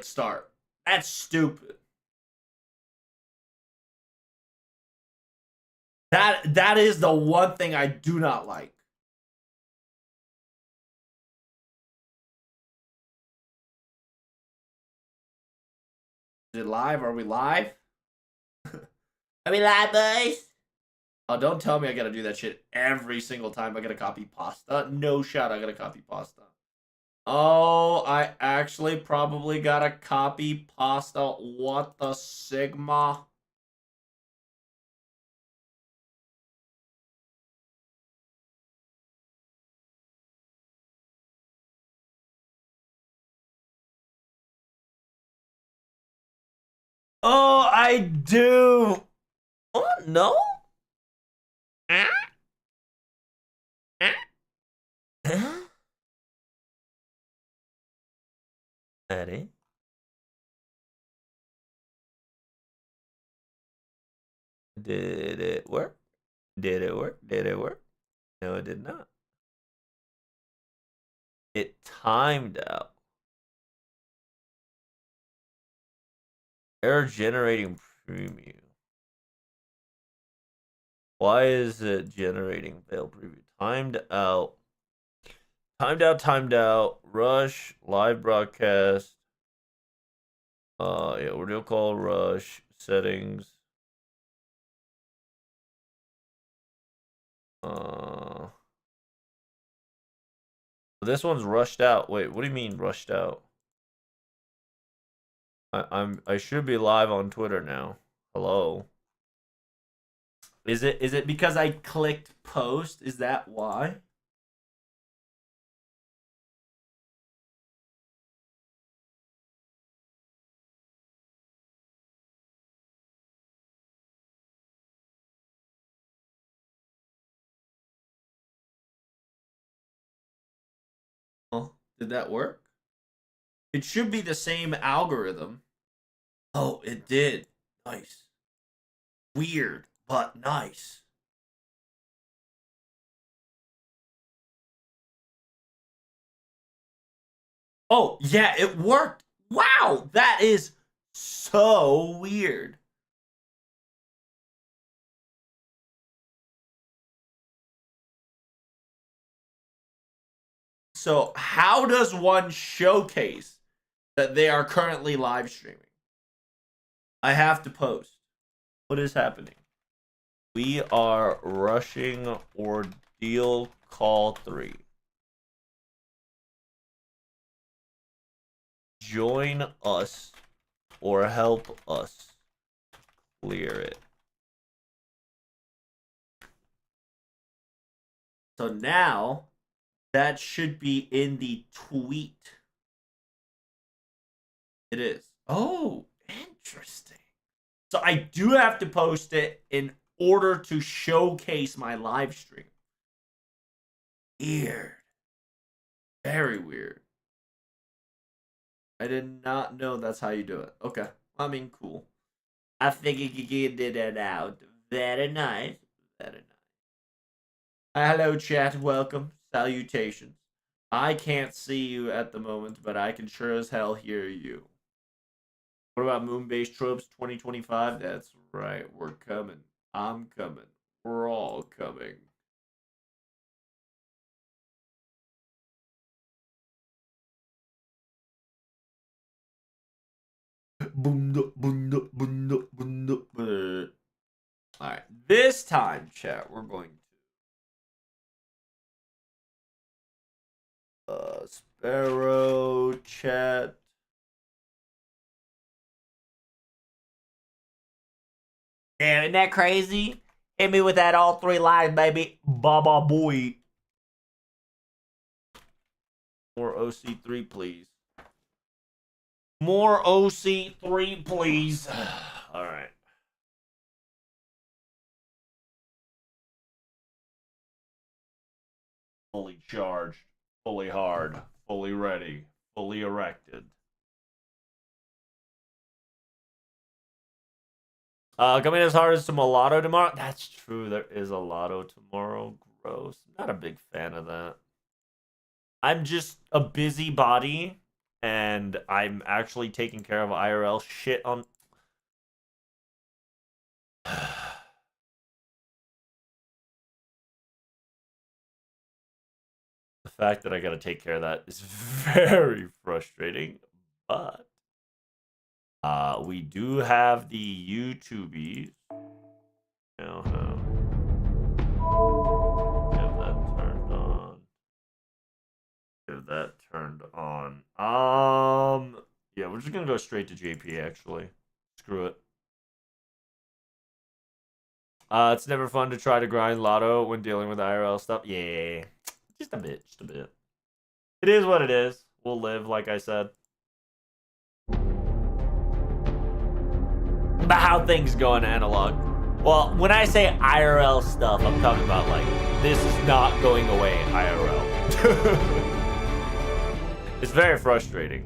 Start. That's stupid. That is the one thing I do not like. Is it live? Are we live? Are we live, boys? Oh, don't tell me I gotta do that shit every single time I gotta copy pasta. No shot I gotta copy pasta. Oh, I actually probably gotta copy pasta. What the Sigma? Oh, I do. Oh, no? Eddie? Did it work? Did it work? Did it work? No, it did not. It timed out. Error generating preview. Why is it generating fail preview? Timed out. Timed out, timed out. Rush, live broadcast. Yeah, Ordeal call, rush, settings. This one's rushed out. Wait, what do you mean rushed out? I should be live on Twitter now. Hello. Is it because I clicked post? Is that why? Oh, did that work? It should be the same algorithm. Oh, it did. Nice. Weird, but nice. Oh, yeah, it worked. Wow, that is so weird. So, how does one showcase that they are currently live streaming? I have to post. What is happening? We are rushing Ordeal Call 3. Join us or help us clear it. So now that should be in the tweet. It is. Oh, interesting. So I do have to post it in order to showcase my live stream. Weird. Very weird. I did not know that's how you do it. Okay. I mean, cool. I figured you did it out. Very nice. Very nice. Hello, chat. Welcome. Salutations. I can't see you at the moment, but I can sure as hell hear you. What about Moonbase Tropes 2025? That's right. We're coming. I'm coming. We're all coming. Alright. This time, chat, we're going to Sparrow chat. Damn, isn't that crazy? Hit me with that all 3 lives, baby. Baba boy. More OC3, please. More OC3, please. Alright. Fully charged. Fully hard. Fully ready. Fully erected. Coming as hard as to Mulatto tomorrow. That's true. There is a lotto tomorrow. Gross. Not a big fan of that. I'm just a busybody and I'm actually taking care of IRL shit on. The fact that I gotta take care of that is very frustrating, but we do have the YouTubies. Now have that turned on. Have that turned on. Yeah, we're just gonna go straight to JP actually. Screw it. It's never fun to try to grind lotto when dealing with IRL stuff. Yeah, just a bit, just a bit. It is what it is. We'll live, like I said. About how things go in analog. Well, when I say IRL stuff, I'm talking about like this is not going away IRL. It's very frustrating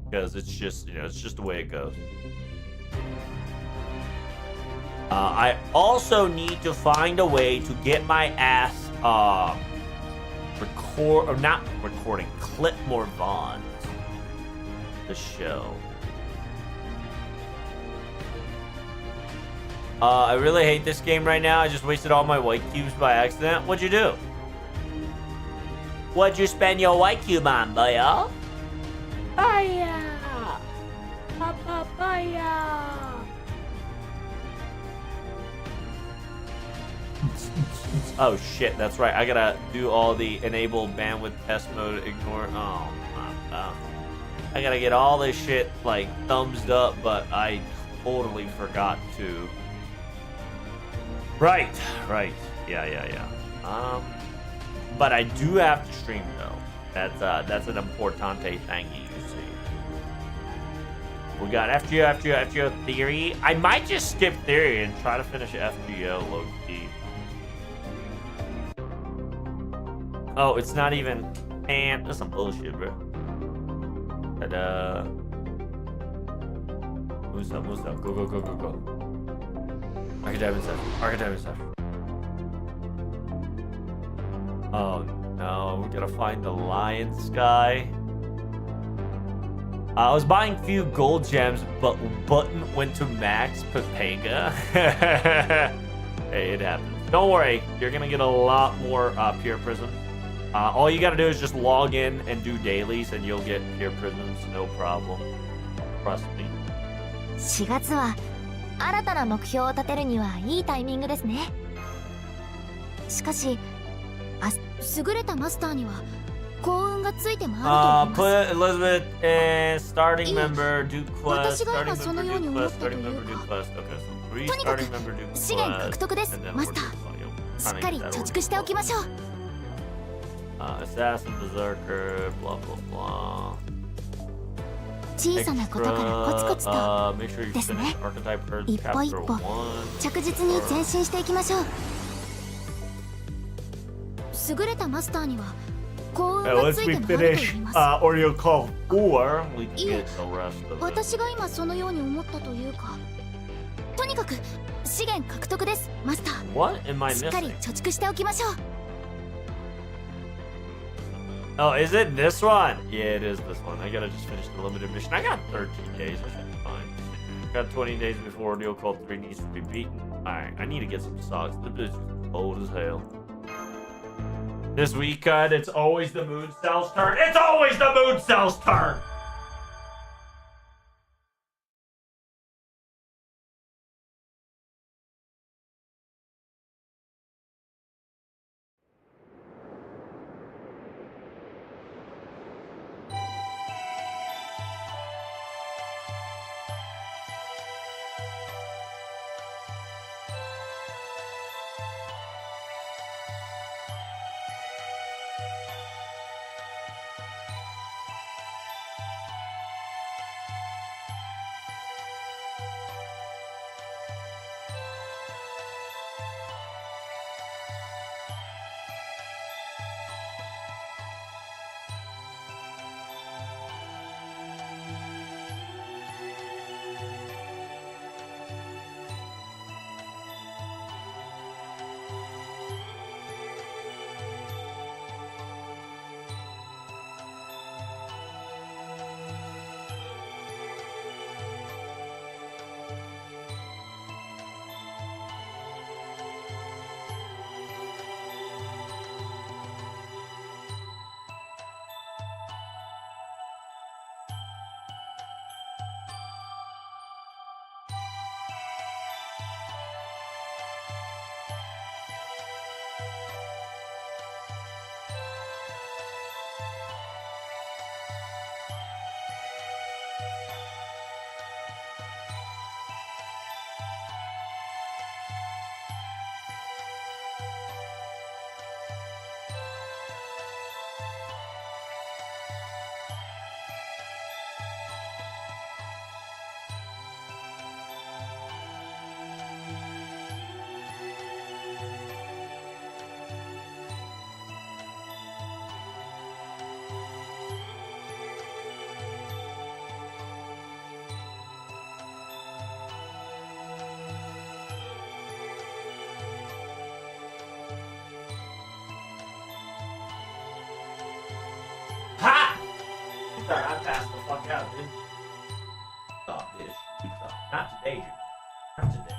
because it's just it's just the way it goes. I also need to find a way to get my ass clip more Vons. The show. I really hate this game right now. I just wasted all my white cubes by accident. What'd you do? What'd you spend your white cube on, boyo? Hiya! Oh shit, that's right. I gotta do all the enable bandwidth test mode, ignore. Oh my god. I gotta get all this shit like thumbs up, but I totally forgot to. Right. Yeah. But I do have to stream though. That's an importante thingy, you see. We got FGO theory. I might just skip theory and try to finish FGO low key. Oh, it's not even. Man, that's some bullshit, bro. Ta-da. Who's up? Go. Archetype stuff. Oh no, we gotta find the lion sky. I was buying few gold gems, but button went to max Pepega. Hey, it happens. Don't worry, you're gonna get a lot more pure prisms. All you gotta do is just log in and do dailies, and you'll get pure prisms, no problem. Trust me. 4月は新たな目標を立てるにはいいタイミングですね。しかし、優れたマスターには幸運がついて回ると思います。Put Elizabeth and starting member do quest. 私が今そのように思ったというか。とにかく資源獲得です、マスター。しっかり貯蓄しておきましょう。Assassin, Berserker, blah blah blah. 小さなことからコツコツとですね。一歩一歩着実に前進していきましょう。優れたマスターには幸運がついて回ると言います。Ordeal call 4, we can いえ、 get the rest of it. 私が今そのように思ったというか、とにかく資源獲得です、マスター。 What am I しっかり missing? 貯蓄しておきましょう。Oh, is it this one? Yeah, it is this one. I gotta just finish the limited mission. I got 13 days. I should be fine. Got 20 days before Ordeal Call 3 needs to be beaten. Alright, I need to get some socks. The bitch is old as hell. This week cut, it's always the moon cell's turn. It's always the moon cell's turn! time I passed the fuck out, dude. Stop, bitch. Not today, dude. Not today.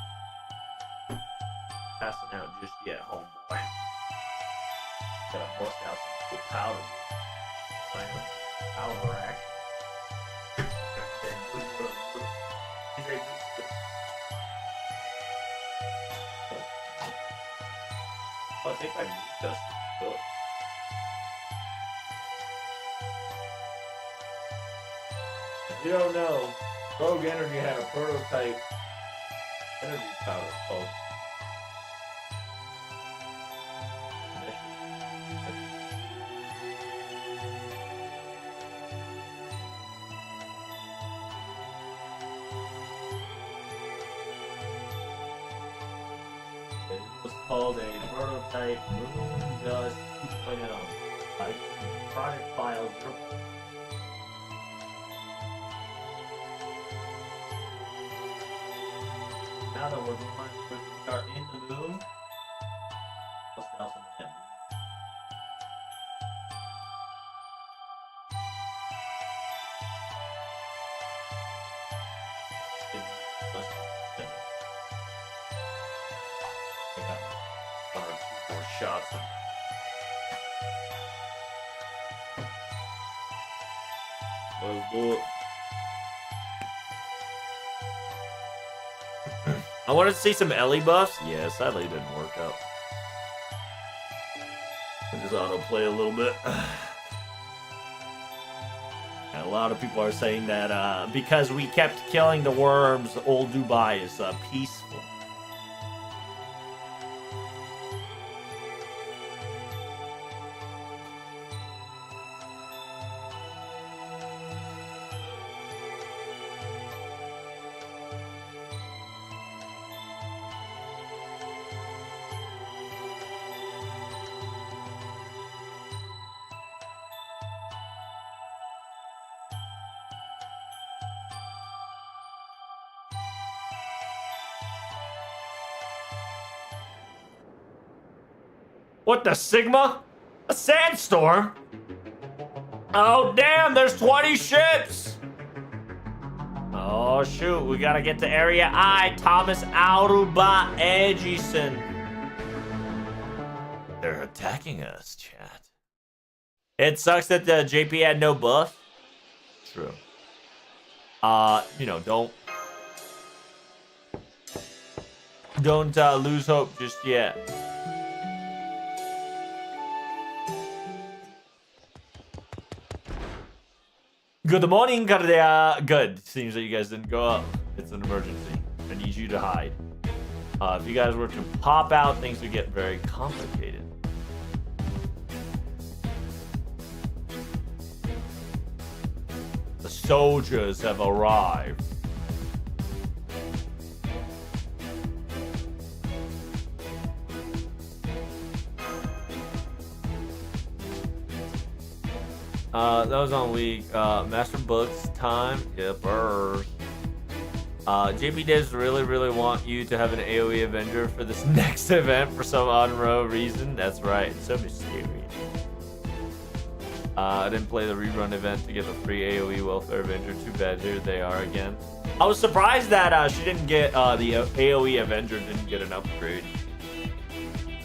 Passing out just yet, homeboy. Gotta bust out some good powder. Powder rack. I think I moved just good. If you don't know, Rogue Energy had a prototype energy powder called called a prototype Moon Dust 2.0 by product files. Now that we're in the moon, let's sell some of them. Shots. Let's do it. I wanted to see some Ellie buffs. Yeah, sadly it didn't work out. I just autoplay a little bit. And a lot of people are saying that because we kept killing the worms, old Dubai is peaceful. What the Sigma? A sandstorm? Oh damn, there's 20 ships! Oh shoot, we gotta get to Area I, Thomas Alba Edison. They're attacking us, chat. It sucks that the JP had no buff. True. You know, don't lose hope just yet. Good morning, Cardea. Good. Seems that you guys didn't go up. It's an emergency. I need you to hide. If you guys were to pop out, things would get very complicated. The soldiers have arrived. That was on week. Master Books time. Yepers. JP devs really want you to have an AoE Avenger for this next event for some on-row reason. That's right. It's so mysterious. I didn't play the rerun event to get the free AoE Welfare Avenger. Too bad. Here they are again. I was surprised that she didn't get the AoE Avenger didn't get an upgrade.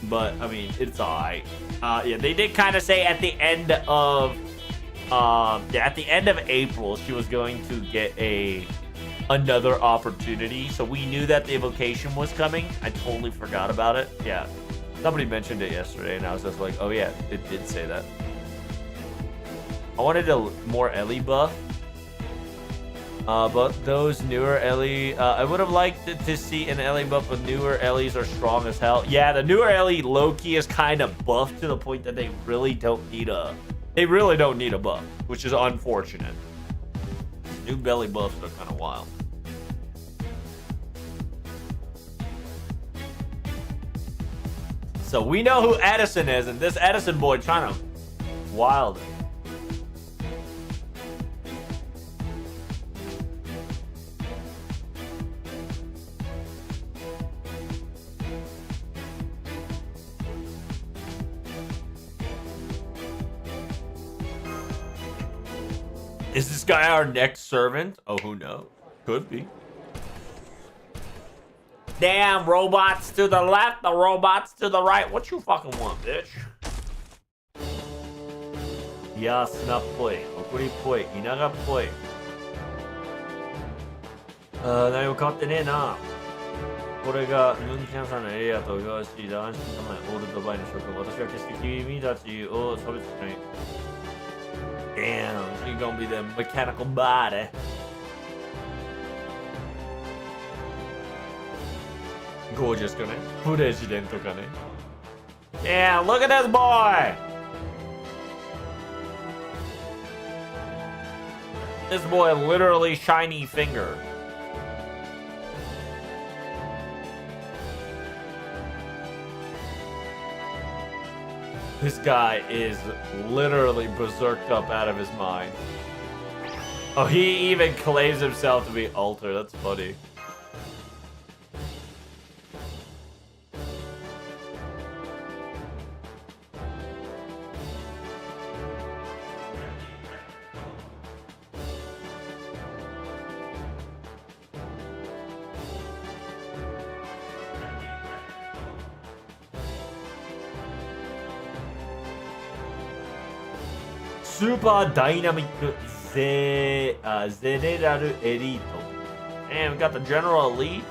But I mean, it's alright. Yeah, they did kind of say at the end of April she was going to get another opportunity. So we knew that the evocation was coming. I totally forgot about it. Yeah, somebody mentioned it yesterday, and I was just like, oh yeah, it did say that. I wanted a more Ellie buff. But those newer Ellie, I would have liked to see an Ellie buff, but newer Ellies are strong as hell. Yeah, the newer Ellie low-key is kind of buffed to the point that they really don't need a buff, which is unfortunate. New belly buffs are kind of wild. So we know who Edison is, and this Edison boy trying to wild it. Is this guy our next servant? Oh, who knows? Could be. Damn, robots to the left, the robots to the right. What you fucking want, bitch? Yasna play. Okuri play. Inaga play. 何も変わってねえな。これがヌンキャンさんのエリアと言わしい安心の前オールドバイの職。私は決して君たちを差別しない。Damn, she's gonna be the mechanical body. Gorgeous かね。プレジデントかね。Yeah, look at this boy! This boy literally shiny finger. This guy is literally berserked up out of his mind. Oh, he even claims himself to be Alter. That's funny. Super dynamic Zeneral Elite. And we got the General Elite.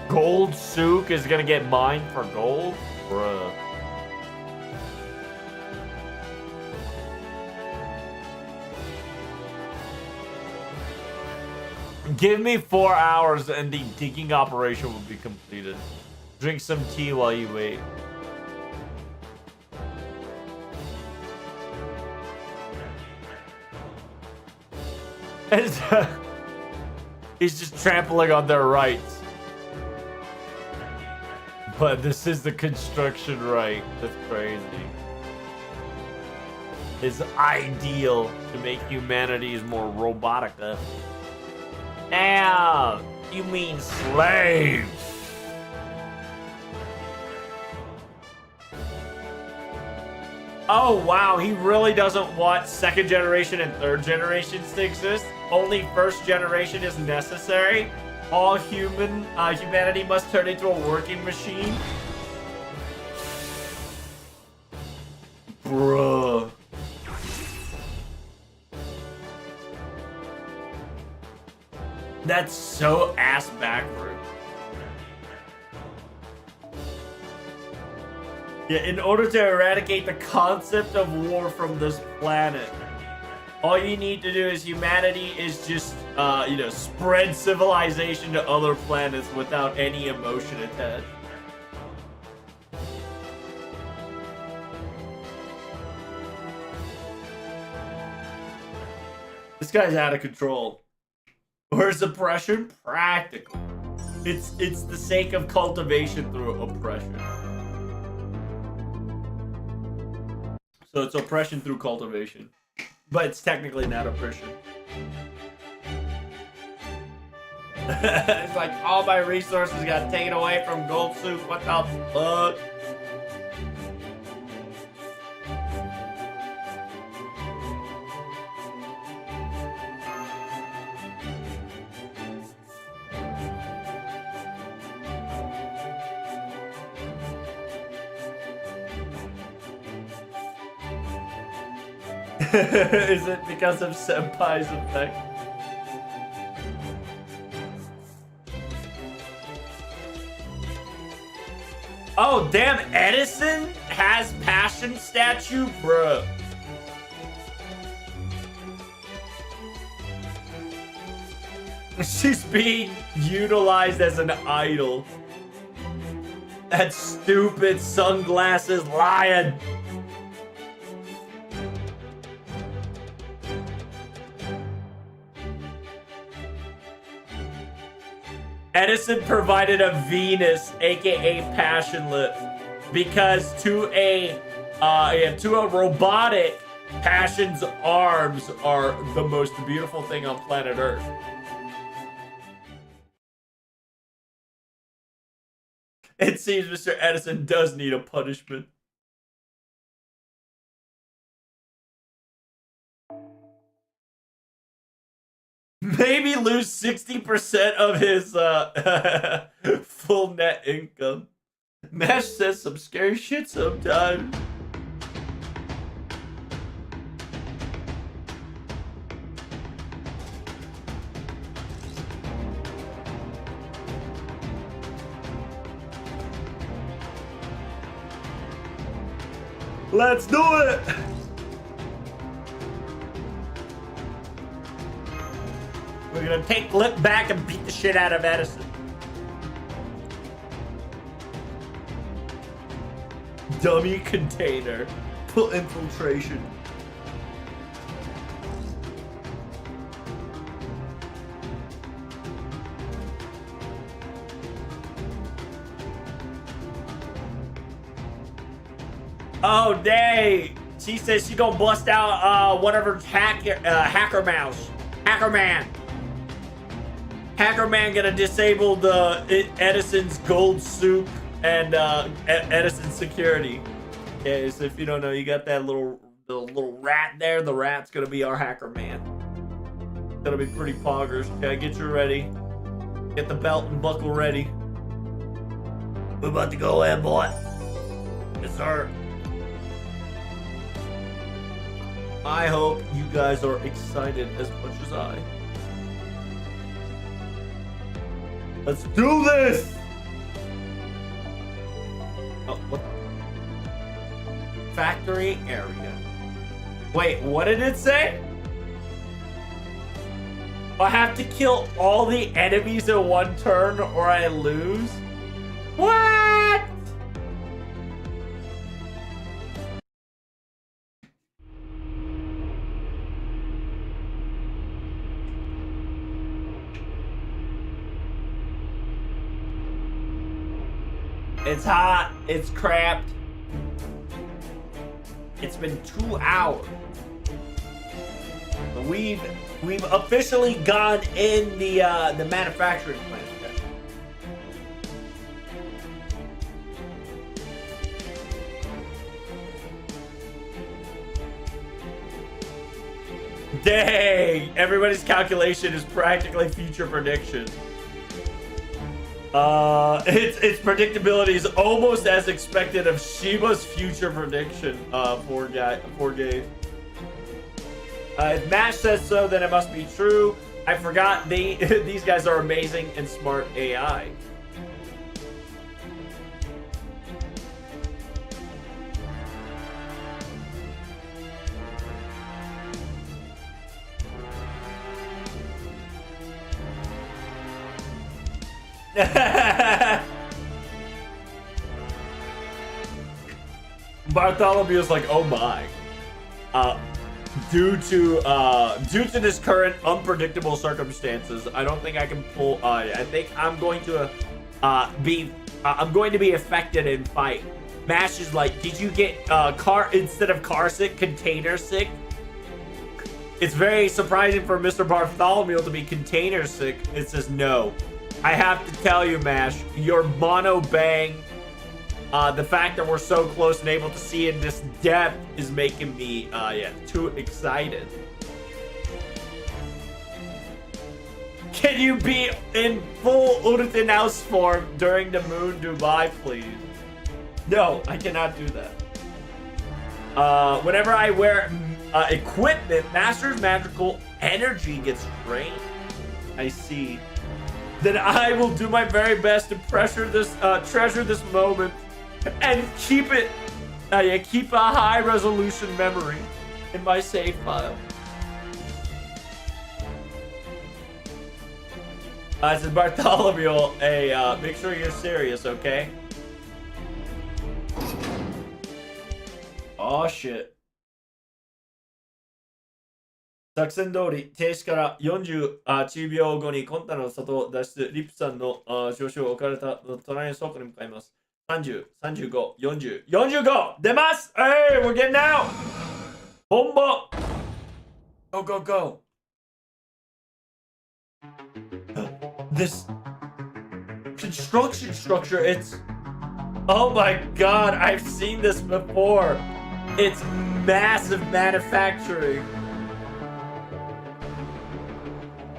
Gold Sook is gonna get mined for gold? Bruh. Give me 4 hours and the digging operation will be completed. Drink some tea while you wait. He's just trampling on their rights. But this is the construction right. That's crazy. It's ideal to make humanities more robotic. Damn! You mean slaves? Oh wow, he really doesn't want second generation and third generations to exist. Only first generation is necessary. All humanity must turn into a working machine. Bruh. That's so ass backward. Yeah, in order to eradicate the concept of war from this planet, all you need to do is humanity is just, spread civilization to other planets without any emotion attached. This guy's out of control. Where's oppression? Practical. It's the sake of cultivation through oppression. So it's oppression through cultivation. But it's technically not oppression. It's like all my resources got taken away from Gold Soup. What the fuck? Is it because of Senpai's effect? Oh, damn, Edison has passion statue? Bruh. She's being utilized as an idol. That stupid sunglasses lion. Edison provided a Venus, aka Passionless, because to a robotic, Passion's arms are the most beautiful thing on planet Earth. It seems Mr. Edison does need a punishment. Maybe lose 60% of his full net income. Mash says some scary shit sometimes. Let's do it! We're gonna take Lip back and beat the shit out of Edison. Dummy container. Full infiltration. Oh, dang. She says she gonna bust out one of her hacker mouse. Hacker man. Hacker man gonna disable the Edison's gold soup and Edison's security. Okay, so if you don't know, you got that the little rat there. The rat's gonna be our hacker man. It's gonna be pretty poggers. Okay, get you ready. Get the belt and buckle ready. We're about to go in, boy. Yes, sir. I hope you guys are excited as much as I. Let's do this! Oh, what? Factory area. Wait, what did it say? I have to kill all the enemies in one turn or I lose? What? It's hot. It's cramped. It's been 2 hours. We've officially gone in the manufacturing plant. Dang! Everybody's calculation is practically future prediction. Its predictability is almost as expected of Shiba's future prediction. Poor Gabe. If Mash says so, then it must be true. I forgot these guys are amazing and smart AI. Bartholomew's like, oh my. Due to this current unpredictable circumstances, I don't think I can pull. I think I'm going to be affected in fight. Mash is like, did you get car instead of car sick, container sick? It's very surprising for Mr. Bartholomew to be container sick. It says no. I have to tell you, Mash, your mono bang, the fact that we're so close and able to see in this depth is making me, too excited. Can you be in full Urtenaus form during the Moon Dubai, please? No, I cannot do that. Whenever I wear equipment, Master's magical energy gets drained. I see. Then I will do my very best to treasure this moment and keep it, keep a high resolution memory in my save file. I said, Bartholomew, hey, make sure you're serious, okay? Oh shit. 作戦通り、停止から48秒後にコンタの里を脱出、リップさんの少々置かれた隣の倉庫に向かいます。30、35、40、45! 出ます! Hey, we're getting out! 本番! Go, go, go! This construction structure, it's Oh my god, I've seen this before. It's massive manufacturing.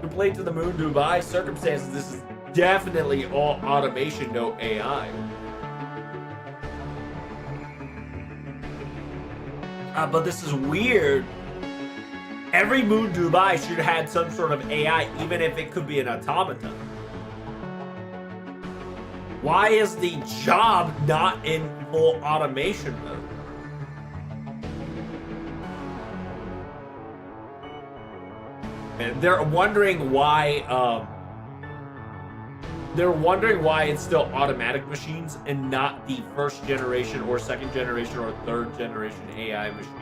To play to the moon, Dubai circumstances, this is definitely all automation, no AI. But this is weird. Every moon Dubai should have had some sort of AI, even if it could be an automaton. Why is the job not in full automation mode? And they're wondering why it's still automatic machines and not the first generation or second generation or third generation AI machine.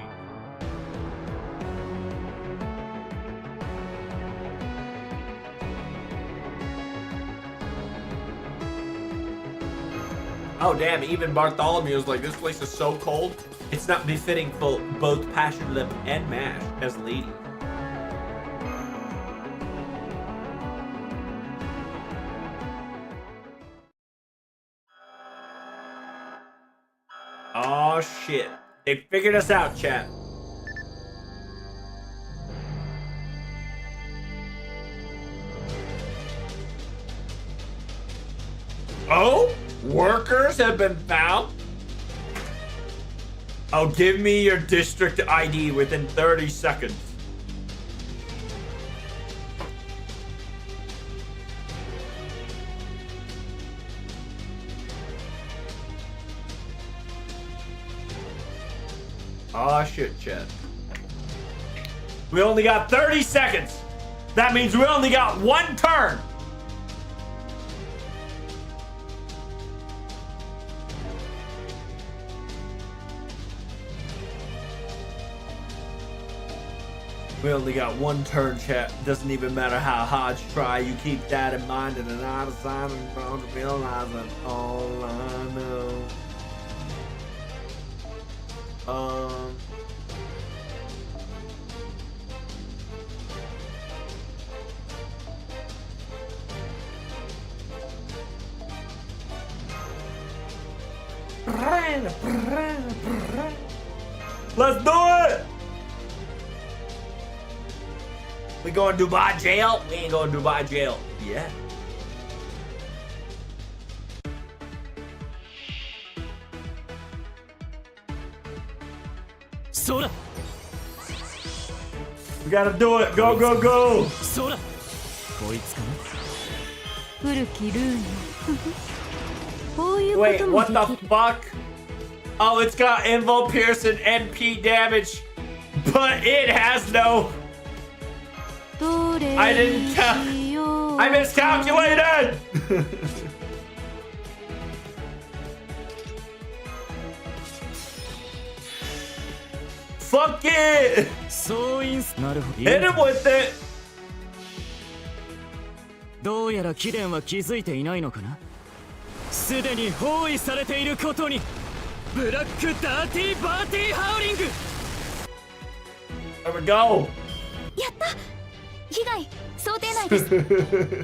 Oh damn, even Bartholomew's like, this place is so cold, it's not befitting for both Passion Lip and Mash as ladies. Oh shit. They figured us out, chat. Oh? Workers have been found? Oh, give me your district ID within 30 seconds. Oh shit, Chad. We only got 30 seconds. That means we only got one turn. We only got one turn, chat. Doesn't even matter how hard you try. You keep that in mind and an out of sight and bound to realize that all I know. Let's do it! We going to Dubai jail? We ain't going to Dubai jail. Yeah. Soda. We gotta do it. Go, go, go. Soda. こいつかな。古きルール。こういうこ Wait, とも what で the きる。 fuck? Oh, it's got Invo Pearson NP damage, but it has no. どれ I didn't に count. しよう I miscalculated. Fuck it. そうインスなるほど。 Hit him with it. どうやら貴殿は気づいていないのかな。すでに包囲されていることに。ブラックダーティーバーティーハウリング。 There we go. やった被害想定内です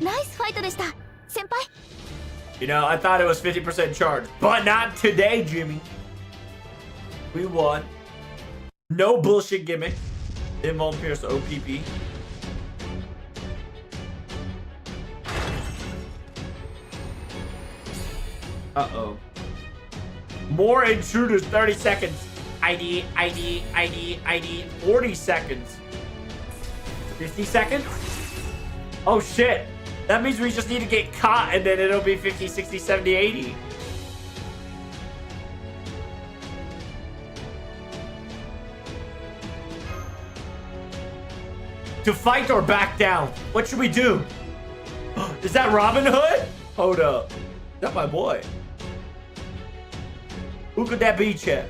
ナイスファイトでした先輩 You know, I thought it was 50% charge, but not today, Jimmy. We won. No bullshit gimmick. Involve Pierce OPP. Uh-oh. More intruders, 30 seconds. ID, 40 seconds. 50 seconds? Oh shit. That means we just need to get caught and then it'll be 50, 60, 70, 80. To fight or back down? What should we do? Is that Robin Hood? Hold up. Is that my boy? Who could that be, Chet?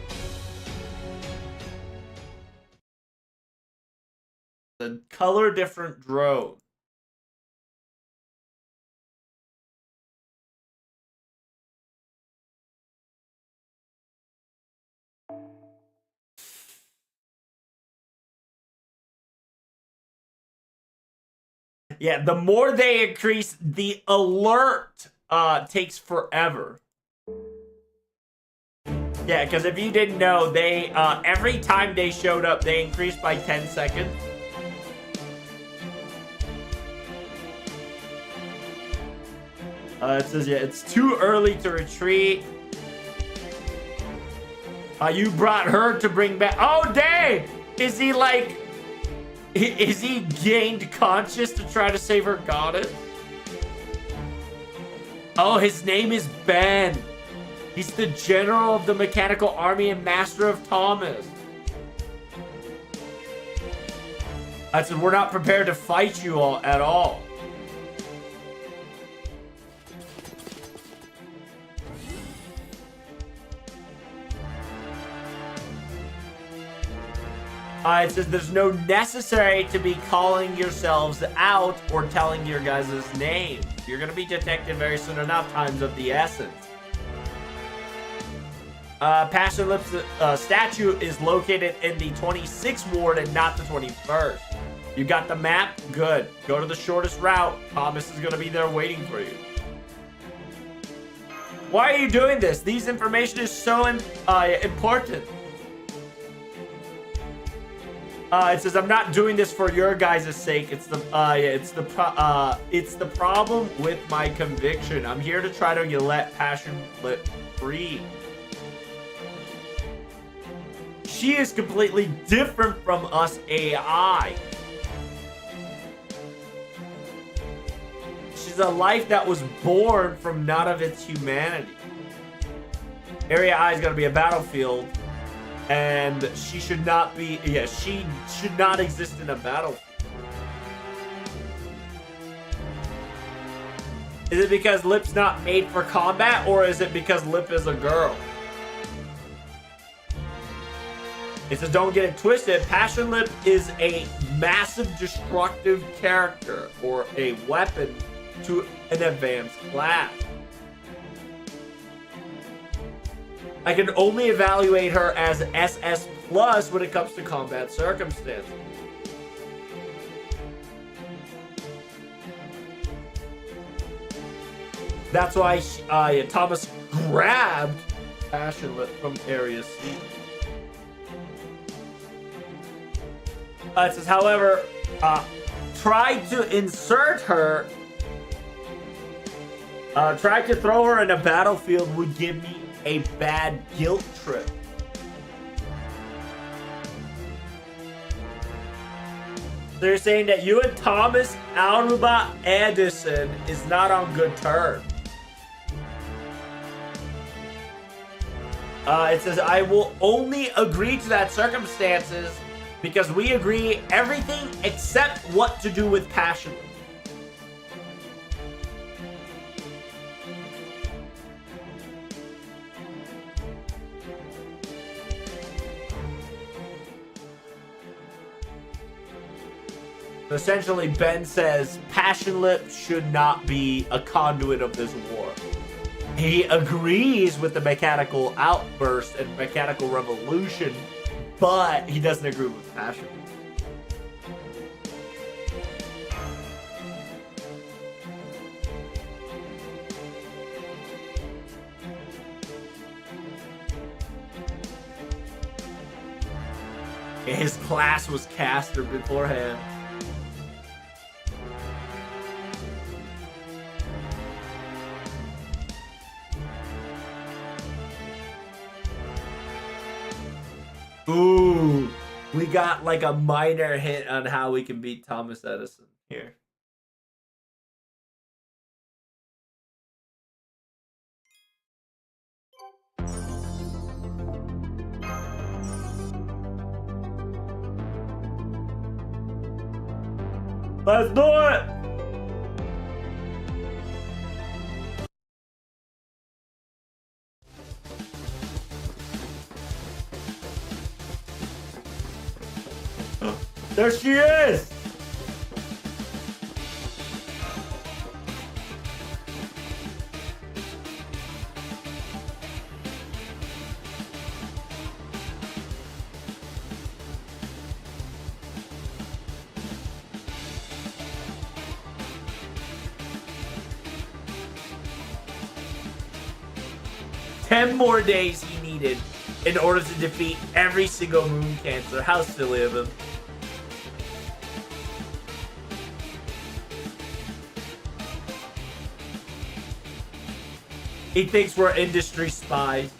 The color different drone. Yeah, the more they increase, the alert takes forever. Yeah, because if you didn't know, they every time they showed up, they increased by 10 seconds. It says, yeah, it's too early to retreat. You brought her to bring back. Oh, dang! Is he like... Is he gained conscious to try to save her goddess? Oh, his name is Ben. He's the general of the mechanical army and master of Thomas. I said, we're not prepared to fight you all at all. It says there's no necessary to be calling yourselves out or telling your guys' names. You're going to be detected very soon enough. Times of the essence. Passion Lips statue is located in the 26th ward and not the 21st. You got the map? Good. Go to the shortest route. Thomas is going to be there waiting for you. Why are you doing this? These information is so important. It says I'm not doing this for your guys' sake. It's the problem with my conviction. I'm here to try to let Passion Lip free. She is completely different from us AI. She's a life that was born from none of its humanity. Area I is going to be a battlefield. And she should not be, yeah, she should not exist in a battlefield. Is it because Lip's not made for combat, or is it because Lip is a girl? It says, don't get it twisted. Passion Lip is a massive destructive character, or a weapon to an advanced class. I can only evaluate her as SS plus when it comes to combat circumstances. That's why Thomas grabbed Passion Lip from Area C. It says, however, tried to insert her, tried to throw her in a battlefield would give me a bad guilt trip. They're saying that you and Thomas Aruba Edison is not on good terms. It says, I will only agree to that circumstances because we agree everything except what to do with Passion. Essentially, Ben says Passion Lip should not be a conduit of this war. He agrees with the mechanical outburst and mechanical revolution, but he doesn't agree with Passion. His class was caster beforehand. Ooh, we got like a minor hint on how we can beat Thomas Edison here. Let's do it! There she is! Ten more days he needed in order to defeat every single moon cancer. How silly of him. He thinks we're industry spies.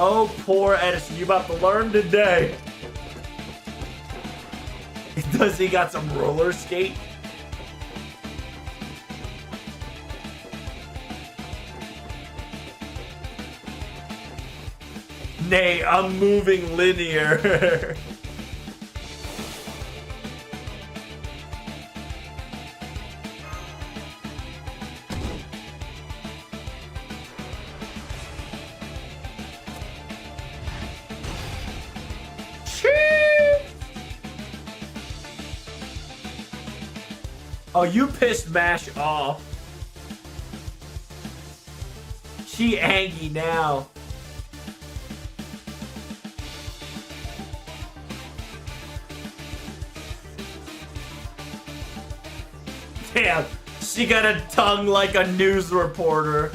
Oh, poor Edison. You about to learn today. Does he got some roller skate? Nay, I'm moving linear. Oh, you pissed Mash off. She angry now. Damn, she got a tongue like a news reporter.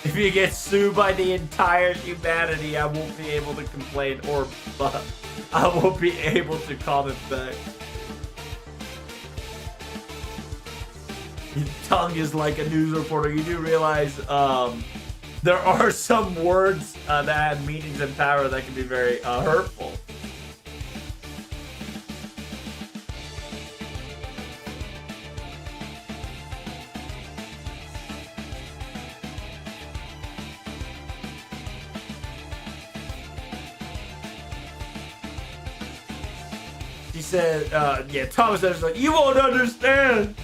If you get sued by the entire humanity, I won't be able to complain or I won't be able to comment back. Your tongue is like a news reporter. You do realize there are some words that have meanings and power that can be very hurtful. She said, yeah, Thomas was like, you won't understand.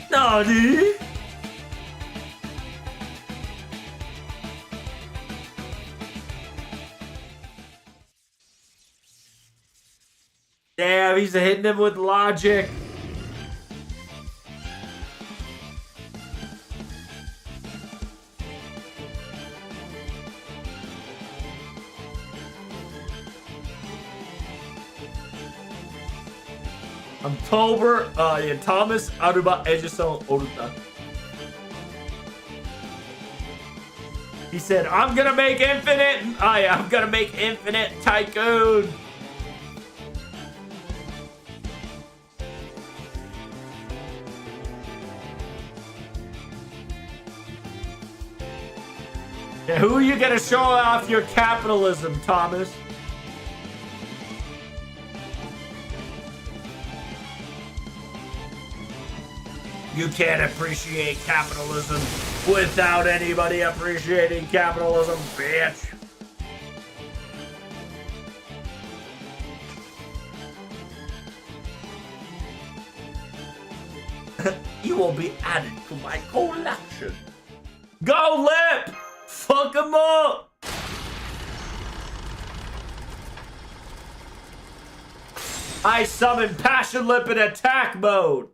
Nani? Damn, he's hitting him with logic. October, yeah, Thomas Aruba Edison Oruta. He said, I'm gonna make infinite. I'm gonna make infinite tycoon. Yeah, who are you gonna show off your capitalism, Thomas? You can't appreciate capitalism without anybody appreciating capitalism, bitch. You will be added to my collection. Go, Lip! Fuck him up! I summon Passion Lip in attack mode.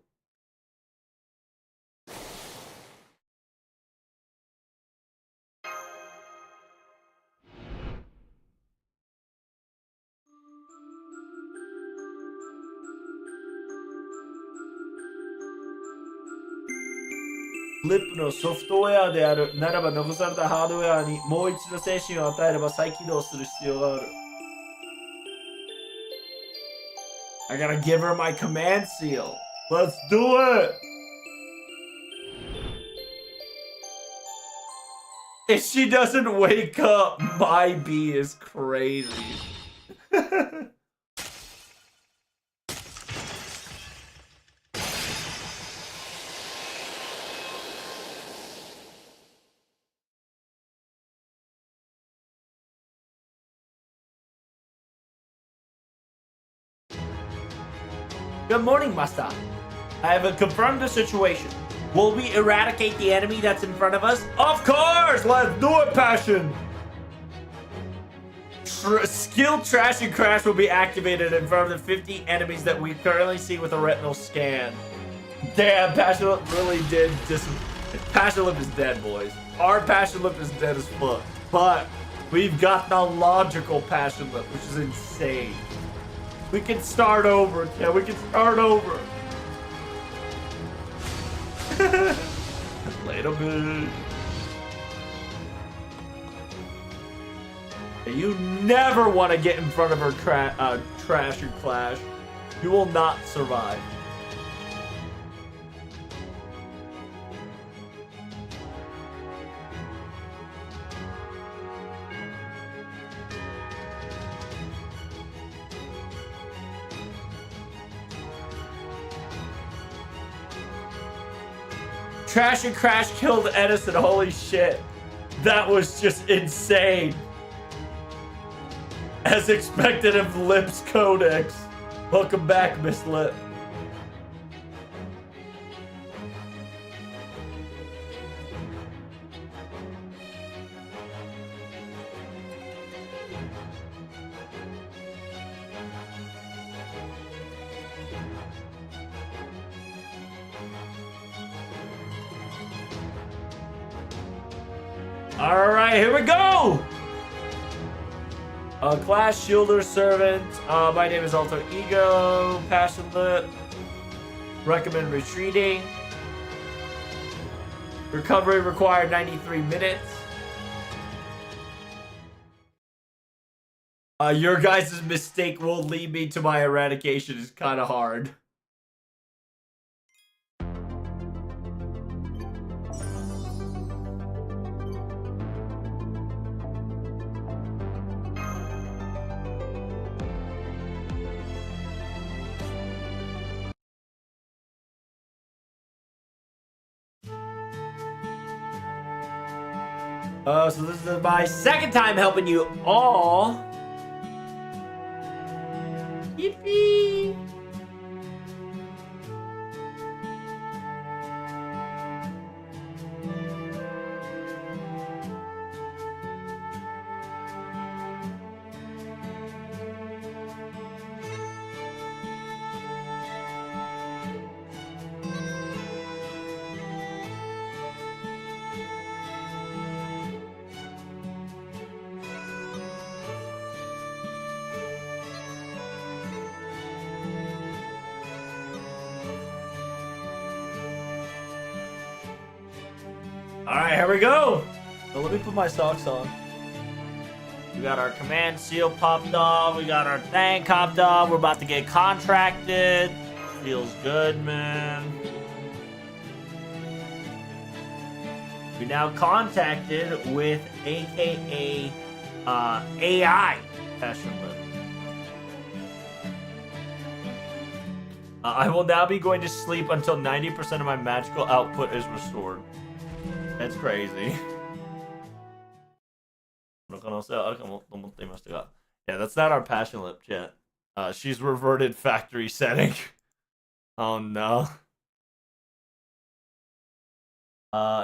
リップのソフトウェアであるならば残されたハードウェアにもう一度精神を与えれば再起動する必要がある。I gotta give her my command seal. Let's do it! If she doesn't wake up, my bee is crazy. Good morning, Master. I have confirmed the situation. Will we eradicate the enemy that's in front of us? Of course! Let's do it, Passion! Skill Trash and Crash will be activated in front of the 50 enemies that we currently see with a retinal scan. Damn, Passion Lip really did just... Passion Lip is dead, boys. Our Passion Lip is dead as fuck. But We've got the logical passion lip, which is insane. We can start over, yeah, we can start over. Later, bitch. You never want to get in front of her trash or clash. You will not survive. Trash and Crash killed Edison. Holy shit. That was just insane. As expected of Lip's Codex. Welcome back, Miss Lip. All right, here we go. Class Shielder Servant. My name is Alter Ego. Passion Lip. Recommend retreating. Recovery required 93 minutes. Your guys' mistake will lead me to my eradication is kind of hard. So this is my second time helping you all. Yippee! Alright, here we go. So let me put my socks on. We got our command seal popped off. We got our thing popped off. We're about to get contracted. Feels good, man. We now contacted with AKA AI Passion Lip. I will now be going to sleep until 90% of my magical output is restored. That's crazy. Yeah, that's not our Passion Lip yet. She's reverted factory setting. Oh no.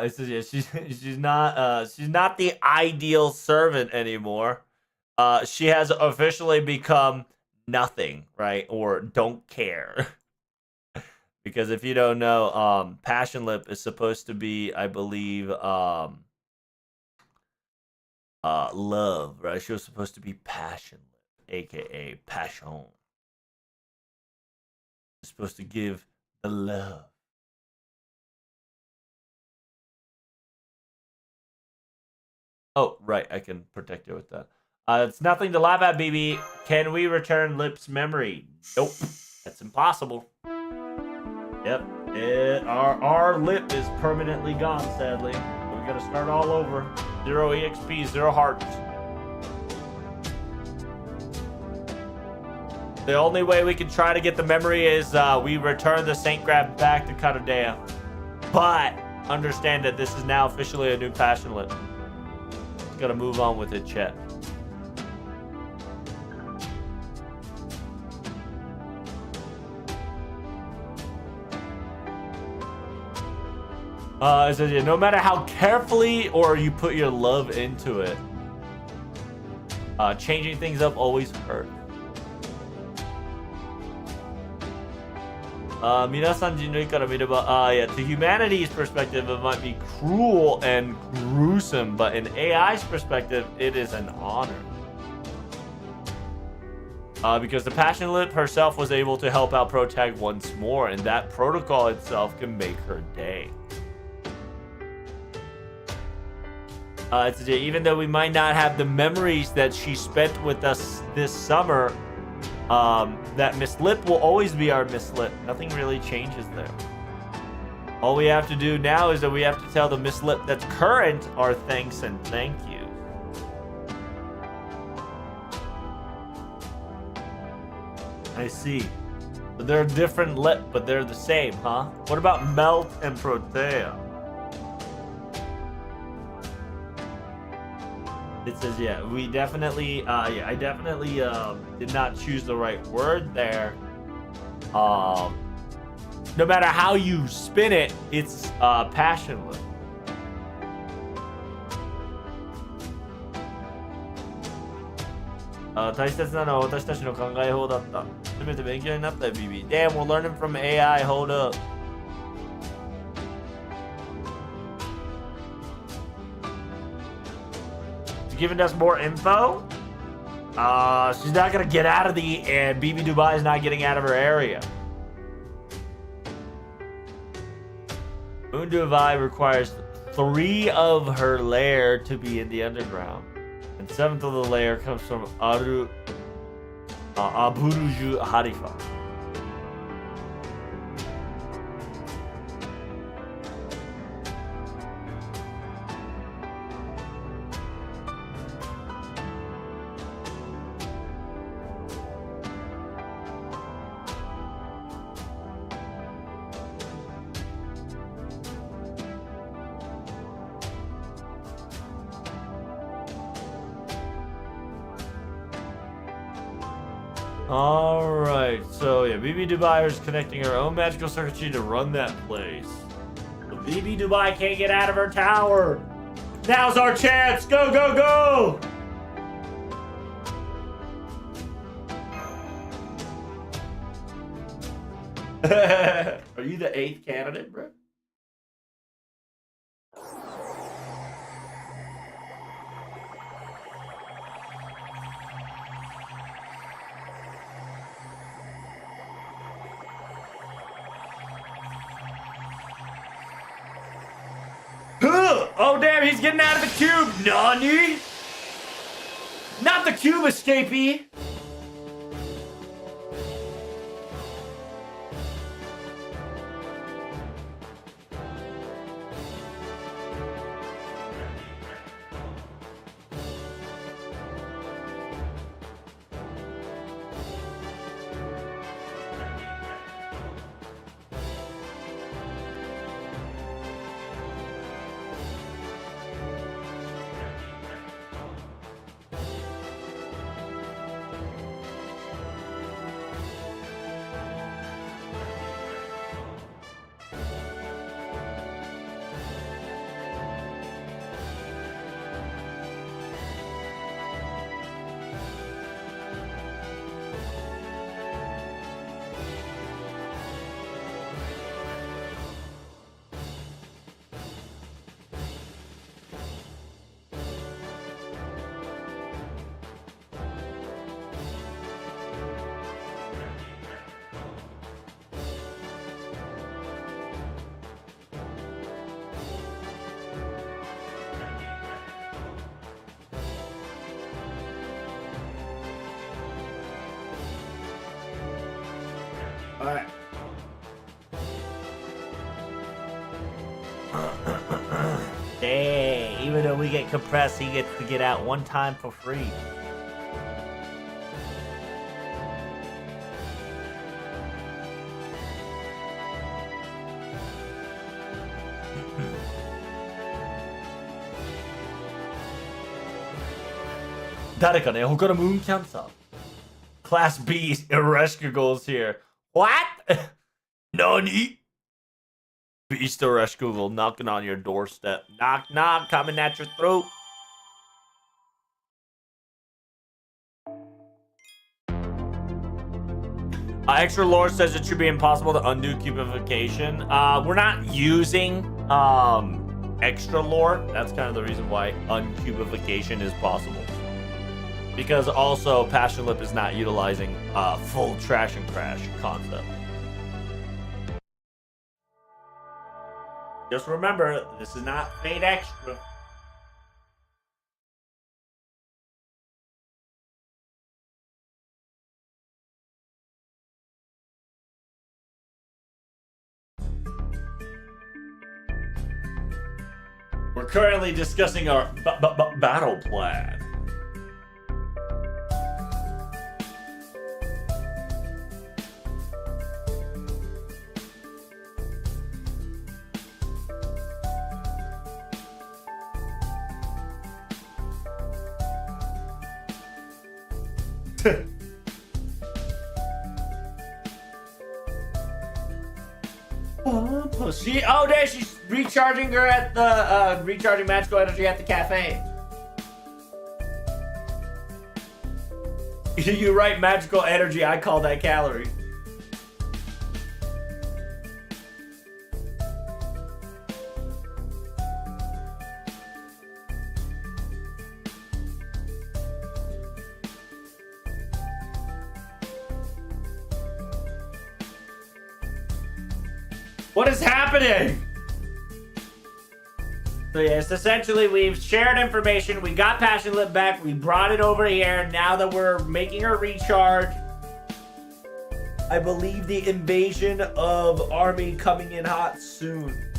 She's not the ideal servant anymore. She has officially become nothing, right? Or don't care. Because if you don't know, Passion Lip is supposed to be, I believe, love, right? She was supposed to be Passion Lip, aka Passion. She's supposed to give the love. Oh, right, I can protect her with that. It's nothing to laugh at, BB. Can we return Lip's memory? Nope, that's impossible. Yep, our Lip is permanently gone, sadly. We gotta start all over. 0 EXP, 0 hearts. The only way we can try to get the memory is we return the Saint Grab back to Katodea. But understand that this is now officially a new Passion Lip. Gotta move on with it, chat. It says, no matter how carefully or you put your love into it, changing things up always hurts. Minasan Jinrei kara mireba, yeah, to humanity's perspective, it might be cruel and gruesome, but in AI's perspective, it is an honor. Because the Passionate herself was able to help out Protag once more, and that protocol itself can make her day. Even though we might not have the memories that she spent with us this summer, that Miss Lip will always be our Miss Lip. Nothing really changes there. All we have to do now is that we have to tell the Miss Lip that's current our thanks and thank you. I see. But they're a different lip, but they're the same, huh? What about Melt and Protea? It says, yeah, we definitely, yeah, I definitely did not choose the right word there. No matter how you spin it, it's passionless. Damn, we're learning from AI. Hold up. She's giving us more info. She's not gonna get out of the, and BB Dubai is not getting out of her area. Moon Dubai requires 3 of her lair to be in the underground. And 7th of the layer comes from Aburuju Harifa. Alright, so yeah, BB Dubai is connecting her own magical circuitry to run that place. So BB Dubai can't get out of her tower! Now's our chance! Go, go, go! Are you the 8th candidate, bro? Oh damn, he's getting out of the cube! Nani? Not the cube escapee! Alright. Dang, even though we get compressed, he gets to get out one time for free. Moon Cancer. Class B Ereshkagul's here. What? Nani? Beast Ereshkagul knocking on your doorstep. Knock, knock, coming at your throat. Extra lore says it should be impossible to undo cubification. We're not using extra lore. That's kind of the reason why uncubification is possible. Because also Passion Lip is not utilizing full trash and crash concept. Just remember, this is not Fate Extra. We're currently discussing our battle plan. There she's recharging her at the recharging magical energy at the cafe. You write magical energy, I call that calorie. What is happening? So yes, essentially we've shared information. We got Passion Lip back. We brought it over here. Now that we're making her recharge, I believe the invasion of army coming in hot soon.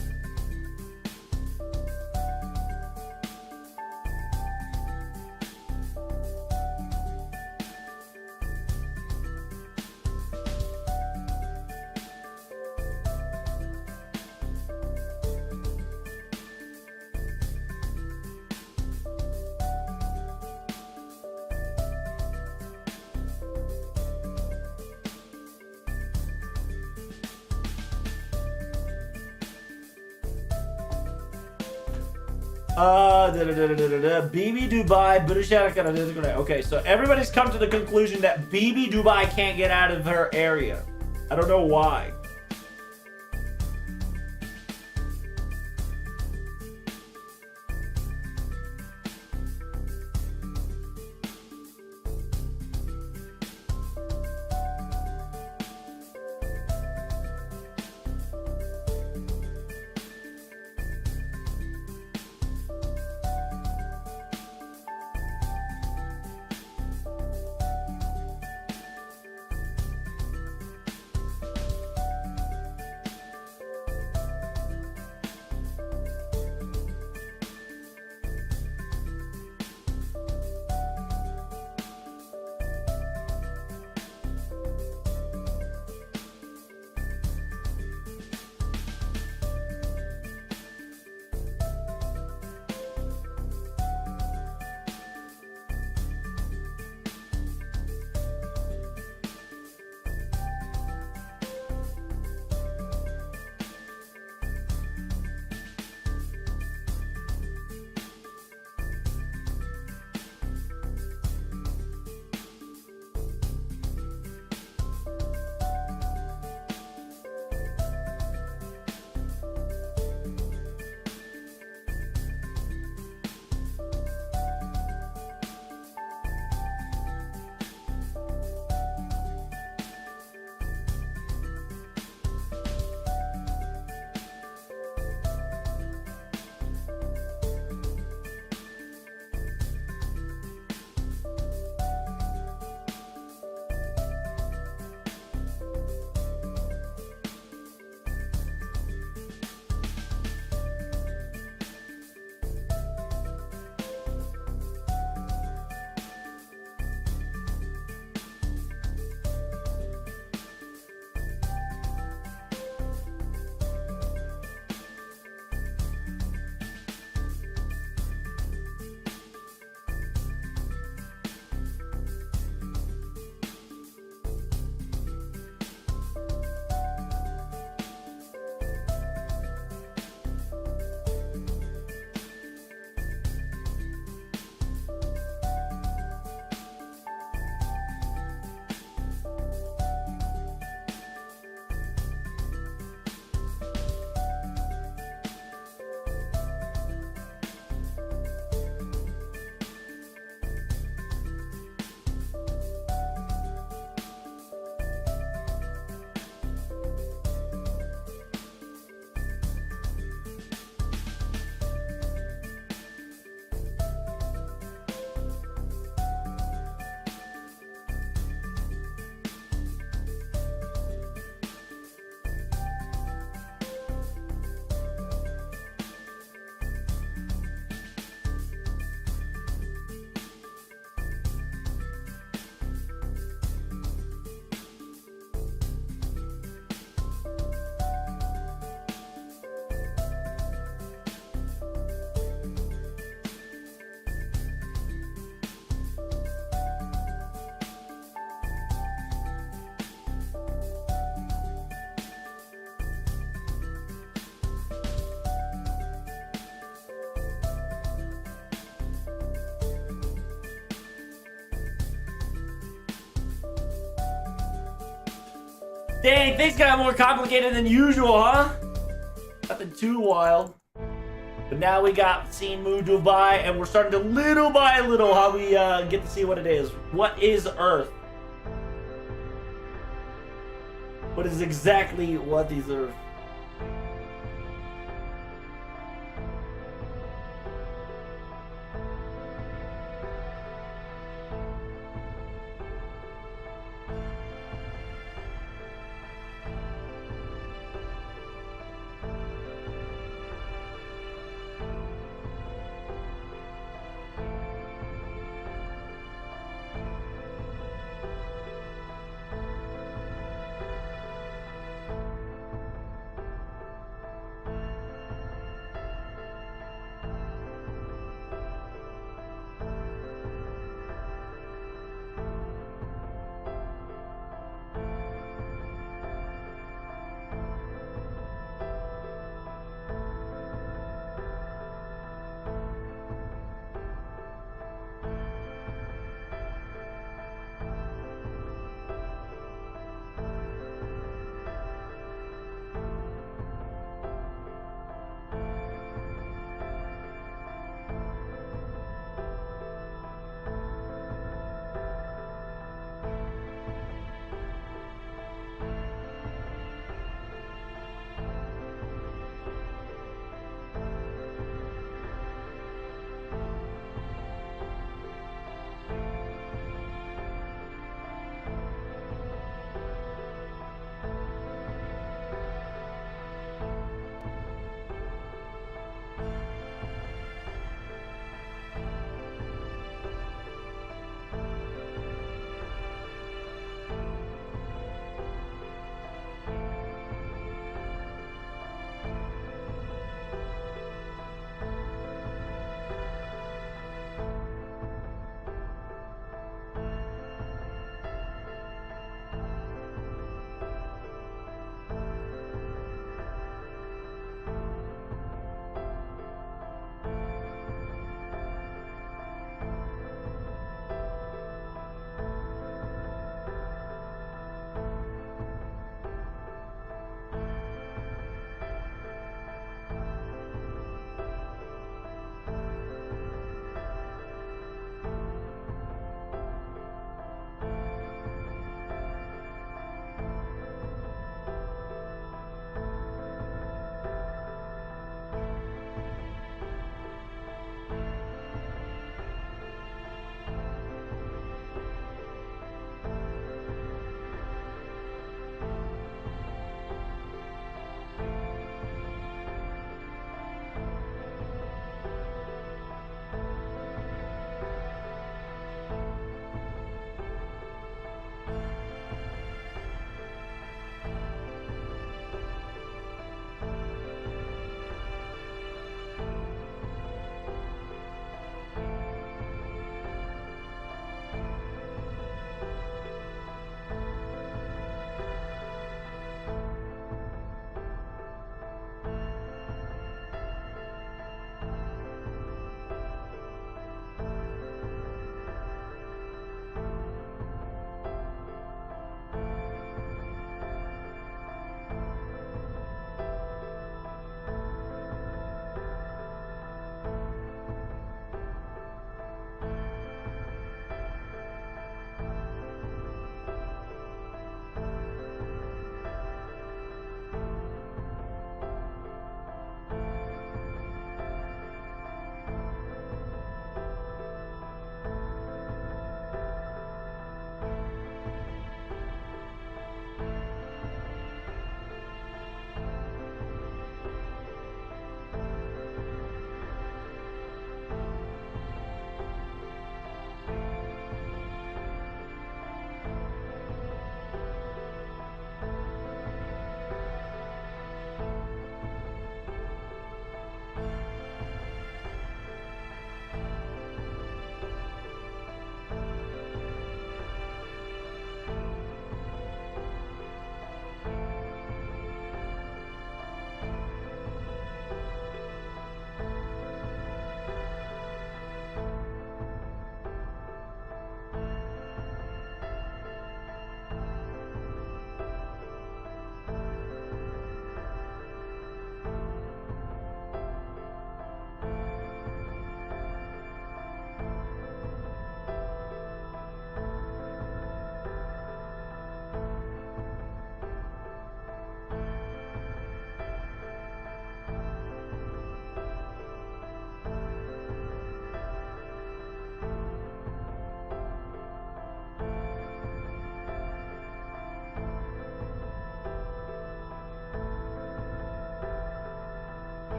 BB Dubai, British. Okay, so everybody's come to the conclusion that BB Dubai can't get out of her area. I don't know why. Dang, things got more complicated than usual, huh? Nothing too wild. But now we got seen Moon Dubai, and we're starting to little by little how we get to see what it is. What is Earth? What is exactly what is Earth?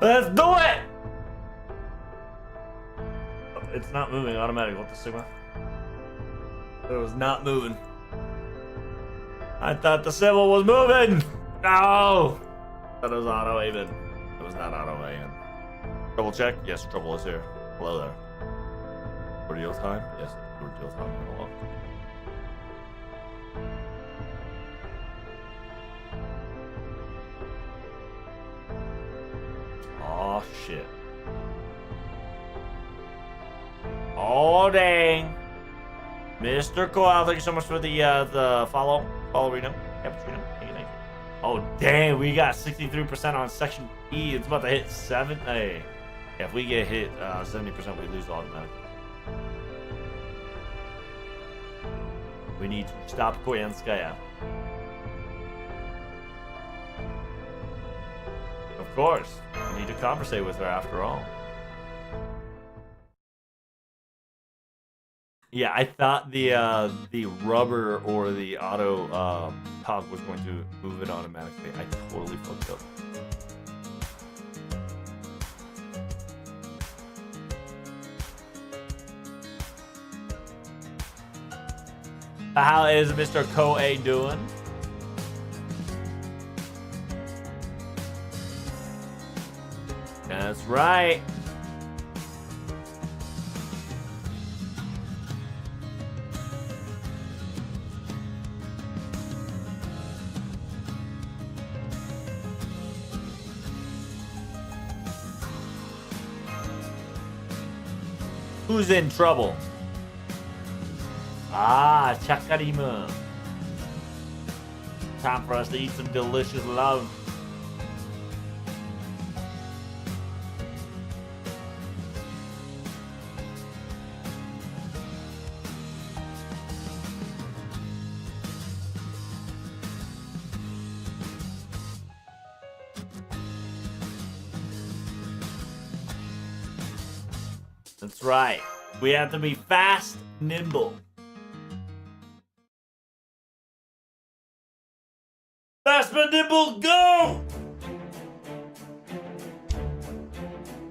Let's do it! It's not moving automatically. What the Sigma? It was not moving. I thought the symbol was moving! No! That was auto aiming. It was not auto aiming. Trouble check? Yes, trouble is here. Hello there. Ordeal time? Yes, ordeal time. Hello. Oh shit. Oh dang. Mr. Coyle, thank you so much for the follow. Follow Reno. Cappuccino. Thank you. Oh dang, we got 63% on section E. It's about to hit 7. Hey. Yeah, if we get hit 70%, we lose automatically. We need to stop Koyanskaya. Of course. We need to conversate with her after all. Yeah, I thought the rubber or the auto toggle was going to move it automatically. I totally fucked up. How is Mr. Koei doing? That's right. Who's in trouble? Ah, Chakarima. Time for us to eat some delicious love. That's right. We have to be fast, nimble. Fast but nimble, go!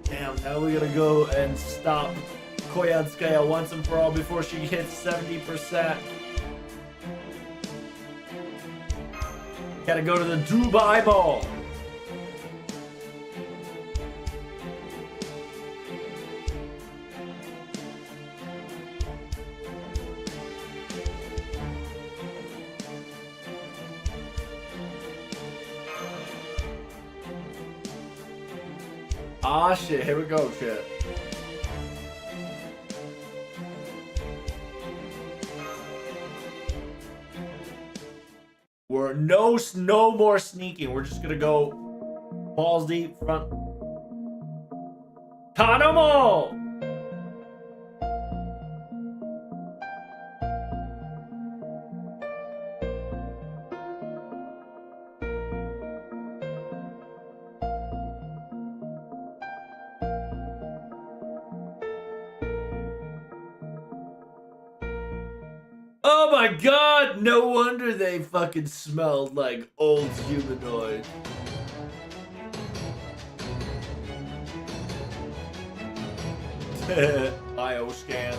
Damn, now we gotta go and stop Koyanskaya once and for all before she hits 70%. Gotta go to the Dubai Ball. Ah shit, here we go, shit. We're no more sneaking. We're just gonna go balls deep front. Tanamo! Oh my god, no wonder they fucking smelled like old humanoid. Bioscan.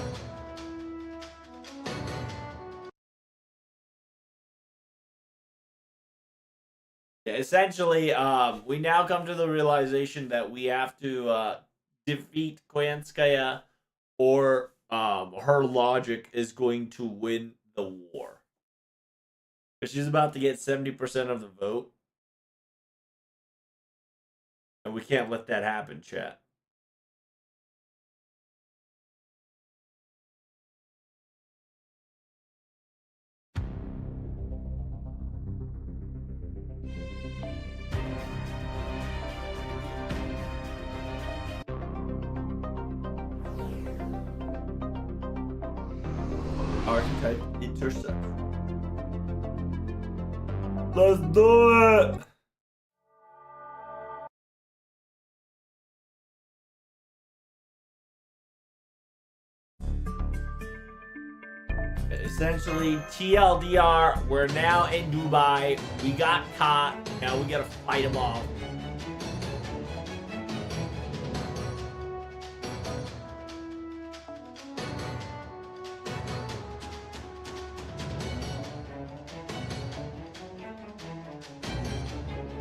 Yeah, essentially, we now come to the realization that we have to defeat Koyanskaya, or her logic is going to win the war. Because she's about to get 70% of the vote. And we can't let that happen, chat. Archetype intercept. Let's do it! Essentially, TLDR, we're now in Dubai. We got caught. Now we gotta fight them off.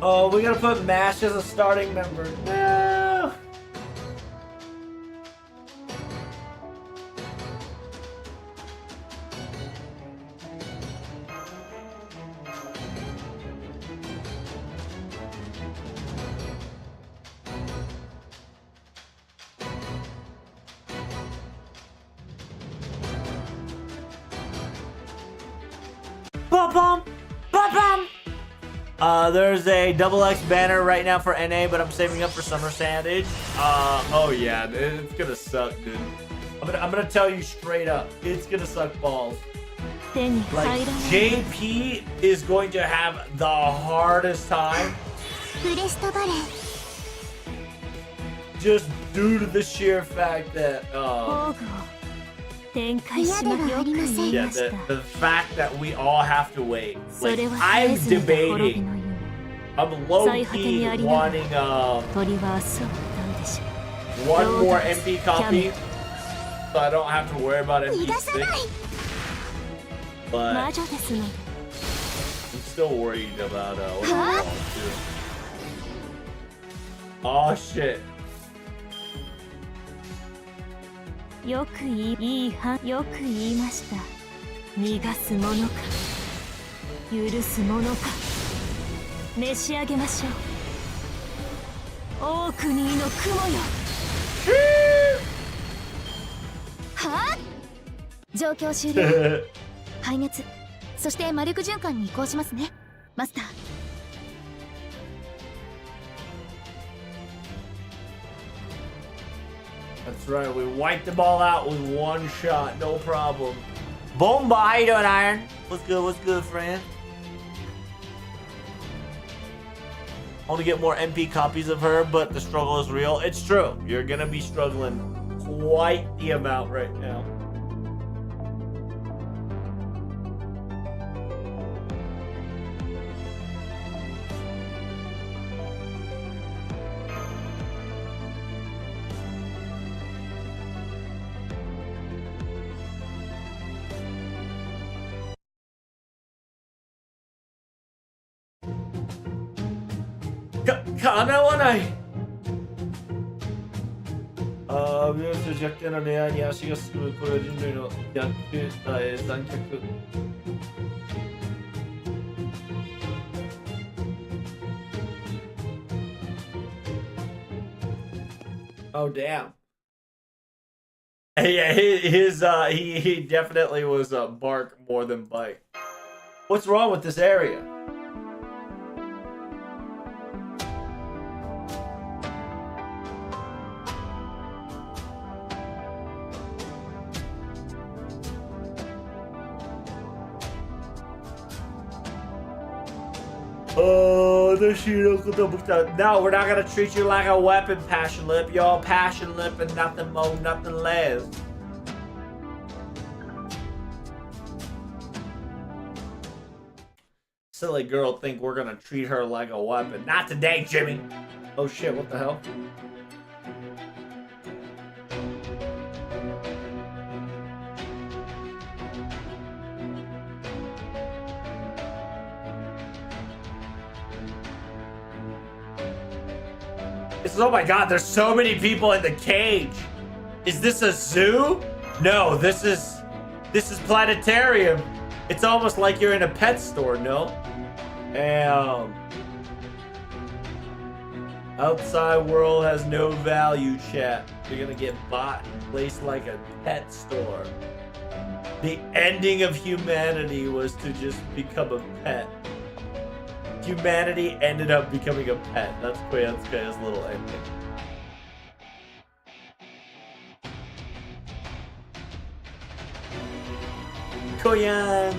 Oh, we gotta put MASH as a starting member. No! Ba-bum! Ba-bum! There's a XX banner right now for NA, but I'm saving up for Summer Sandage. Oh yeah, it's gonna suck, dude. I'm gonna tell you straight up, it's gonna suck balls. Like, JP is going to have the hardest time just due to the sheer fact that, yeah, the fact that we all have to wait. Like, I'm debating. I'm low-key wanting one more MP copy, so I don't have to worry about MP6. But I'm still worried about what's going on too. Oh shit. よく言いました。逃がすものか許すものか召し上げましょう。オークニーの雲よ。はあ？状況終了。排熱、そして魔力循環に移行しますね、マスター。That's right, we wiped them all out with one shot, no problem. Bomba, how you doing, Iron? What's good, friend? I want to get more MP copies of her, but the struggle is real. It's true, you're gonna be struggling quite the amount right now. Oh damn. Yeah, he definitely was bark more than bite. What's wrong with this area? Oh, no, we're not gonna treat you like a weapon, Passion Lip. You're Passion Lip and nothing more, nothing less. Silly girl think we're gonna treat her like a weapon. Not today, Jimmy. Oh shit, what the hell? Oh my god, there's so many people in the cage. Is this a zoo? No, this is planetarium. It's almost like you're in a pet store, no? Damn. Outside world has no value, chat. You're gonna get bought and placed like a pet store. The ending of humanity was to just become a pet. Humanity ended up becoming a pet. That's Koyanskaya's little ending. Koyan!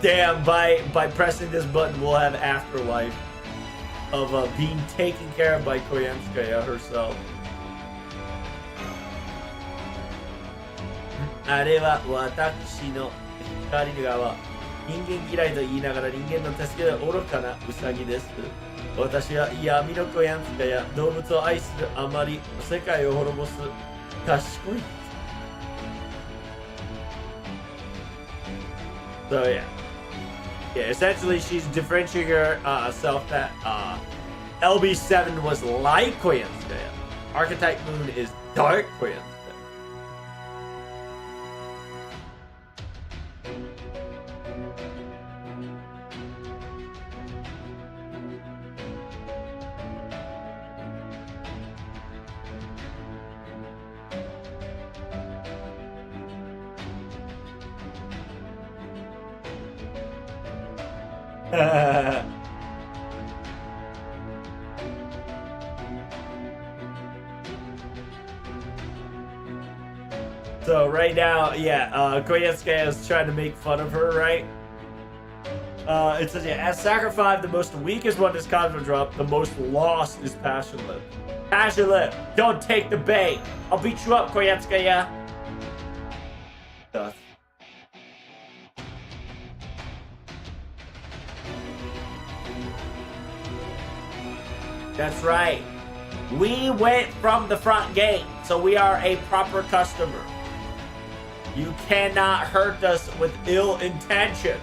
Damn, by pressing this button, we'll have afterlife of being taken care of by Koyanskaya herself. あれは私の光の側。人間嫌いと言いながら人間の助けで愚かなウサギです。私は闇の子やんつかや動物を愛するあまり世界を滅ぼす賢い。So yeah. Yeah, essentially she's differentiating herself that LB7 was light Koyanskaya. Archetype Moon is dark Koyanskaya. So right now, yeah, Koyanskaya is trying to make fun of her, right? It says, yeah, as Sacker 5, the most weakest one is Cosmo Drop, the most lost is Passionate. Passionate, don't take the bait. I'll beat you up, Koyanskaya. That's right. We went from the front gate, so we are a proper customer. You cannot hurt us with ill intention.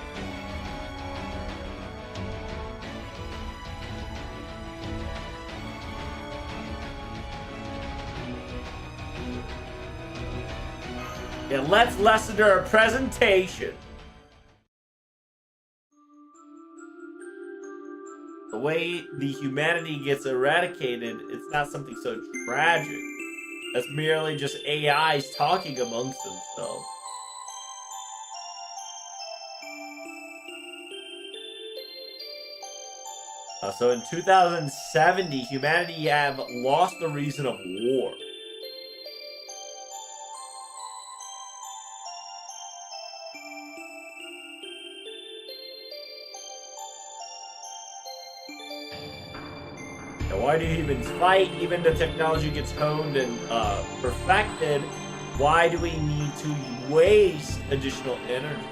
Yeah, let's listen to her presentation. The way the humanity gets eradicated, it's not something so tragic. That's merely just AIs talking amongst themselves. So in 2070, humanity have lost the reason of war. Why do humans fight? Even the technology gets honed and perfected. Why do we need to waste additional energy?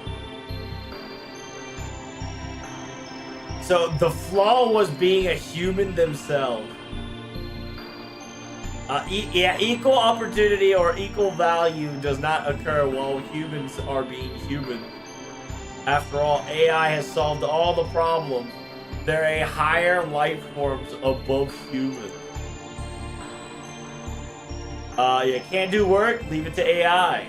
So the flaw was being a human themselves. Yeah, equal opportunity or equal value does not occur while humans are being human. After all, AI has solved all the problems. They're a higher life forms above humans. Yeah, can't do work, leave it to AI.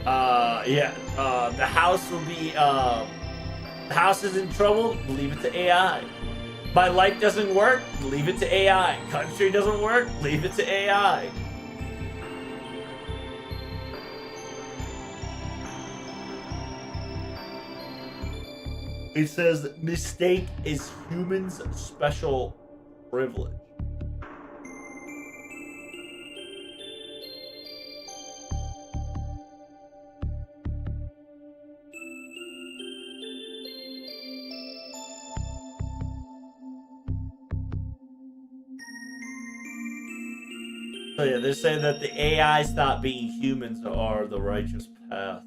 The house will be, the house is in trouble, leave it to AI. My life doesn't work, leave it to AI. Country doesn't work, leave it to AI. It says, mistake is humans' special privilege. So yeah, they're saying that the AI stop being humans are the righteous path.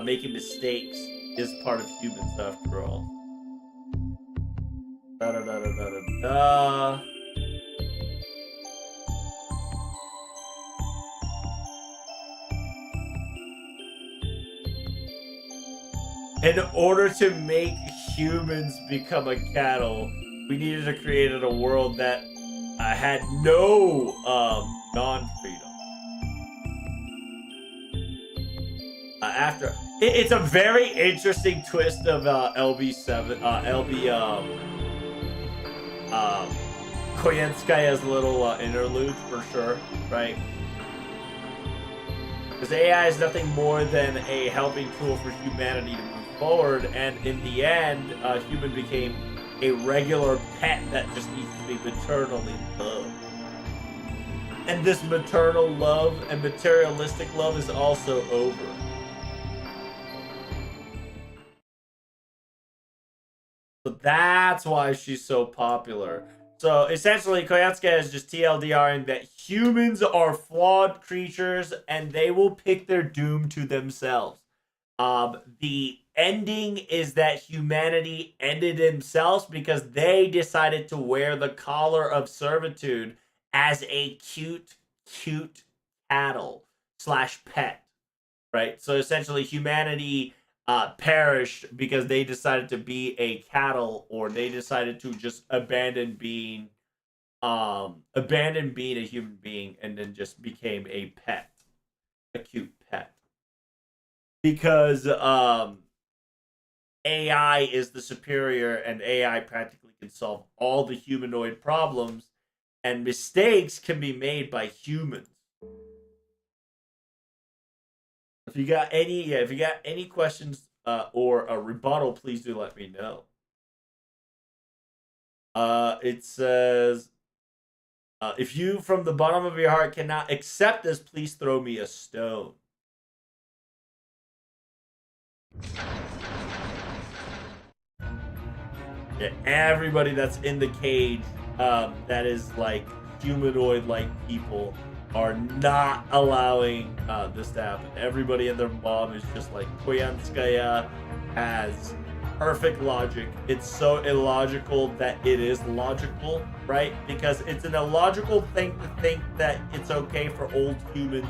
Making mistakes is part of humans after all. Da da da da da da da. In order to make humans become a cattle, we needed to create a world that had no non-freedom. It's a very interesting twist of LB7, Koyenskaya's little interlude for sure, right? Because AI is nothing more than a helping tool for humanity to move forward, and in the end, human became a regular pet that just needs to be maternally loved. And this maternal love and materialistic love is also over. So that's why she's so popular. So essentially, Koyatsuka is just TLDRing that humans are flawed creatures and they will pick their doom to themselves. The ending is that humanity ended themselves because they decided to wear the collar of servitude as a cute cattle / pet, right? So essentially, humanity perished because they decided to be a cattle, or they decided to just abandon being a human being, and then just became a pet, a cute pet. Because AI is the superior, and AI practically can solve all the humanoid problems, and mistakes can be made by humans. If you got any questions or a rebuttal, please do let me know. It says, if you from the bottom of your heart cannot accept this, please throw me a stone. Yeah, everybody that's in the cage, that is like humanoid-like people, are not allowing this to happen. Everybody and their mom is just like, Koyanskaya has perfect logic. It's so illogical that it is logical, right? Because it's an illogical thing to think that it's okay for old humans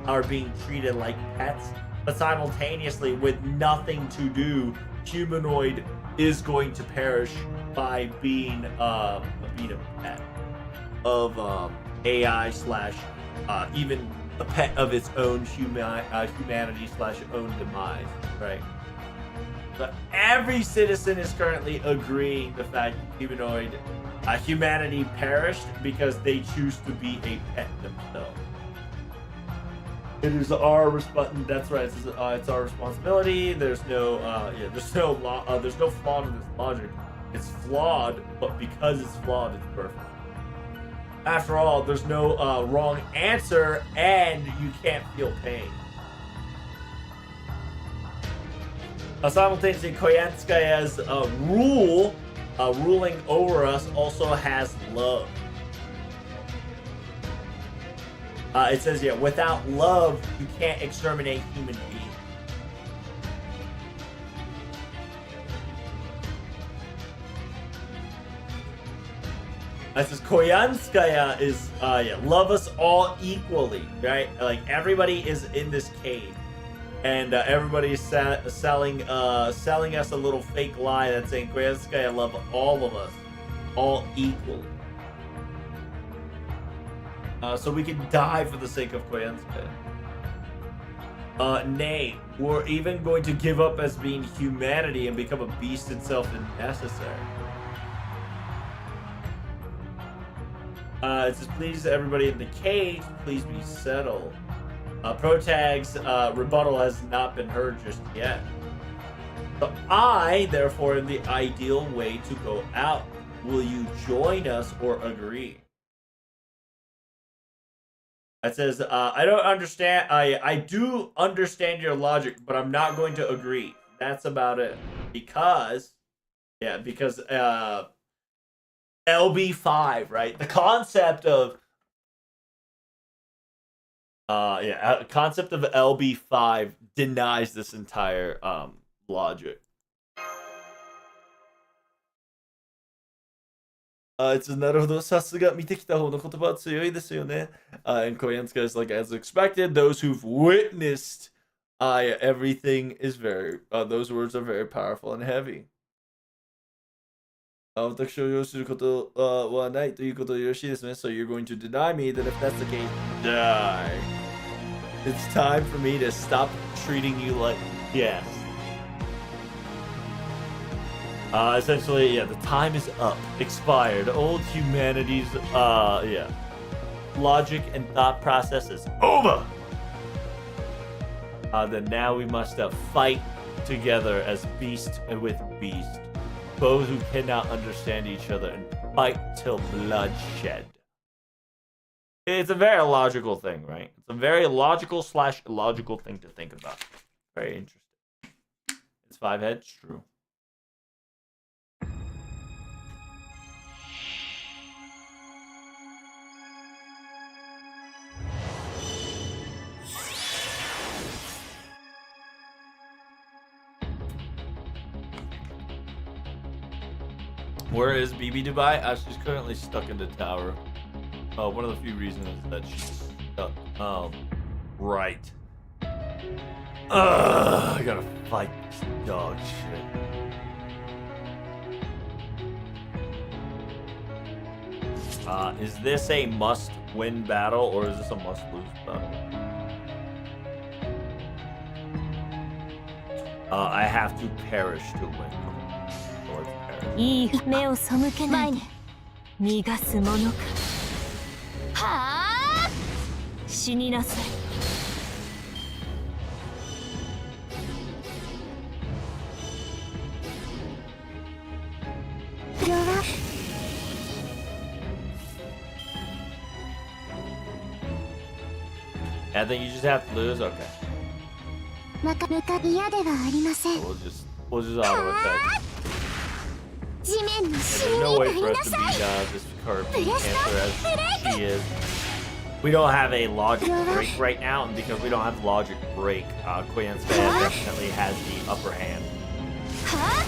are being treated like pets, but simultaneously, with nothing to do, humanoid is going to perish by being a pet of AI slash even a pet of its own humanity slash own demise, right? But every citizen is currently agreeing the fact that humanoid humanity perished because they choose to be a pet themselves. It is our that's right. It's our responsibility. There's no there's no flaw in this logic. It's flawed, but because it's flawed, it's perfect. After all, there's no wrong answer, and you can't feel pain. Simultaneously, Koyanskaya's ruling over us also has love. It says, yeah, without love, you can't exterminate human beings. It says Koyanskaya is, love us all equally, right? Like, everybody is in this cave, and everybody is selling us a little fake lie that's saying Koyanskaya love all of us, all equally. So we can die for the sake of Koyanskaya. Nay, we're even going to give up as being humanity and become a beast itself if necessary. It says, please, everybody in the cage, please be settled. Protag's rebuttal has not been heard just yet. So I, therefore, am the ideal way to go out. Will you join us or agree? It says, I don't understand. I do understand your logic, but I'm not going to agree. That's about it. Because LB5, right? The concept of concept of LB5 denies this entire logic. It says, なるほど、さすが見てきた方の言葉は強いですよね。And Koyanska is like, as expected, those who've witnessed everything is very, those words are very powerful and heavy. 私を要することはないということでよろしいですね。So you're going to deny me, then if that's the case, die. It's time for me to stop treating you like, yes. Essentially, yeah, the time is up, expired. Old humanity's, logic and thought process is over. Then now we must fight together as beast with beast, foes who cannot understand each other, and fight till bloodshed. It's a very logical thing, right? It's a very logical / illogical thing to think about. Very interesting. It's 5 heads, true. Where is BB Dubai? She's currently stuck in the tower. One of the few reasons is that she's stuck. Right. I gotta fight this dog shit. Is this a must-win battle or is this a must-lose battle? I have to perish to win. Or it's perish. いい目を背けないで逃がすものかはあ死になさい I think you just have to lose. Okay. 嫌ではありません We'll just auto attack. 地面の And 死 there's に no way なり for な us to さ beat い this curved cancer as she is. We don't have a logic break right now, and because we don't have logic break, Koyanska definitely has the upper hand. は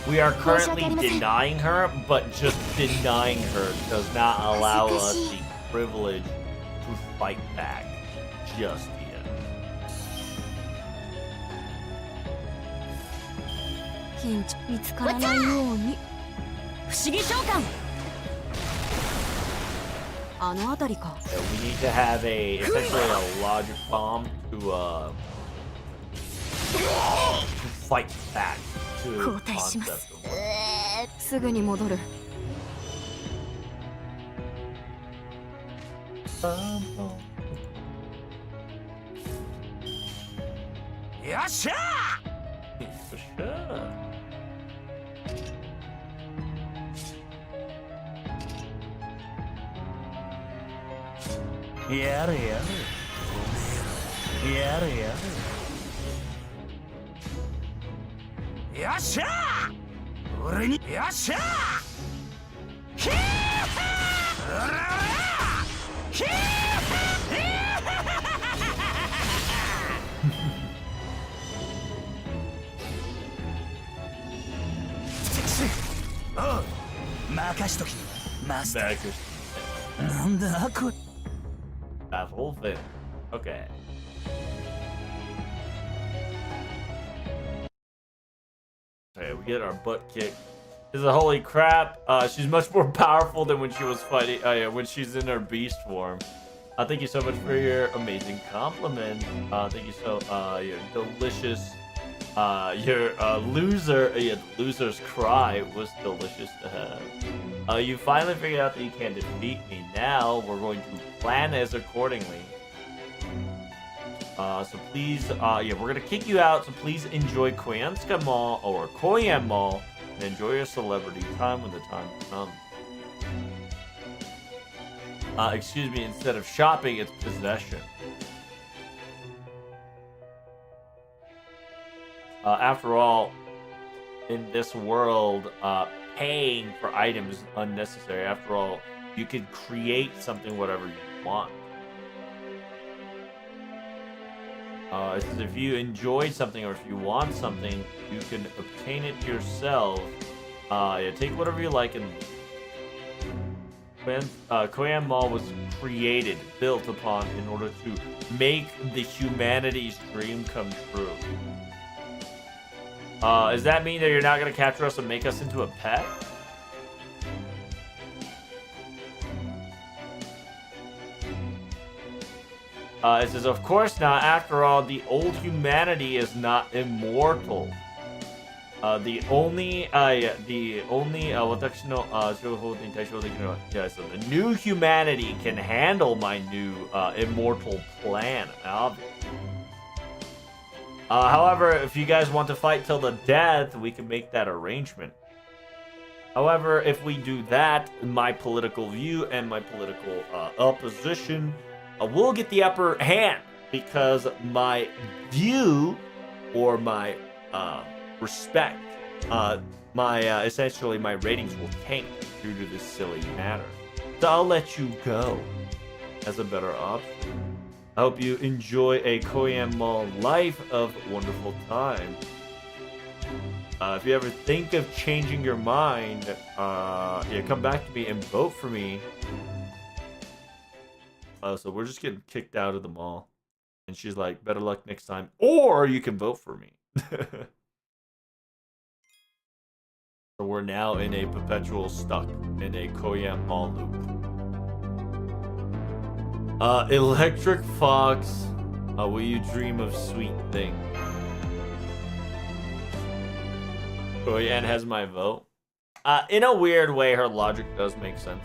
We are currently denying her, but just denying her does not allow us the privilege to fight back just yet. 緊張見つからないように不思議召喚あの辺りか Yeah, we need to have essentially a logic bomb to fight back to 交代します concept. すぐに戻る よっしゃ For sure. やれやれやれやれよっしゃ俺によっしゃヒーハーオラオラヒーハーおう任しときマスタ Back ーなんだこれ that whole thing. Okay. Okay, we get our butt kicked. This is a holy crap. She's much more powerful than when she was fighting. When she's in her beast form. Thank you so much for your amazing compliment. Thank you so. Your delicious. Your loser's cry was delicious to have. You finally figured out that you can't defeat me. Now we're going to plan as accordingly. So please, we're gonna kick you out. So please enjoy Koyanska Mall or Koyan Mall and enjoy your celebrity time when the time comes. Excuse me. Instead of shopping, it's possession. After all, in this world, paying for items is unnecessary. After all, you can create something whatever you want. It says if you enjoy something or if you want something, you can obtain it yourself. Take whatever you like. And Koyan Mall was created, built upon, in order to make the humanity's dream come true. Does that mean that you're not going to capture us and make us into a pet? It says, of course not. After all, the old humanity is not immortal. The only, so the new humanity can handle my new immortal plan, obviously. However, if you guys want to fight till the death, we can make that arrangement. However, if we do that, my political view and my political opposition will get the upper hand because my view or my respect, essentially my ratings will tank due to this silly matter. So I'll let you go as a better option. I hope you enjoy a Koyan Mall life of wonderful time. If you ever think of changing your mind, come back to me and vote for me. So we're just getting kicked out of the mall. And she's like, better luck next time. Or you can vote for me. So we're now in a perpetual stuck in a Koyan Mall loop. Electric Fox. Will you dream of sweet things? Koyan has my vote. In a weird way, her logic does make sense.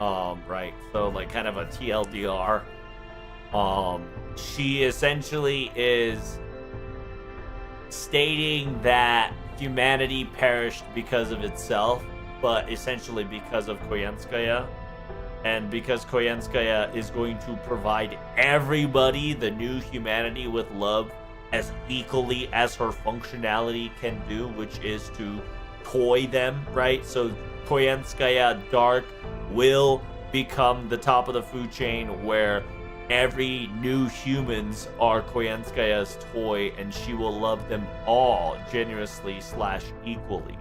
Right. So like kind of a TLDR. She essentially is stating that humanity perished because of itself, but essentially because of Koyanskaya. And because Koyanskaya is going to provide everybody the new humanity with love as equally as her functionality can do, which is to toy them, right? So Koyanskaya Dark will become the top of the food chain where every new humans are Koyanskaya's toy, and she will love them all generously / equally.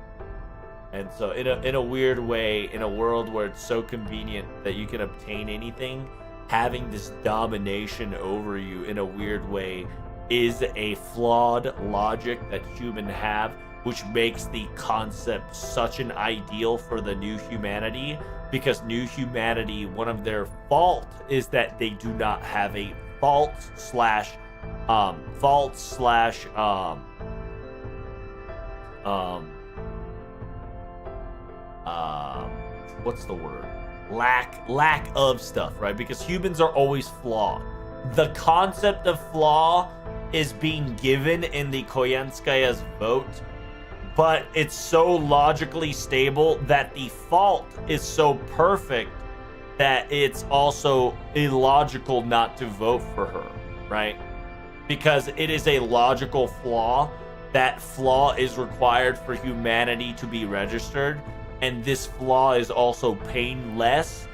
And so in a weird way, in a world where it's so convenient that you can obtain anything, having this domination over you in a weird way is a flawed logic that humans have, which makes the concept such an ideal for the new humanity, because new humanity, one of their fault is that they do not have a what's the word? Lack of stuff, right? Because humans are always flawed. The concept of flaw is being given in the Koyanskaya's vote, but it's so logically stable that the fault is so perfect that it's also illogical not to vote for her, right? Because it is a logical flaw. That flaw is required for humanity to be registered, and this flaw is also painless,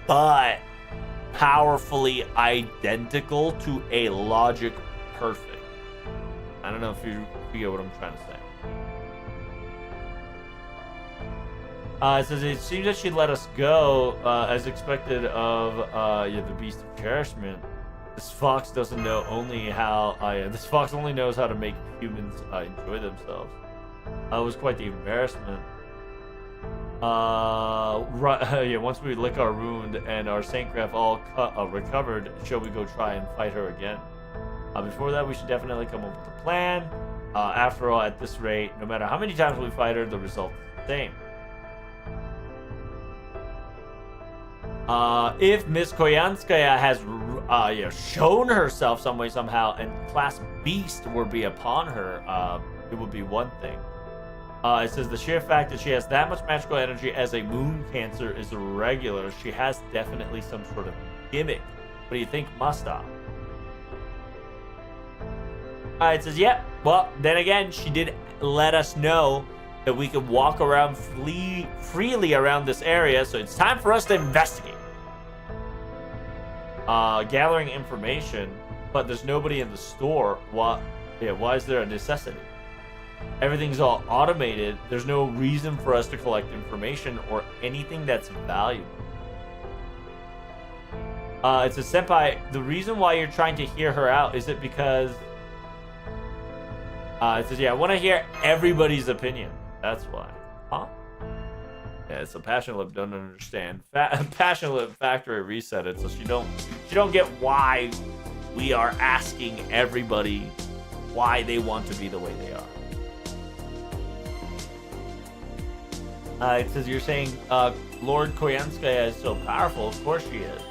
but powerfully identical to a logic perfect. I don't know if you get what I'm trying to say. It says it seems that she let us go as expected of the Beast of Cherishment. This fox doesn't know only how this fox only knows how to make humans enjoy themselves. It was quite the embarrassment. Once we lick our wound and our Saintcraft all recovered, shall we go try and fight her again? Before that, we should definitely come up with a plan. After all, at this rate, no matter how many times we fight her, the result is the same. If Miss Koyanskaya has shown herself some way somehow and class beast were be upon her, it would be one thing. It says the sheer fact that she has that much magical energy as a moon cancer is irregular. She has definitely some sort of gimmick. What do you think, Musta? It says, yep. Well, then again, she did let us know that we could walk around freely around this area, so it's time for us to investigate. Gathering information, but there's nobody in the store. Why is there a necessity? Everything's all automated. There's no reason for us to collect information or anything that's valuable. It says, Senpai, the reason why you're trying to hear her out, is it because... it says, yeah, I want to hear everybody's opinion. That's why. Huh? Yeah, it's a passion lip don't understand. Passion lip factory reset it, so she don't get why we are asking everybody why they want to be the way they are. It says you're saying Lord Koyanskaya is so powerful. Of course she is.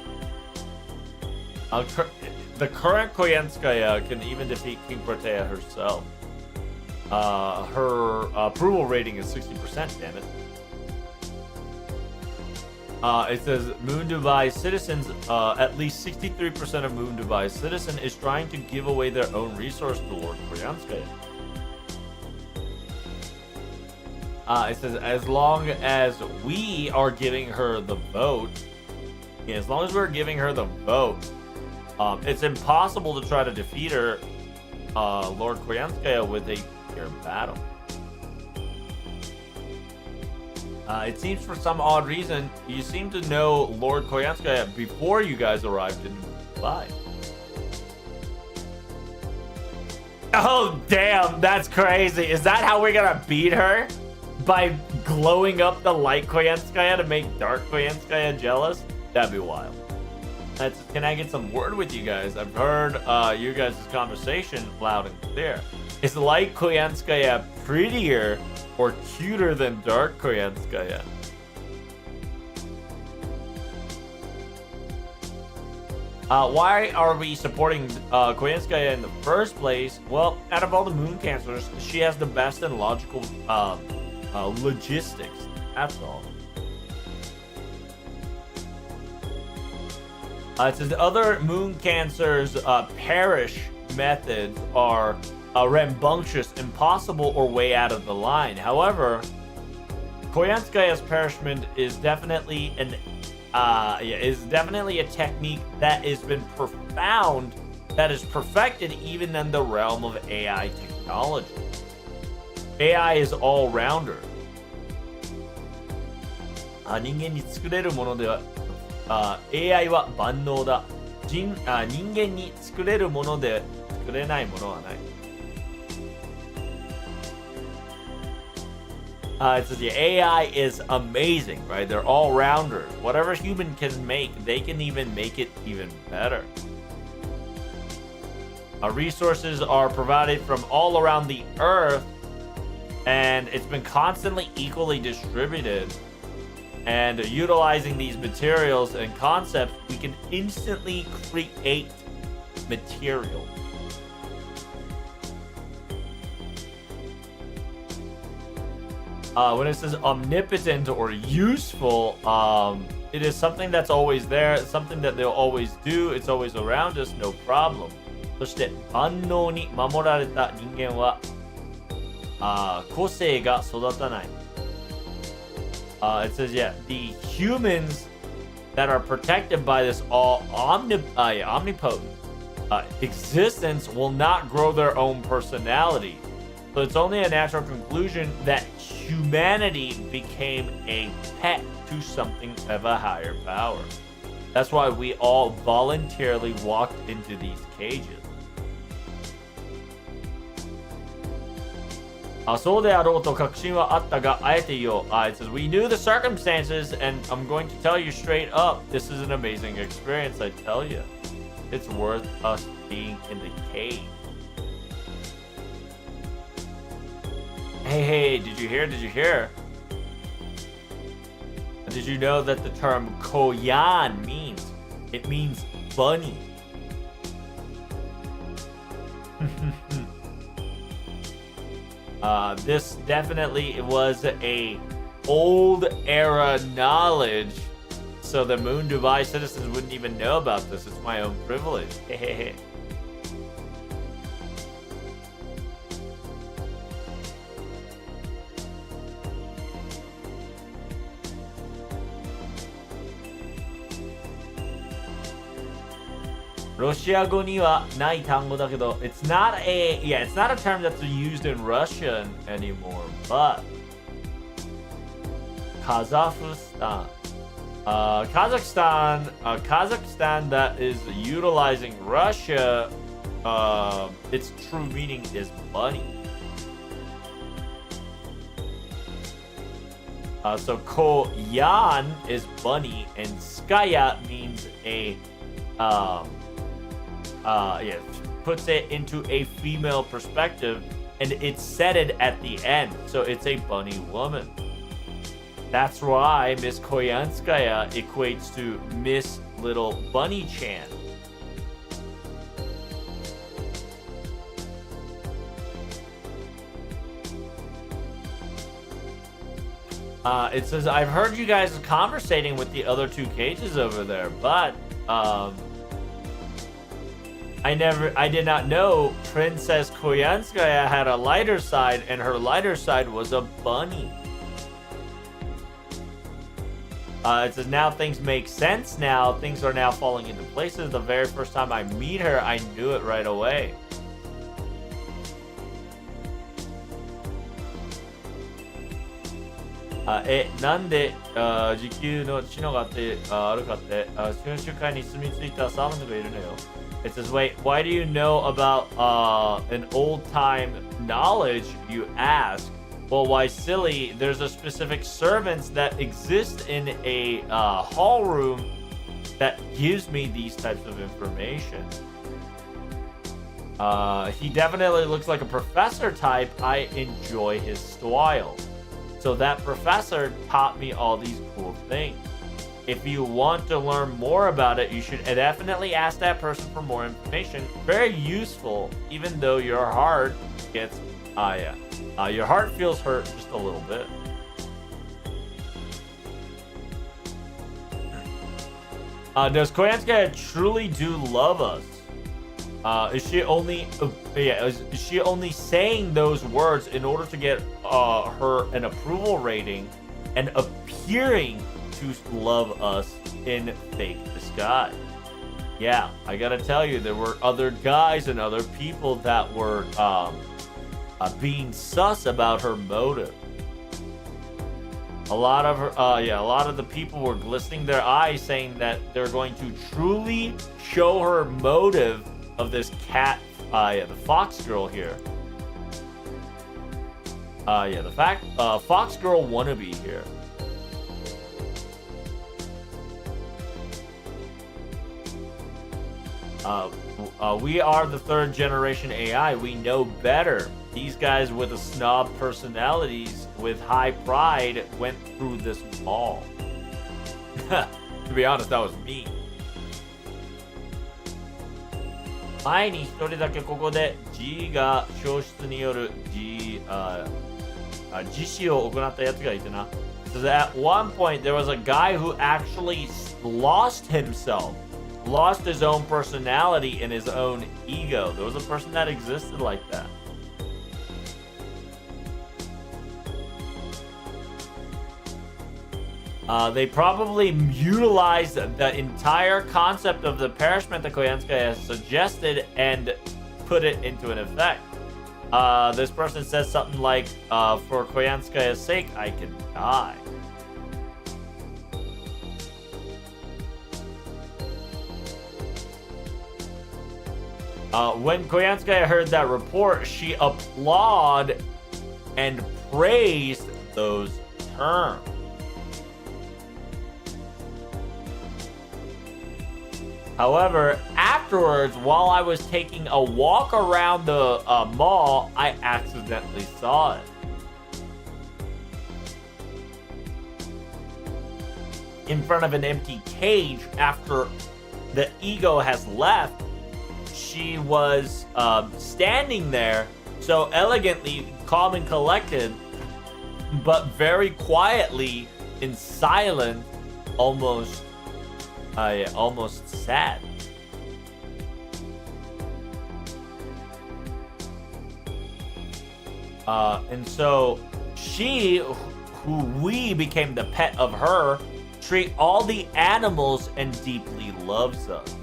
The current Koyanskaya can even defeat King Protea herself. Her approval rating is 60%, damn it. It says Moon Dubai citizens, at least 63% of Moon Dubai citizen is trying to give away their own resource to Lord Koyanskaya. It says as long as we are giving her the vote, as long as we're giving her the vote, it's impossible to try to defeat her, Lord Koyanskaya, with a pure battle. It seems for some odd reason you seem to know Lord Koyanskaya before you guys arrived in Dubai. Oh, damn. That's crazy. Is that how we're gonna beat her? By glowing up the light Koyanskaya to make dark Koyanskaya jealous? That'd be wild. Can I get some word with you guys? I've heard you guys' conversation loud and clear. Is light Koyanskaya prettier or cuter than dark Koyanskaya? Why are we supporting Koyanskaya in the first place? Well, out of all the moon cancers, she has the best and logical logistics. That's all. It says other moon cancers' perish methods are rambunctious, impossible, or way out of the line. However, Koyanskaya's perishment is definitely a technique that has been profound, that is perfected even in the realm of AI technology. AI is all-rounder. 人間に作れるものではAI は万能だ。人間に作れるもので作れないものはない。It says the AI is amazing, right? They're all rounders. Whatever human can make, they can even make it even better. Resources are provided from all around the earth, and it's been constantly equally distributed. And utilizing these materials and concepts, we can instantly create material. When it says omnipotent or useful, it is something that's always there, something that they'll always do, it's always around us, no problem. そして万能に守られた人間は個性が育たない。It says, yeah, the humans that are protected by this omnipotent existence will not grow their own personality. So it's only a natural conclusion that humanity became a pet to something of a higher power. That's why we all voluntarily walked into these cages. そうであろうと確信はあったが、あえて言おう。It says, we knew the circumstances, and I'm going to tell you straight up, this is an amazing experience, I tell you. It's worth us being in the cave. Hey, did you hear? Did you know that the term koyan means? It means bunny. This definitely was a old era knowledge, so the Moon Dubai citizens wouldn't even know about this. It's my own privilege. Russia 語にはない単語だけど it's not a term that's used in Russian anymore, but Kazakhstan that is utilizing Russia, its true meaning is bunny. So Koyan is bunny, and Skaya means a puts it into a female perspective, and it's said it at the end, so it's a bunny woman. That's why Miss Koyanskaya equates to Miss Little Bunny Chan. It says, I've heard you guys conversating with the other two cages over there, but I did not know Princess Koyanskaya had a lighter side, and her lighter side was a bunny. It says, now things make sense now. Things are now falling into places. The very first time I meet her, I knew it right away. なんで、時給の知能があって、あるかって、春秋会に住み着いたサーバントがいるのよ。It says, wait, why do you know about an old time knowledge, you ask? Well, why silly? There's a specific servants that exist in a hall room that gives me these types of information. He definitely looks like a professor type. I enjoy his style. So that professor taught me all these cool things. If you want to learn more about it, you should definitely ask that person for more information. Very useful, even though your heart gets, your heart feels hurt just a little bit. Does Koyansuke truly do love us? Is she only saying those words in order to get her an approval rating and appearing to love us in fake disguise? Yeah, I gotta tell you, there were other guys and other people that were being sus about her motive. A lot of the people were glistening their eyes, saying that they're going to truly show her motive of this cat, the fox girl here. The fox girl wannabe here. We are the third generation AI. We know better. These guys with the snob personalities with high pride went through this mall. To be honest, that was me. 前に一人だけここで G が消失による 自死を行ったやつがいてな。So at one point there was a guy who actually lost himself, lost his own personality and his own ego. There was a person that existed like that. They probably utilized the entire concept of the parachment that Koyansuke has suggested and put it into an effect. This person says something like, for Koyansuke's sake, I can die. When Koyansuke heard that report, she applauded and praised those terms. However, afterwards, while I was taking a walk around the mall, I accidentally saw it. In front of an empty cage after the ego has left, she was standing there so elegantly, calm and collected, but very quietly in silence, almost sad. And so she, who we became the pet of her, treat all the animals and deeply loves us.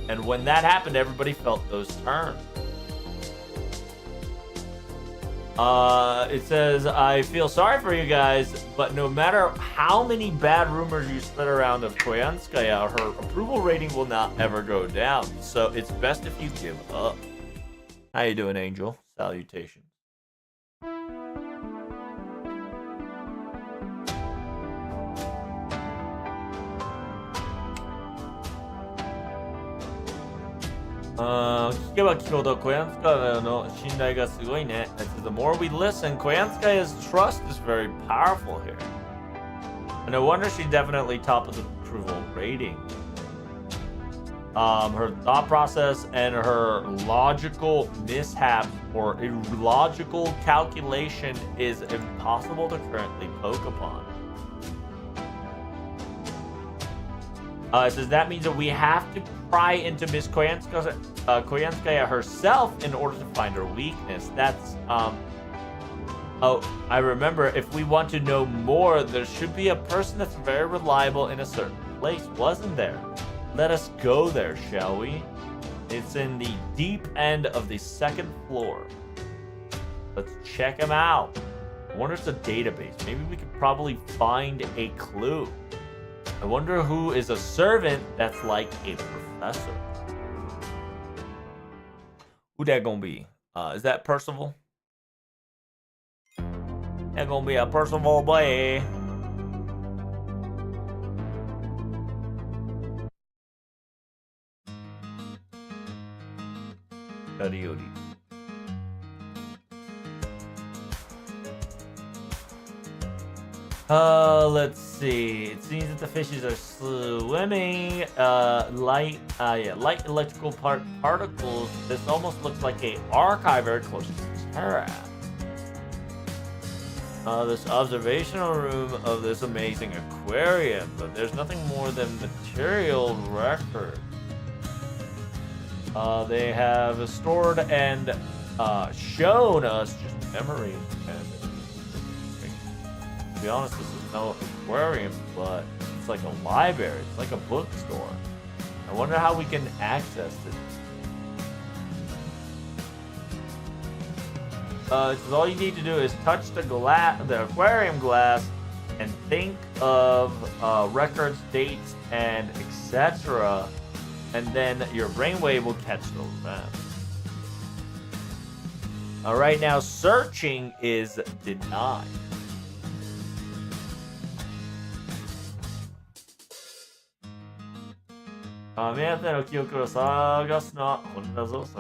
And when that happened, everybody felt those terms. It says, I feel sorry for you guys, but no matter how many bad rumors you spread around of Koyanskaya, her approval rating will not ever go down. So it's best if you give up. How you doing, Angel? Salutations.聞けば聞くほど小山塚の信頼がすごいね。The more we listen, Koyanskaya's trust is very powerful here. And no wonder she's definitely top of the approval rating. Her thought process and her logical mishaps or illogical calculation is impossible to currently poke upon. It says that means that we have to pry into Miss Koyanskaya herself in order to find her weakness. That's, oh, I remember, if we want to know more, there should be a person that's very reliable in a certain place, wasn't there? Let us go there, shall we? It's in the deep end of the second floor. Let's check him out. I wonder if it's a database. Maybe we could probably find a clue. I wonder who is a servant that's like a professor. Who that gonna be? Is that Percival? That gonna be a Percival boy. Kariori. Let's see. It seems that the fishes are swimming. Light electrical particles. This almost looks like a archive very close to Terra. This observational room of this amazing aquarium, but there's nothing more than material record. They have stored and shown us just memory. And to be honest, this is no aquarium, but it's like a library. It's like a bookstore. I wonder how we can access it. So all you need to do is touch the aquarium glass, and think of records, dates, and etc. And then your brainwave will catch those maps. Right now, searching is denied. So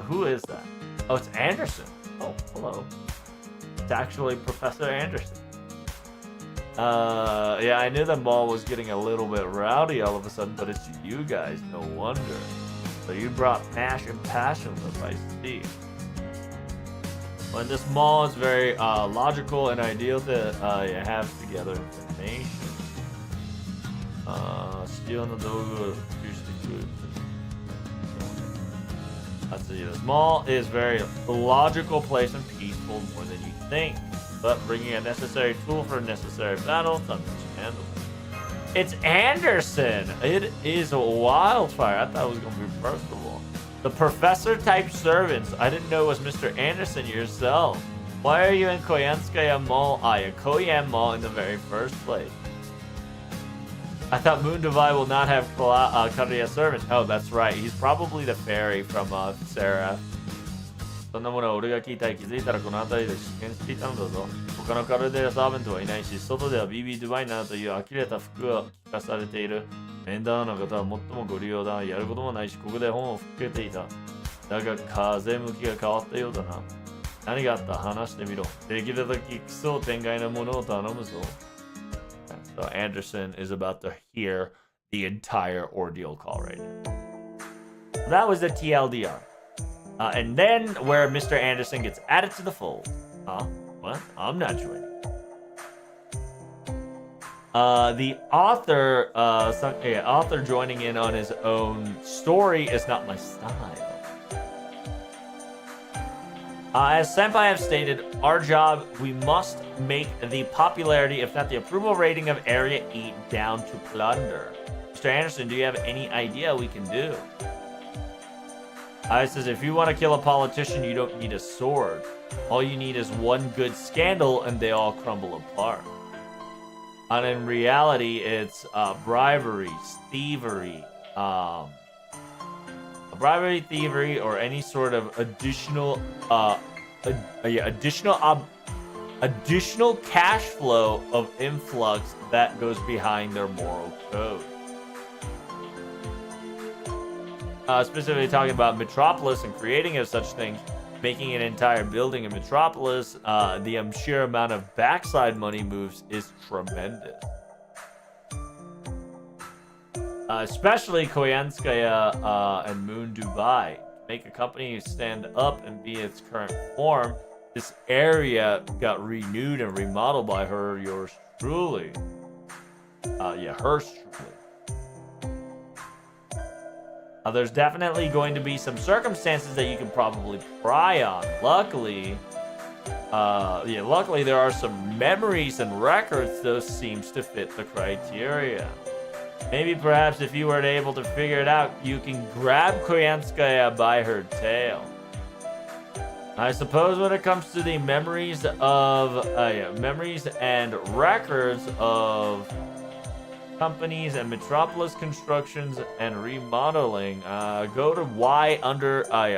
who is that? Oh, it's Anderson. Oh, hello. It's actually Professor Anderson. Yeah, I knew that ball was getting a little bit rowdy all of a sudden, but it's you guys, no wonder. So you brought passion up, I see. Well, this mall is very logical and ideal to have together information. Steal the dogu. Let's see, this mall is very logical place and peaceful more than you think, but bringing a necessary tool for a necessary battle, it's understandable. It's Anderson! It is a wildfire. I thought it was going to be Percival. The professor type servants. I didn't know it was Mr. Anderson yourself. Why are you in Koyanskaya Mall? Koyan Mall in the very first place. I thought Moon Divide will not have Karuya servants. Oh, that's right. He's probably the fairy from Sarah. そんなものは俺が聞いたら気づいたらこの辺りで出現していたのだぞ。他のカルデラサーベントはいないし、外では BB ドゥバイナーという呆れた服が聞かされている。面談の方は最もご利用だ。やることもないし、ここで本を吹けていた。だが風向きが変わったようだな。何があった話してみろ。できるだけ奇想天外なものを頼むぞ。So Anderson is about to hear the entire ordeal call right now. That was the TLDR. And then where Mr. Anderson gets added to the fold. What? I'm not joining. The author, author joining in on his own story is not my style. As Senpai have stated, our job, we must make the popularity, if not the approval rating of Area 8 down to plunder. Mr. Anderson, do you have any idea we can do? It says, if you want to kill a politician, you don't need a sword. All you need is one good scandal and they all crumble apart. And in reality, it's bribery, thievery, or any sort of additional additional cash flow of influx that goes behind their moral code. Specifically talking about Metropolis and creating of such things, making an entire building in Metropolis, the sheer amount of backside money moves is tremendous. Especially Koyanskaya and Moon Dubai. Make a company stand up and be its current form. This area got renewed and remodeled by yours truly. Hers truly. There's definitely going to be some circumstances that you can probably pry on. Luckily, there are some memories and records. Those seems to fit the criteria. Maybe perhaps if you were able to figure it out, you can grab Koyanskaya by her tail. I suppose when it comes to the memories of memories and records of companies and metropolis constructions and remodeling, go to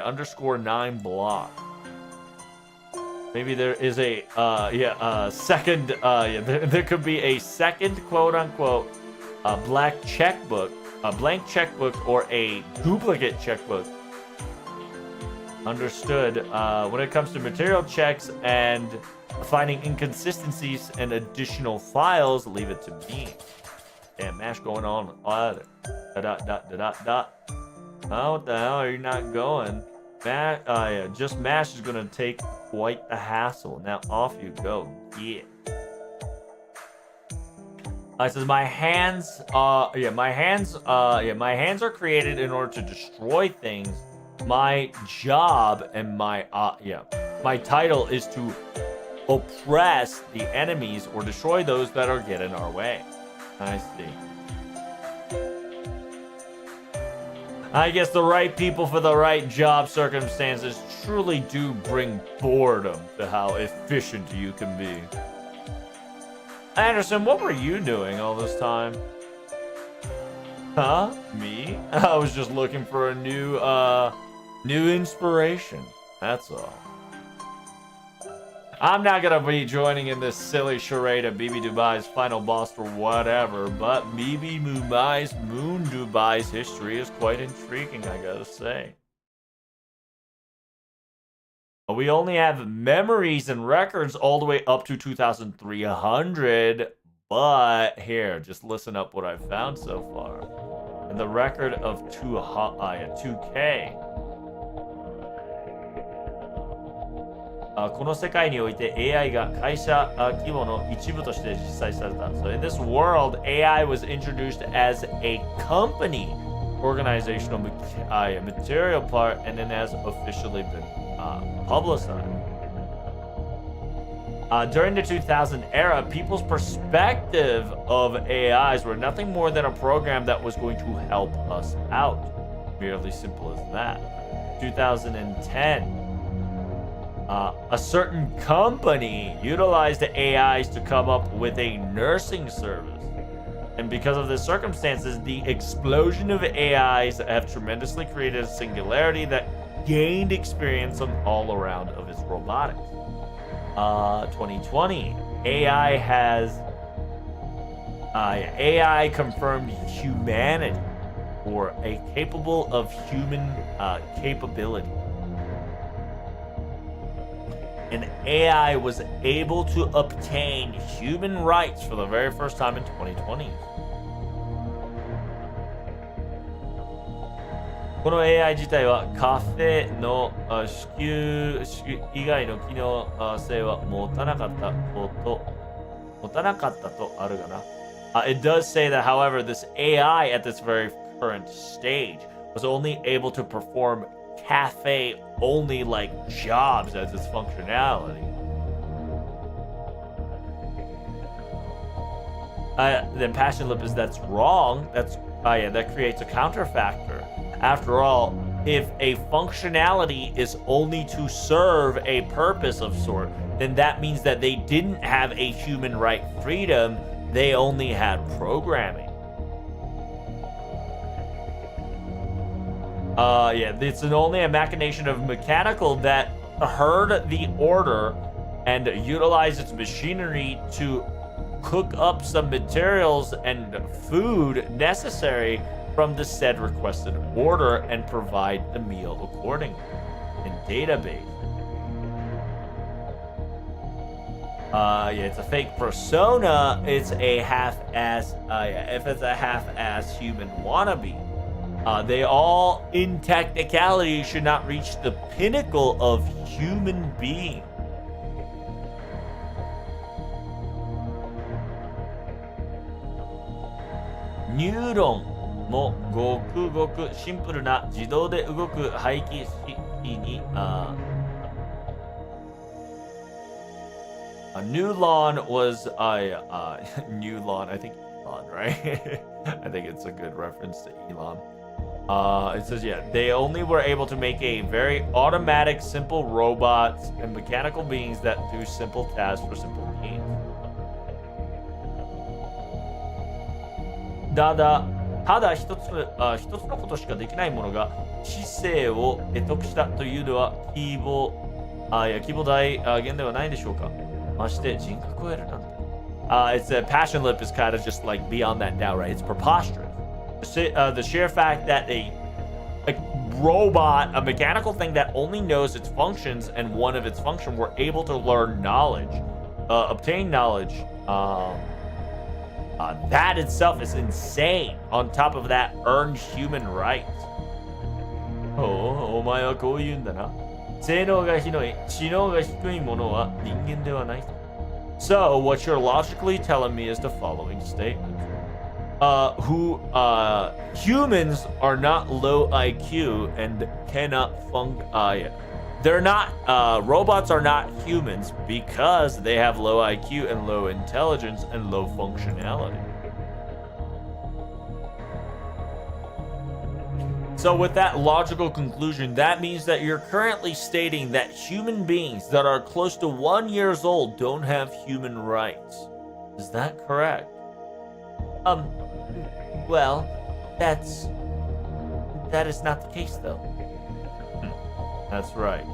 underscore 9 block. Maybe there is a second there could be a second quote unquote blank checkbook or a duplicate checkbook. Understood. When it comes to material checks and finding inconsistencies and additional files, leave it to me. Damn, mash going on. Oh, what the hell are you not going? Just mash is gonna take quite the hassle. Now off you go. Yeah. It says my hands are created in order to destroy things. My job and my title is to oppress the enemies or destroy those that are getting in our way. I see. I guess the right people for the right job circumstances truly do bring boredom to how efficient you can be. Anderson, what were you doing all this time? Huh? Me? I was just looking for a new inspiration. That's all. I'm not gonna be joining in this silly charade of BB Dubai's final boss or whatever, but BB Dubai's Moon Dubai's history is quite intriguing, I gotta say. We only have memories and records all the way up to 2300, but here, just listen up what I've found so far. And the record of 2K. この世界において AI が会社規模の一部として実際された。So in this world, AI was introduced as a company, organizational material part, and then has officially been publicized. During the 2000 era, people's perspective of AIs were nothing more than a program that was going to help us out. Merely simple as that. 2010. A certain company utilized the AIs to come up with a nursing service. And because of the circumstances, the explosion of AIs have tremendously created a singularity that gained experience on all around of its robotics. 2020, AI confirmed humanity, or a capable of human capability. And AI was able to obtain human rights for the very first time in 2020. この AI 自体はカフェの支給以外の機能性は持たなかったとあるがな。It does say that, however, this AI at this very current stage was only able to perform cafe only like jobs as its functionality. Then Passion Lip is that's wrong. That creates a counterfactor. After all, if a functionality is only to serve a purpose of sort, then that means that they didn't have a human right freedom. They only had programming. It's only a machination of mechanical that heard the order and utilized its machinery to cook up some materials and food necessary from the said requested order and provide the meal accordingly. In database. It's a fake persona. It's a half-ass. If it's a half-ass human wannabe. They all, in technicality, should not reach the pinnacle of human being. Neuron もごくごくシンプルな自動で動く排気式にNewlon was Newlon, I think Elon, right? I think it's a good reference to Elon. It says, yeah, they only were able to make a very automatic, simple robots and mechanical beings that do simple tasks for simple beings. ただ一つのことしかできないものが知性を得得したというのは希望大限ではないでしょうか。まして人格を得るなんて。It's a passion lip is kind of just like beyond that now, right? It's preposterous. The sheer fact that a robot, a mechanical thing that only knows its functions and one of its functions were able to learn knowledge, obtain knowledge. That itself is insane. On top of that, earned human rights. お前はこう言うんだな。性能が広い、知能が低いものは人間ではない。So, what you're logically telling me is the following statement. Humans are not low IQ and cannot they're not, robots are not humans because they have low IQ and low intelligence and low functionality. So with that logical conclusion, that means that you're currently stating that human beings that are close to 1 year old don't have human rights. Is that correct? Well, that is not the case though. That's right.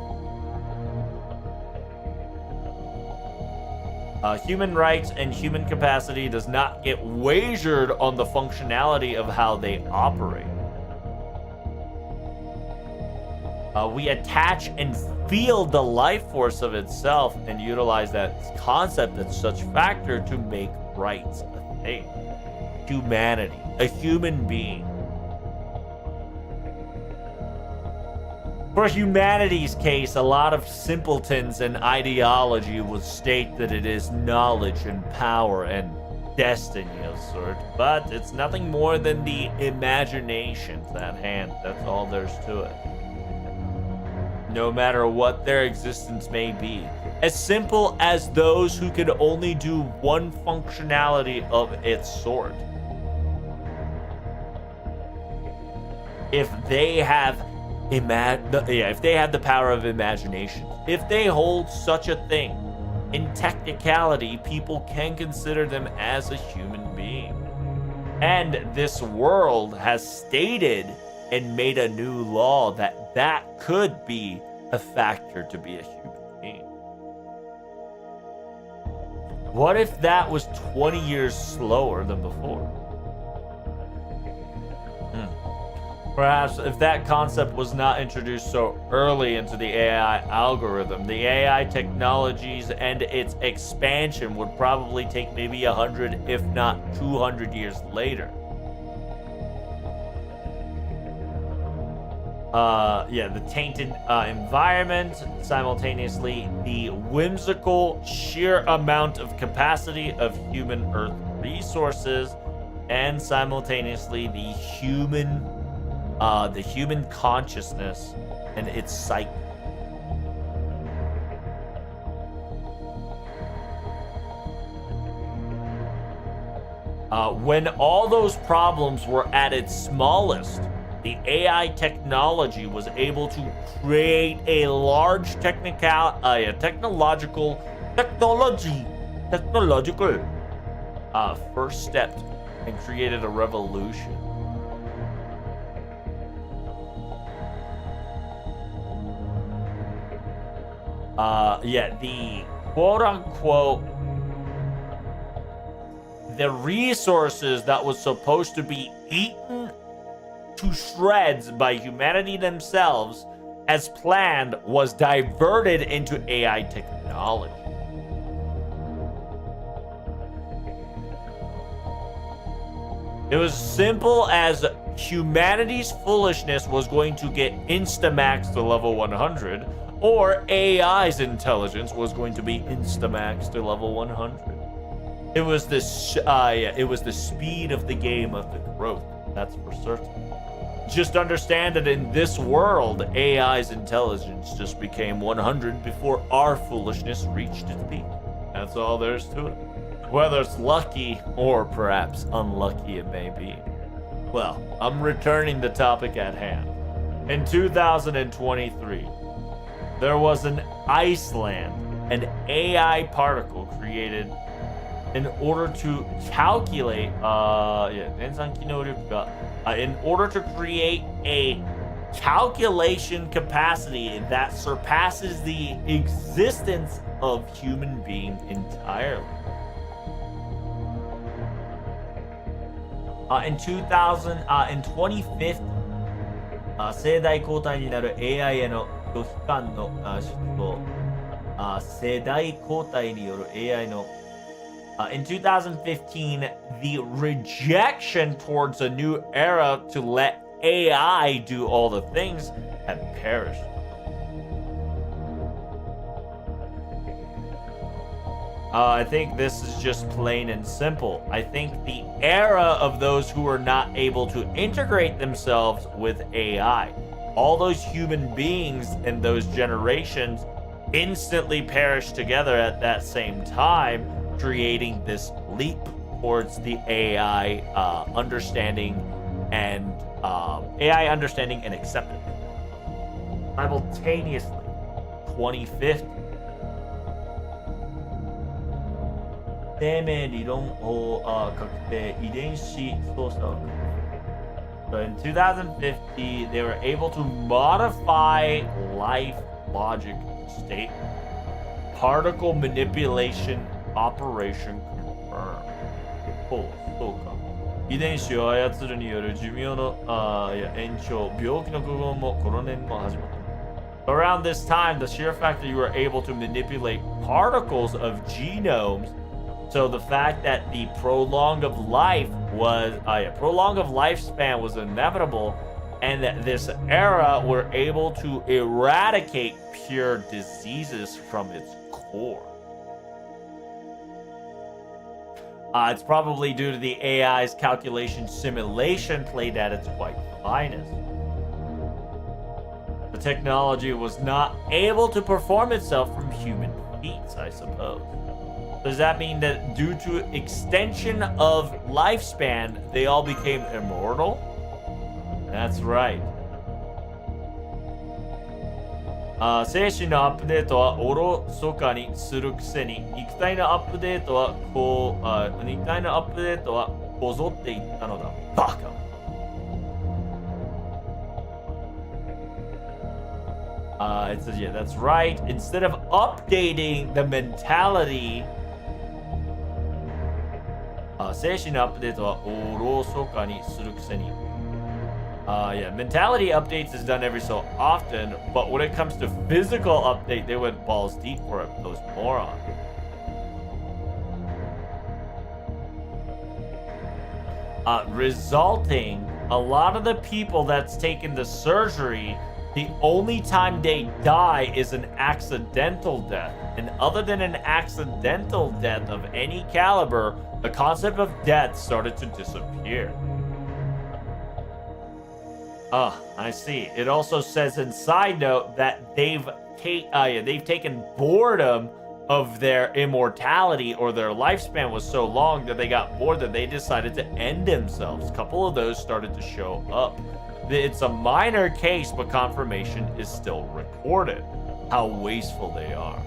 Human rights and human capacity does not get wagered on the functionality of how they operate. We attach and feel the life force of itself and utilize that concept as such factor to make rights a thing. Humanity, a human being. For humanity's case, a lot of simpletons and ideology would state that it is knowledge and power and destiny of sort, but it's nothing more than the imaginations at hand. That's all there's to it. No matter what their existence may be, as simple as those who can only do one functionality of its sort. If they have the power of imagination, if they hold such a thing, in technicality, people can consider them as a human being. And this world has stated and made a new law that could be a factor to be a human being. What if that was 20 years slower than before? Perhaps if that concept was not introduced so early into the AI algorithm, the AI technologies and its expansion would probably take maybe 100, if not 200 years later. The tainted environment, simultaneously the whimsical sheer amount of capacity of human Earth resources, and simultaneously the human consciousness and its psyche. When all those problems were at its smallest, the AI technology was able to create a large technological first step and created a revolution. The quote-unquote the resources that was supposed to be eaten to shreds by humanity themselves as planned was diverted into AI technology. It was simple as humanity's foolishness was going to get insta-maxed to level 100, or AI's intelligence was going to be insta-maxed to level 100. It was the speed of the game of the growth. That's for certain. Just understand that in this world, AI's intelligence just became 100 before our foolishness reached its peak. That's all there is to it. Whether it's lucky or perhaps unlucky it may be. Well, I'm returning the topic at hand. In 2023, there was in Iceland an AI particle created in order to calculate, in order to create a calculation capacity that surpasses the existence of human beings entirely. In 2050、世代交代になる AI への拒否感の出動、世代交代による AI のin 2015, the rejection towards a new era to let AI do all the things had perished. I think this is just plain and simple. I think the era of those who are not able to integrate themselves with AI, all those human beings in those generations instantly perished together at that same time, creating this leap towards the AI understanding and acceptance. Simultaneously, 2050. 生命理論法確定遺伝子操作。So in 2050, they were able to modify life logic state. Particle manipulation operation confirmed. そうか。遺伝子を操るによる寿命の延長、病気の予防もコロナも始まった。Around this time, the sheer fact that you were able to manipulate particles of genomes, so the fact that the prolonged lifespan was inevitable, and that this era were able to eradicate pure diseases from its core. It's probably due to the AI's calculation simulation played at its quite finest. The technology was not able to perform itself from human feats, I suppose. Does that mean that due to extension of lifespan, they all became immortal? That's right. 精神のアップデートはおろそかにするくせに、肉体のアップデートはこぞっていったのだ。バカ。It says, yeah, that's right. Instead of updating the mentality, 精神のアップデートはおろそかにするくせに。Yeah, mentality updates is done every so often, but when it comes to physical update, they went balls deep for it, those morons. Resulting, a lot of the people that's taken the surgery, the only time they die is an accidental death. And other than an accidental death of any caliber, the concept of death started to disappear. I see. It also says in side note that they've taken boredom of their immortality, or their lifespan was so long that they got bored that they decided to end themselves. A couple of those started to show up. It's a minor case, but confirmation is still recorded. How wasteful they are.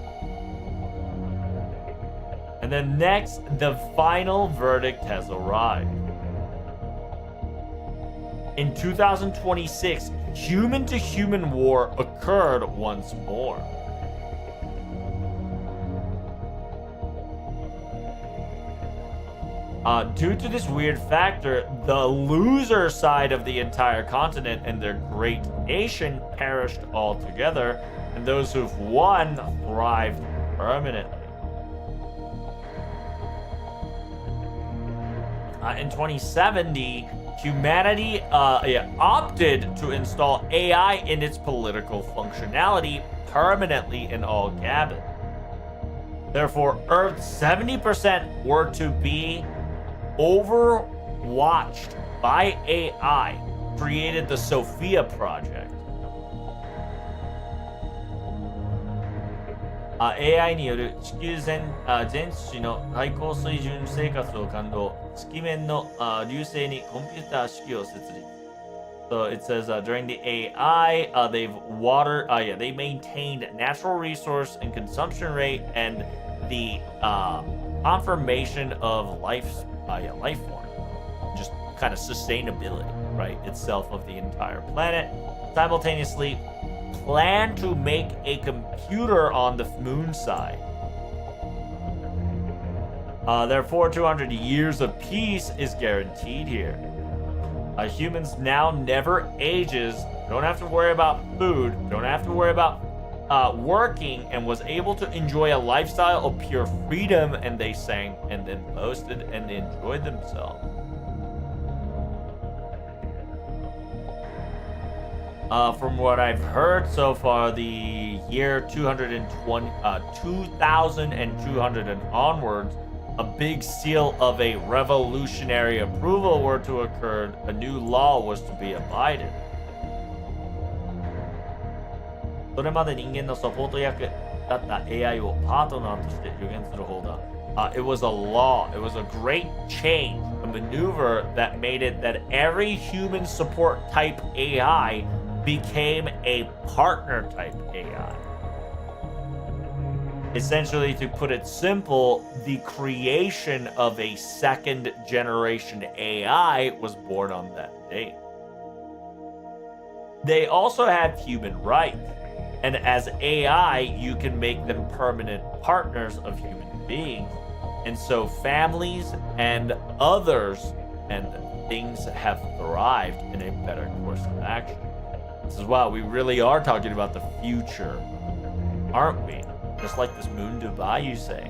And then next, the final verdict has arrived. In 2026, human-to-human war occurred once more. Due to this weird factor, the loser side of the entire continent and their great nation perished altogether, and those who've won thrived permanently. In 2070, humanity opted to install AI in its political functionality permanently in all cabins. Therefore, Earth's 70% were to be overwatched by AI, created the Sophia project. AI による地球全地の最高水準生活を感動。月面の流星にコンピューター式を設立。So it says during the AI, they maintained natural resource and consumption rate and the confirmation of life form, just kind of sustainability, right, itself of the entire planet. Simultaneously, plan to make a computer on the moon side. Therefore, 200 years of peace is guaranteed here. Humans now never ages, don't have to worry about food, don't have to worry about working, and was able to enjoy a lifestyle of pure freedom, and they sang and then boasted and enjoyed themselves. From what I've heard so far, the year 2200 and onwards, a big seal of a revolutionary approval were to occur, a new law was to be abided. それまで人間のサポート役だった AI をパートナーとして予言する方だ。It was a law, it was a great change, a maneuver that made it that every human support type AI became a partner type AI. Essentially, to put it simple, the creation of a second generation AI was born on that date. They also have human rights, and as AI, you can make them permanent partners of human beings. And so families and others and things have thrived in a better course of action. This is why we really are talking about the future, aren't we? Just like this moon Dubai, you say.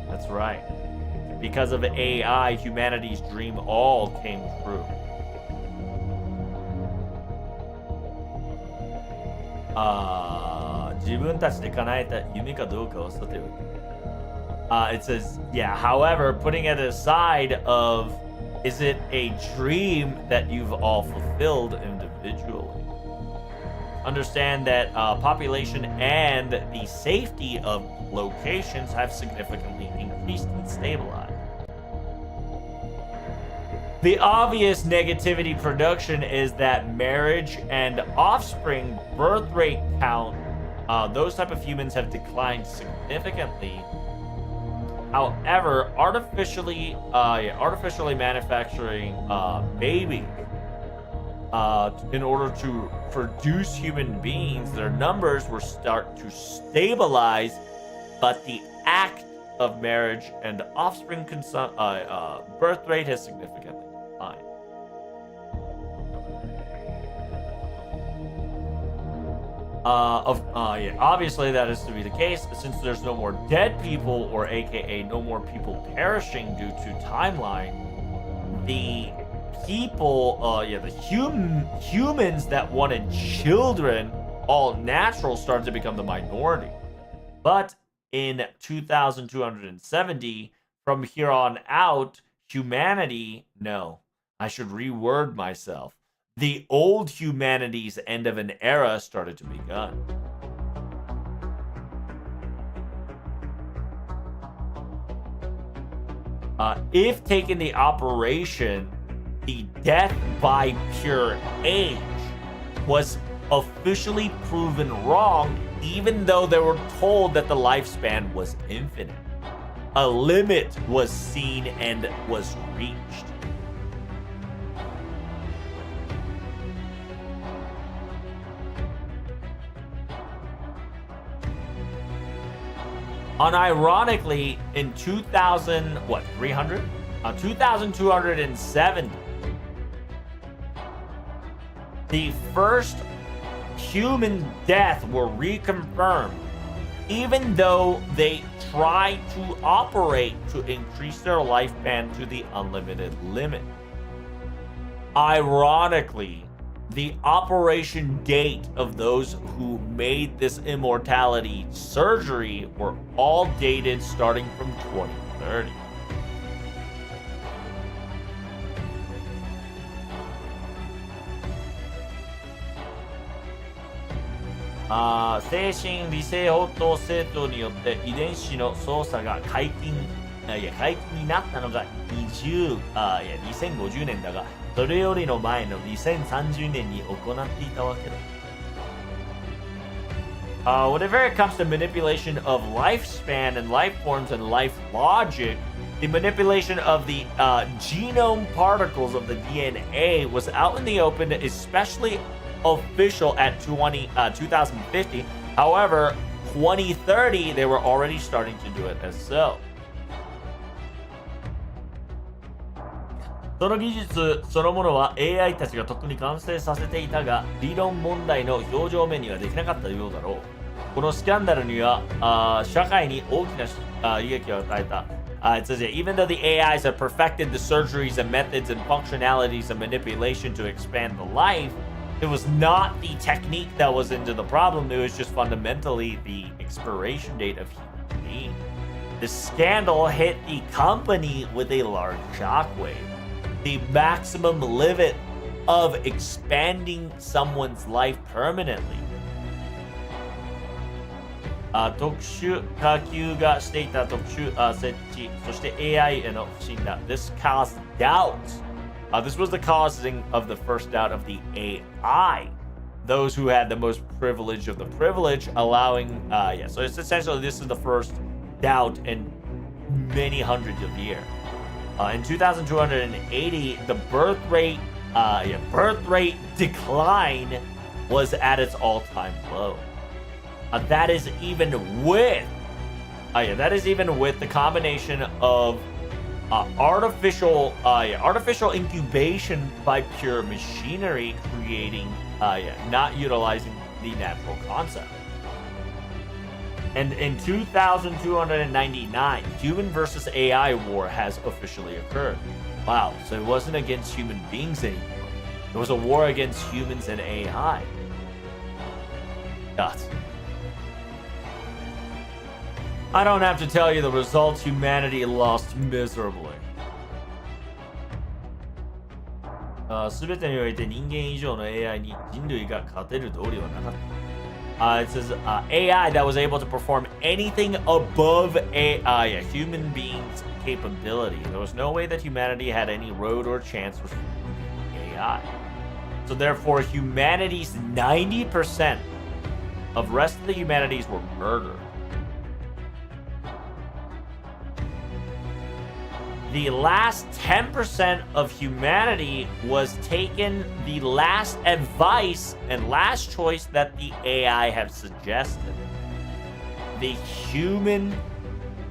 That's right. Because of AI, humanity's dream all came true. It says, yeah, however, putting it aside of, is it a dream that you've all fulfilled individually? Understand that population and the safety of locations have significantly increased and stabilized. The obvious negativity production is that marriage and offspring birth rate count, those type of humans have declined significantly. However, artificially manufacturing babies in order to produce human beings, their numbers will start to stabilize, but the act of marriage and offspring birth rate has significantly declined. Obviously that is to be the case since there's no more dead people, or aka no more people perishing due to timeline. The people, humans that wanted children, all natural, started to become the minority. But in 2270, from here on out, humanity, no, I should reword myself. The old humanity's end of an era started to begun. If taken the operation, the death by pure age was officially proven wrong, even though they were told that the lifespan was infinite. A limit was seen and was reached. Unironically, in 2270, the first human death were reconfirmed, even though they tried to operate to increase their lifespan to the unlimited limit. Ironically, the operation date of those who made this immortality surgery were all dated starting from 2030. 精神理性応答政党によって遺伝子の操作が解禁になったのが2050年だが、それよりの前の2030年に行っていたわけだ。Whenever it comes to manipulation of lifespan and life forms and life logic, the manipulation of the genome particles of the DNA was out in the open, especially official at 2050. However, 2030, they were already starting to do it as so. その技術そのものは AI たちがとっくに完成させていたが、理論問題の表情面にはできなかったようだろう。このスキャンダルには社会に大きな利益を与えた。It says, even though the AIs have perfected the surgeries and methods and functionalities of manipulation to expand the life, it was not the technique that was into the problem. It was just fundamentally the expiration date of human being. The scandal hit the company with a large shockwave. The maximum limit of expanding someone's life permanently. 特殊火球がしていた特殊設置、そして AI への不信だ。This caused doubts. This was the causing of the first doubt of the AI. Those who had the most privilege of the privilege, allowing, so it's essentially this is the first doubt in many hundreds of years. In 2280, the birth rate decline was at its all-time low. That is even with the combination of artificial incubation by pure machinery creating, not utilizing the natural concept. And in 2299, human versus AI war has officially occurred. Wow, so it wasn't against human beings anymore. It was a war against humans and AI. God. I don't have to tell you the results. Humanity lost miserably. 全てにおいて人間以上の AI に人類が勝てる道理はなかった。It says AI that was able to perform anything above human beings' capability. There was no way that humanity had any road or chance with AI. So therefore, humanity's 90% of rest of the humanities were murdered. The last 10% of humanity was taken the last advice and last choice that the AI have suggested. The human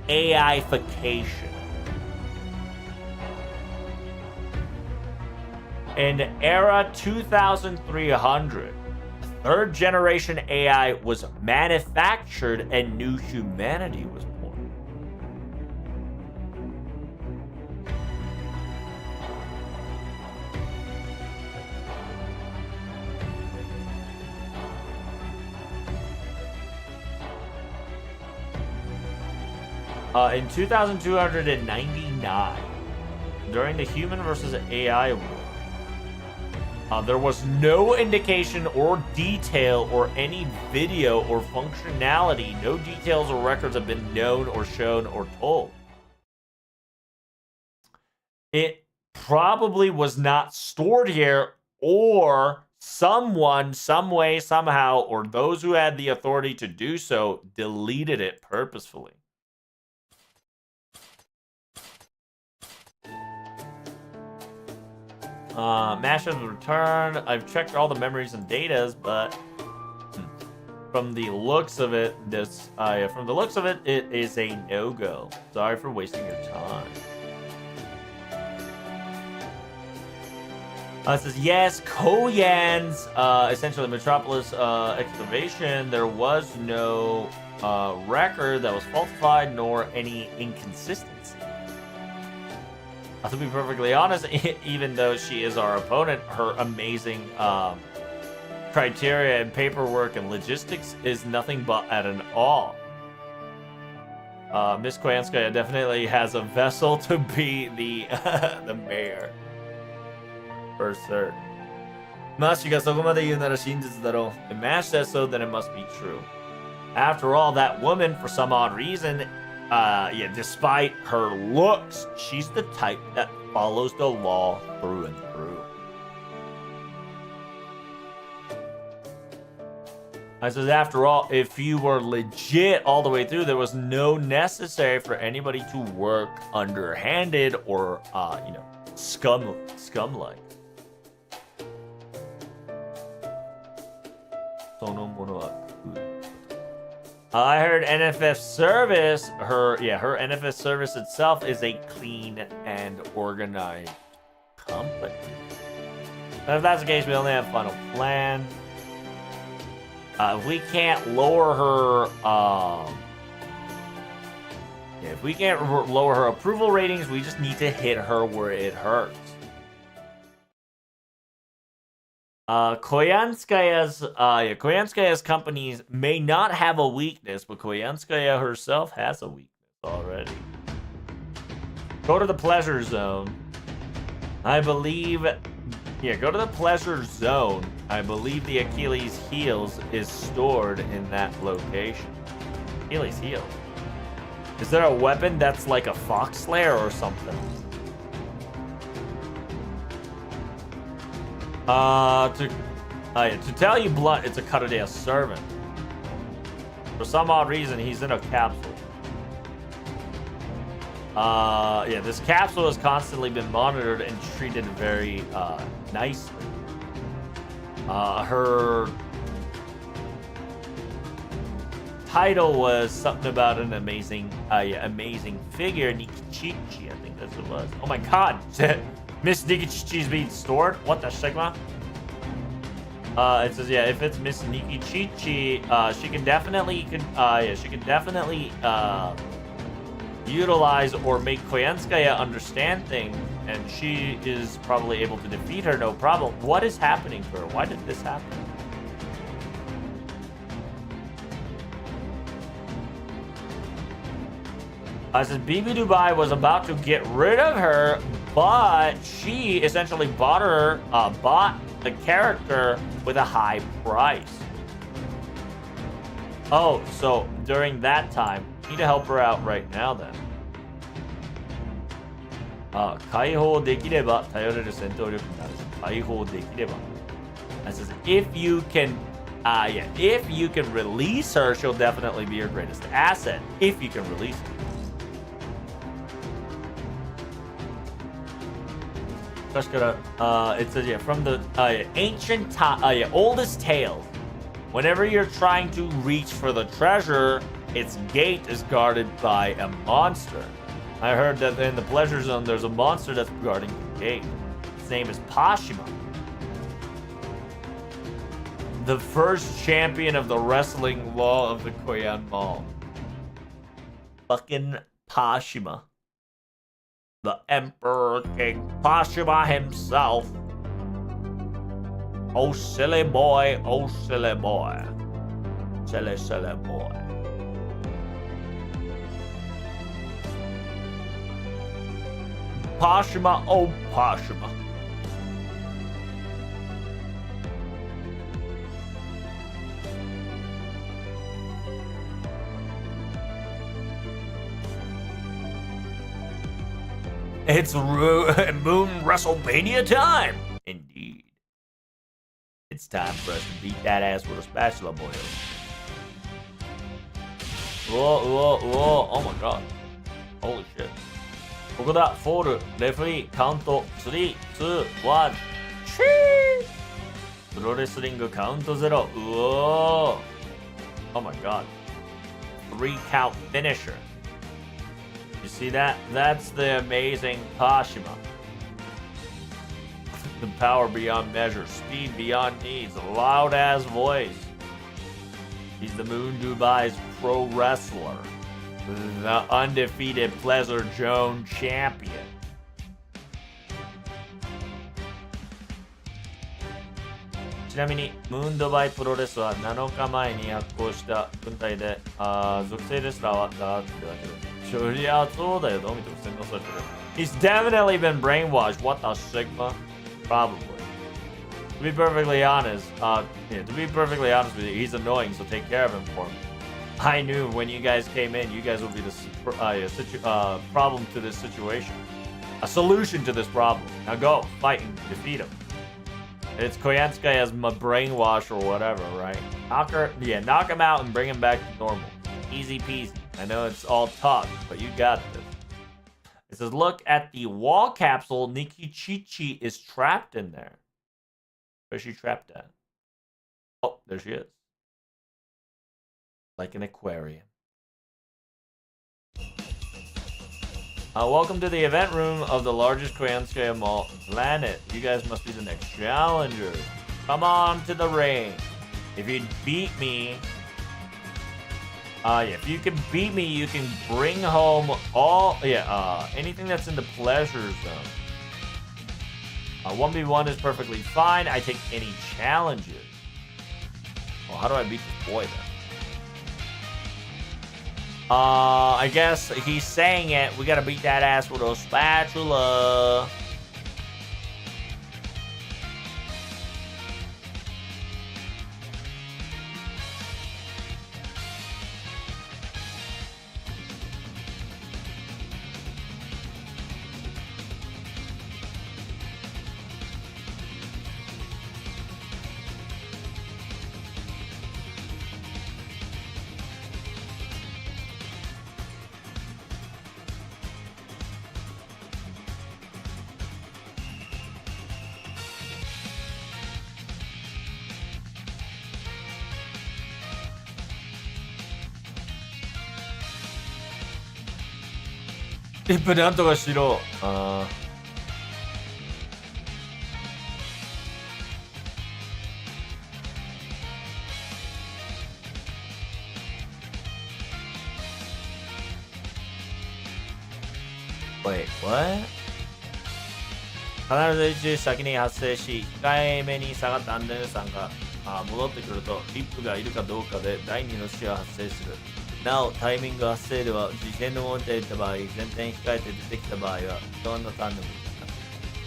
AIification. In era 2300, third generation AI was manufactured and new humanity was born. In 2299, during the human versus AI war, there was no indication or detail or any video or functionality. No details or records have been known or shown or told. It probably was not stored here, or someone, some way, somehow, or those who had the authority to do so deleted it purposefully. Mashes return. I've checked all the memories and datas, but from the looks of it, it is a no-go. Sorry for wasting your time. It says yes, Koyan's essentially Metropolis excavation. There was no record that was falsified nor any inconsistency. To be perfectly honest, even though she is our opponent, her amazing criteria and paperwork and logistics is nothing but at an awe. Miss Koyanskaya definitely has a vessel to be the the mayor, for certain. Mashi がそこまで言うなら真実だろう. If Mash says so, then it must be true. After all, that woman, for some odd reason, despite her looks, she's the type that follows the law through and through. I says, after all, if you were legit all the way through, there was no necessary for anybody to work underhanded or, scum-like. I heard NFS service, her NFS service itself is a clean and organized company. And if that's the case, we only have final plan. If we can't lower her, if we can't lower her approval ratings, we just need to hit her where it hurts. Koyanskaya's companies may not have a weakness, but Koyanskaya herself has a weakness already. Go to the pleasure zone. I believe... go to the pleasure zone. I believe the Achilles heels is stored in that location. Achilles heel? Is there a weapon that's like a fox slayer or something? To tell you blunt, it's a Karadea servant. For some odd reason, he's in a capsule. This capsule has constantly been monitored and treated very nicely. Her title was something about an amazing figure, Nikichichi, I think that's what it was. Oh my god, Miss Nikichichi's being stored? What the Sigma? It says, if it's Miss Nikichichi, she can definitely utilize or make Koyanskaya understand things, and she is probably able to defeat her, no problem. What is happening to her? Why did this happen? I said BB Dubai was about to get rid of her, but she essentially bought the character with a high price. Oh, so during that time, need to help her out right now then. 解放できれば頼れる戦闘力になる。解放できれば。That says if you can release her, she'll definitely be your greatest asset. If you can release her. It says from the ancient oldest tales, whenever you're trying to reach for the treasure, its gate is guarded by a monster. I heard that in the pleasure zone, there's a monster that's guarding the gate. His name is Pashima. The first champion of the wrestling law of the Koyan Mall. Fucking Pashima. The Emperor King Pashima himself. Oh silly boy, oh silly boy. Silly, silly boy. Pashima, oh Pashima. It's Moon WrestleMania time! Indeed. It's time for us to beat that ass with a spatula, boy. Whoa, oh my god. Holy shit. ここだ、フォール、レフリー、カウント、3、2、1、チープロレスリングカウント0。うおー Oh my god. 3 count finisher. You see that? That's the amazing Pashima. The power beyond measure, speed beyond needs, a loud ass voice. He's the Moon Dubai's pro wrestler. The undefeated Pleasure Zone champion. Chinamini, Moon Dubai Pro Wrestler は7日前に発行した軍隊で、属性レスラーはだってだけど、そりゃそうだよ、どう見ても洗脳されてる。He's definitely been brainwashed. What the Sigma? Probably. To be perfectly honest, with you, he's annoying, so take care of him for me. I knew when you guys came in, you guys would be the problem to this situation. A solution to this problem. Now go, fight and defeat him. It's Koyanskaya's brainwash or whatever, right? Knock him out and bring him back to normal. Easy peasy. I know it's all talk, but you got this. It says, look at the wall capsule. Nikichichi is trapped in there. Where's she trapped at? Oh, there she is. Like an aquarium. Welcome to the event room of the largest Koyanskaya mall planet. You guys must be the next challengers. Come on to the ring. If you beat me, if you can beat me, you can bring home all, anything that's in the pleasure zone. 1v1 is perfectly fine. I take any challenges. Well, how do I beat this boy then? I guess he's saying it. We gotta beat that ass with a spatula. Wait, what? 必ず一先に発生し、控えめに下がったアンデルさんが戻ってくると、リップがいるかどうかで第2の死が発生する。なお、タイミング発生では、事前の持っていた場合、前転控えて出てきた場合は、どんなターンでもいい。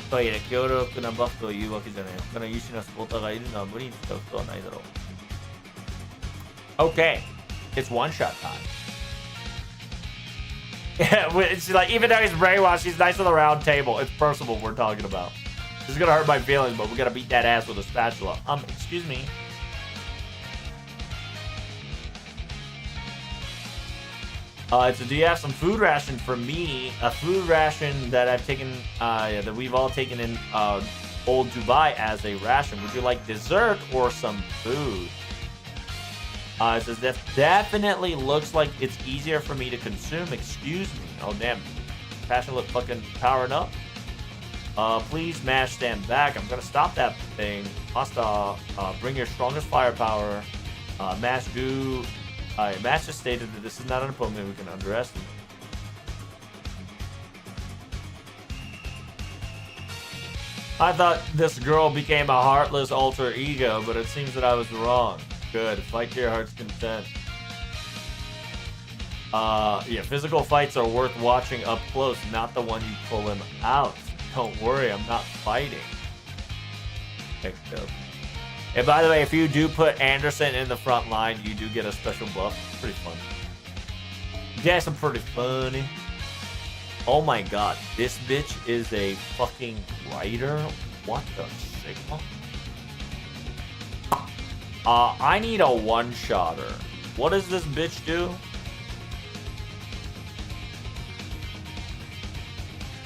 とはいえ、強力なバフというわけじゃない。他の優秀なスポーターがいるのは無理に使うことはないだろう。Okay, it's one shot time. Yeah, it's like, even though he's brainwashed, he's nice on the round table. It's personal we're talking about. This is gonna hurt my feelings, but we gotta beat that ass with a spatula. Excuse me. Do you have some food ration for me? A food ration that I've taken, that we've all taken in Old Dubai as a ration. Would you like dessert or some food? It says that definitely looks like it's easier for me to consume. Excuse me. Oh, damn. Passion look fucking powering up. Please mash stand back. I'm gonna stop that thing. Hasta, bring your strongest firepower. Mash do. Mash just stated that this is not an opponent we can underestimate. I thought this girl became a heartless alter ego, but it seems that I was wrong. Good. Fight to your heart's content. Yeah, physical fights are worth watching up close, not the one you pull him out. Don't worry, I'm not fighting. Picked up. And by the way, if you do put Anderson in the front line, you do get a special buff. It's pretty funny. Yes, I'm pretty funny. Oh my god, this bitch is a fucking writer? What the sigma? I need a one-shotter. What does this bitch do?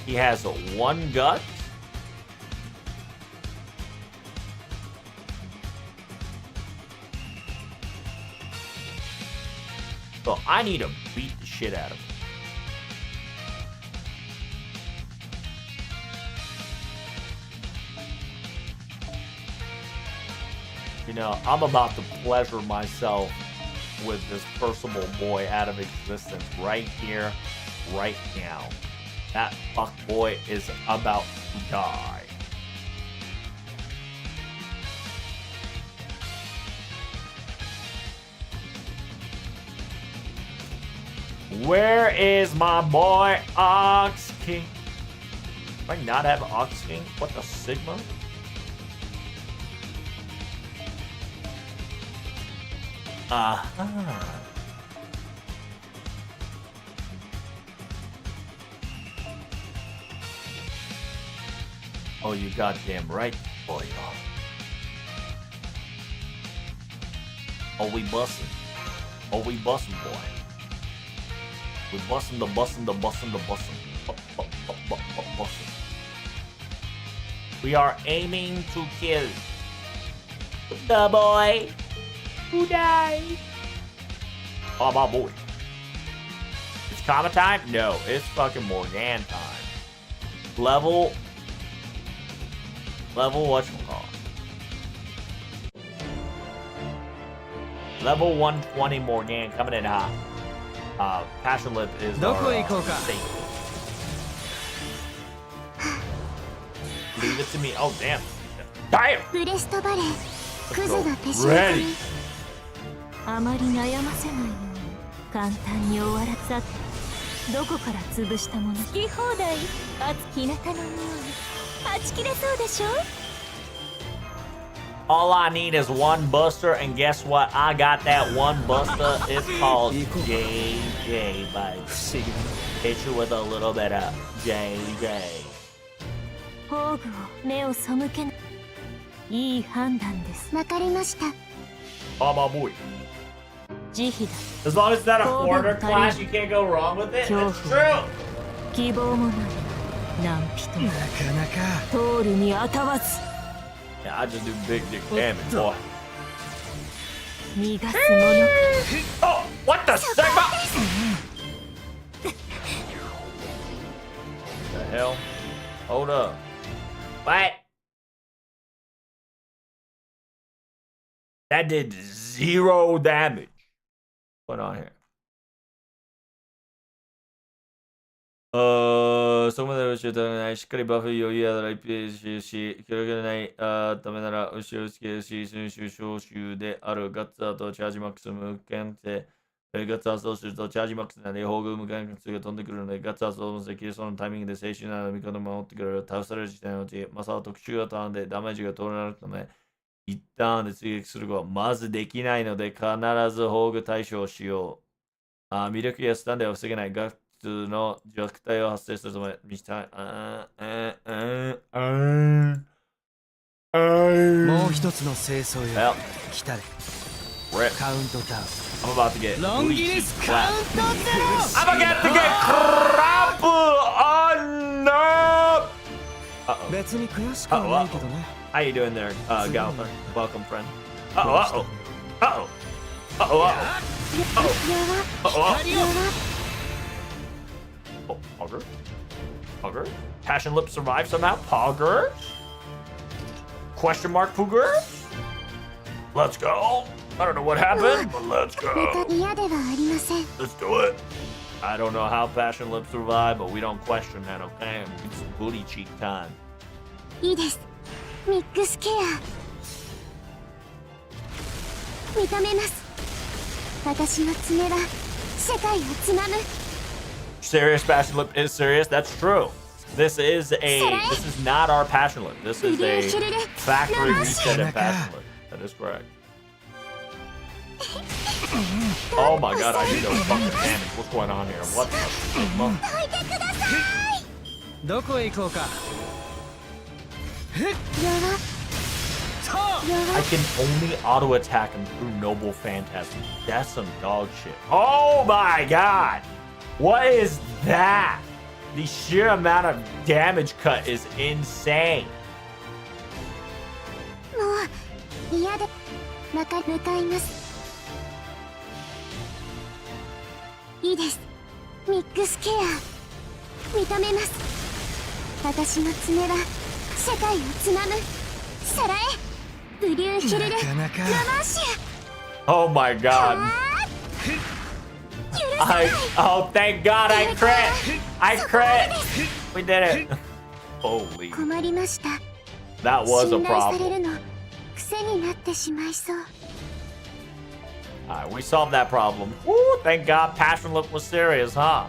He has one gut? So I need to beat the shit out of him. You know, I'm about to pleasure myself with this personable boy out of existence right here, right now. That fuckboy is about to die. Where is my boy Ox King? Do I not have Ox King? What the sigma? Aha. Oh, you goddamn right, boy. Oh, we bussin'. Oh, we bussin', boy. We bussin' the bussin'. Bussin'. We are aiming to kill the boy who died. Oh, my boy. It's Kama time? No, it's fucking Morgan time. Level whatchamacallit? Level 120 Morgan coming in hot. Passion Lip is our safe. Leave it to me. Oh, damn. Damn! ブレストバレークズが手仕 Ready! あまり悩ませないように簡単に終わらさてどこから潰したもの好き放題熱き日向の匂いはち切れそうでしょ All I need is one buster, and guess what? I got that one buster. It's called JJ, buddy. Hit you with a little bit of JJ. 宝具を目を背けないいい判断ですわかりました Oh, my boy. 慈悲だ As long as it's not a foreigner class, you can't go wrong with it. It's true. 希望もない何人もなかなか通るにあたわず Yeah, I just do big dick damage, boy. 逃がすものか Oh, what the sigma? The hell? Hold up. What? That did 0 damage. What's on here? そこまで後ろとない。しっかりバフ余裕やら一ページし、広げないためなら、後ろつけし、選手招集であるガッツアーとチャージマックス無関係。ガッツアートをするとチャージマックスなので、宝具無関係が飛んでくるので、ガッツアートを乗せきりそのタイミングで静止なら味方を守ってくれる。倒される時点のうち、マサは特殊型なのでダメージが通らないため、一旦で追撃することはまずできないので、必ず宝具対処をしよう。魅力やスタンデーは防げない。ガッツの弱体を発生するため、見したい。もう一つの清掃よ来たれ Rip. カウントダウン I'm about to get ロンギリスカウントゼロ I'm about to get crap on up. 別に悔しくはないけどね How you doing there, Galper? Welcome, friend. Uh-oh. Uh-oh. Uh-oh. Oh, Pogger? Pogger? Passion Lip survived somehow? Pogger? Question mark Pogger? Let's go. I don't know what happened, but let's go. 嫌ではありません Let's do it. I don't know how Passion Lip survived, but we don't question that, okay? It's booty cheek time. いいですミックスケア認めます私の爪は世界をつまむ Serious Passion Lip is serious. That's true. This is not our Passion Lip. This is a factory reset in Passion Lip. That is correct. Oh my god, I need no fucking damage. What's going on here? What the fuck? どいてくださいどこへ行こうか 弱 I can only auto attack him through Noble Phantasm. That's some dog shit. Oh my god! What is that? The sheer amount of damage cut is insane. もう嫌で向かいますいいですミックスケア認めます私の爪は世界をつまむさらえブリューヒルルラマーシ Oh my god. ュ Oh, thank god I crit! I crit! We did it. Holy. 困りました That was a 信頼され problem. るの癖になってしまいそう Alright, we solved that problem. Woo, thank god Passion Lip was serious, huh?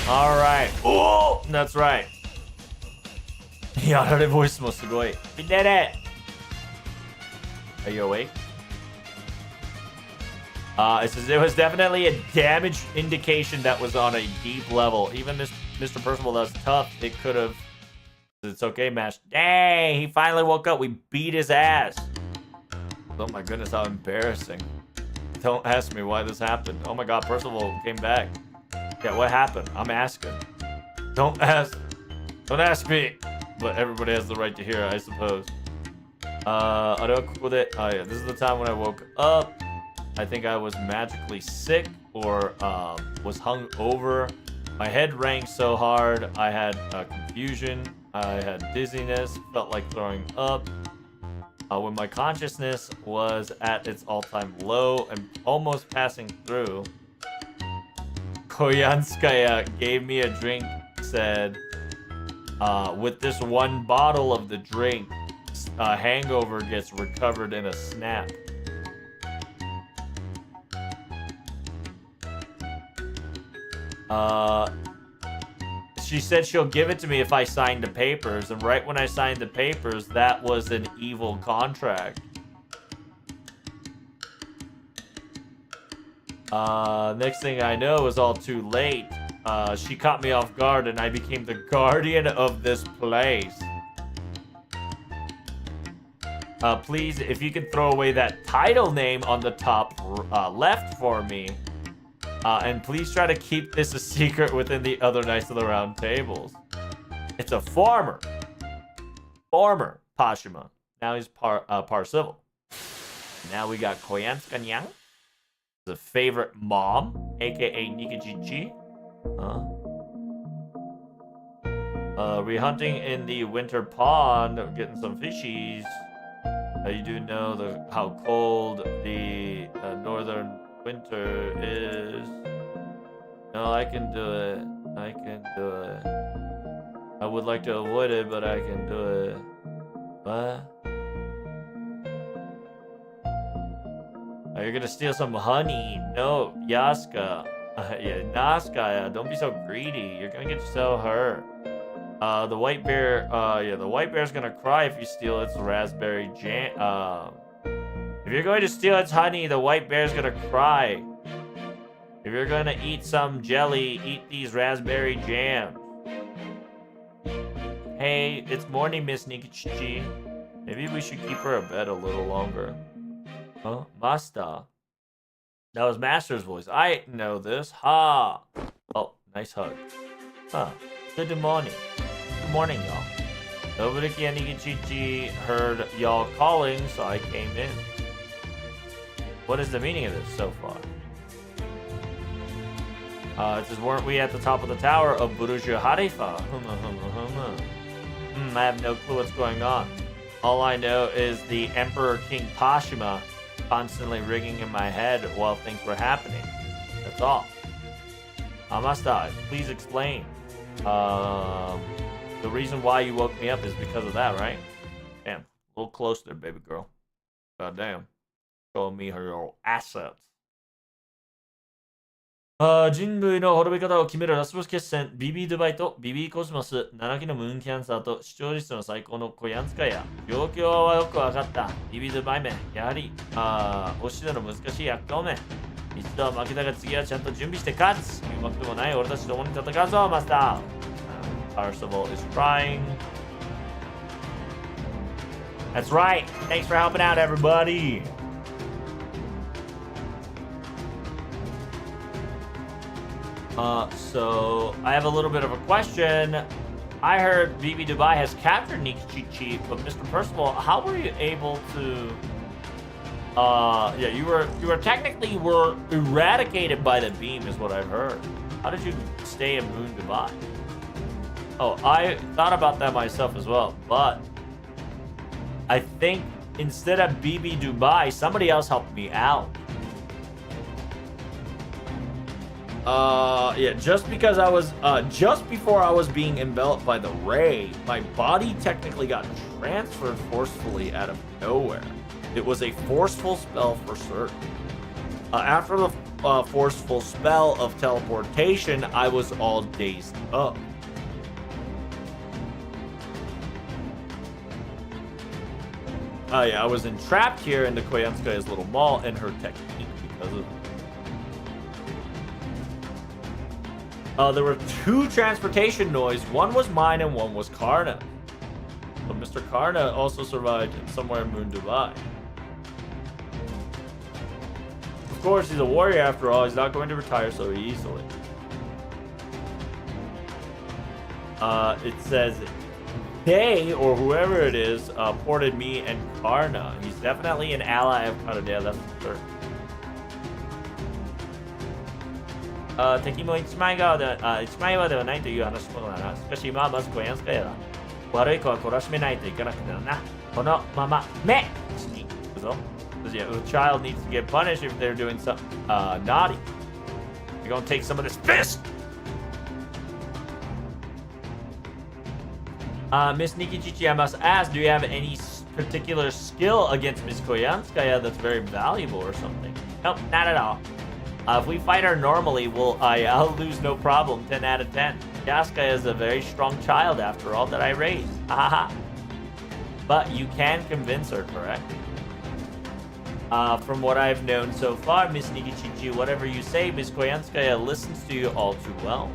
Alright. Oh, that's right. やられボイスもすごい. We did it! Are you awake? It says it was definitely a damage indication that was on a deep level. Even Mr. Percival, that's tough. It could have. It's okay, Mash. Dang, he finally woke up. We beat his ass. Oh my goodness, how embarrassing. Don't ask me why this happened. Oh my god, Percival came back. Yeah, what happened? I'm asking. Don't ask me. But everybody has the right to hear, I suppose. Yeah, this is the time when I woke up. I think I was magically sick or was hung over. My head rang so hard. I had confusion. I had dizziness. Felt like throwing up. When my consciousness was at its all-time low and almost passing through, Koyanskaya gave me a drink, said, with this one bottle of the drink, hangover gets recovered in a snap. She said she'll give it to me if I sign the papers, and right when I signed the papers, that was an evil contract. Next thing I know, it was all too late. She caught me off guard, and I became the guardian of this place. Please, if you could throw away that title name on the top left for me. And please try to keep this a secret within the other Knights of the Round Tables. It's a farmer. Pashima. Now he's Parcival. Now we got Koyanskanyang. The favorite mom, aka Nikajichi. Re-hunting in the winter pond, getting some fishies. You do know how cold the northern winter is. No, I can do it. I would like to avoid it, but I can do it. What? Are you gonna steal some honey? No, Yaska. Yeah, Naskaya, don't be so greedy. You're gonna get yourself hurt. The white bear, the white bear's gonna cry if you steal its raspberry jam. If you're going to steal its honey, the white bear's gonna cry. If you're gonna eat some jelly, eat these raspberry jams. Hey, it's morning, Miss Nikichi. Maybe we should keep her abed a little longer. Huh? Master. That was Master's voice. I know this. Ha! Oh, nice hug. Huh. Good morning. Good morning, y'all. Nobuki and Nikichi heard y'all calling, so I came in. What is the meaning of this so far? It says, weren't we at the top of the tower of Buruja Harifa? I have no clue what's going on. All I know is the Emperor King Pashima constantly ringing in my head while things were happening. That's all. Amasta, please explain. The reason why you woke me up is because of that, right? Damn, a little close there, baby girl. God damn. Showing me her assets. 人類の滅び方を決めるラスボス決戦、ビビー・ドゥバイとビビー・コスモス、7期のムーンキャンサーと視聴率の最高のコヤンスカや、状況はよくわかった。ビビー・ドゥバイめ、やはり、星での難しい悪行め。一度は負けたが次はちゃんと準備して勝つ。うまくてもない俺たちと共に戦うぞ、マスター。Parcival is trying. That's right. Thanks for helping out, everybody. So I have a little bit of a question. I heard BB Dubai has captured Nikichi, but Mr. Percival, how were you able to? Yeah, you were technically eradicated by the beam, is what I've heard. How did you stay in Moon Dubai? Oh, I thought about that myself as well, but I think instead of BB Dubai, somebody else helped me out. Yeah, just because I was, just before I was being enveloped by the ray, my body technically got transferred forcefully out of nowhere. It was a forceful spell for certain. After the forceful spell of teleportation, I was all dazed up. I was entrapped here in the Koyanskaya's little mall and her technique because of... there were 2 transportation noise. One was mine and one was Karna. But Mr. Karna also survived somewhere in Moon Dubai. Of course, he's a warrior after all. He's not going to retire so easily. It says they, or whoever it is, ported me and Karna. He's definitely an ally of Karna. Yeah, that's for sure. 敵も一枚岩ではないという話もだな。しかし今はまず小屋ンスカヤだ。悪い子は懲らしめないといけなくなるな。このまま目に行くぞ。Yeah, a child needs to get punished if they're doing something naughty. You're gonna take some of this fist. Miss Nikichichi, I must ask, do you have any particular skill against Miss Koyanskaya that's very valuable or something? Nope, not at all. If we fight her normally, I'll lose no problem. 10 out of 10. Yaskaya is a very strong child after all that I raised. Haha. But you can convince her, correct? From what I've known so far, Miss Nikichichi, whatever you say, Miss Koyanskaya listens to you all too well.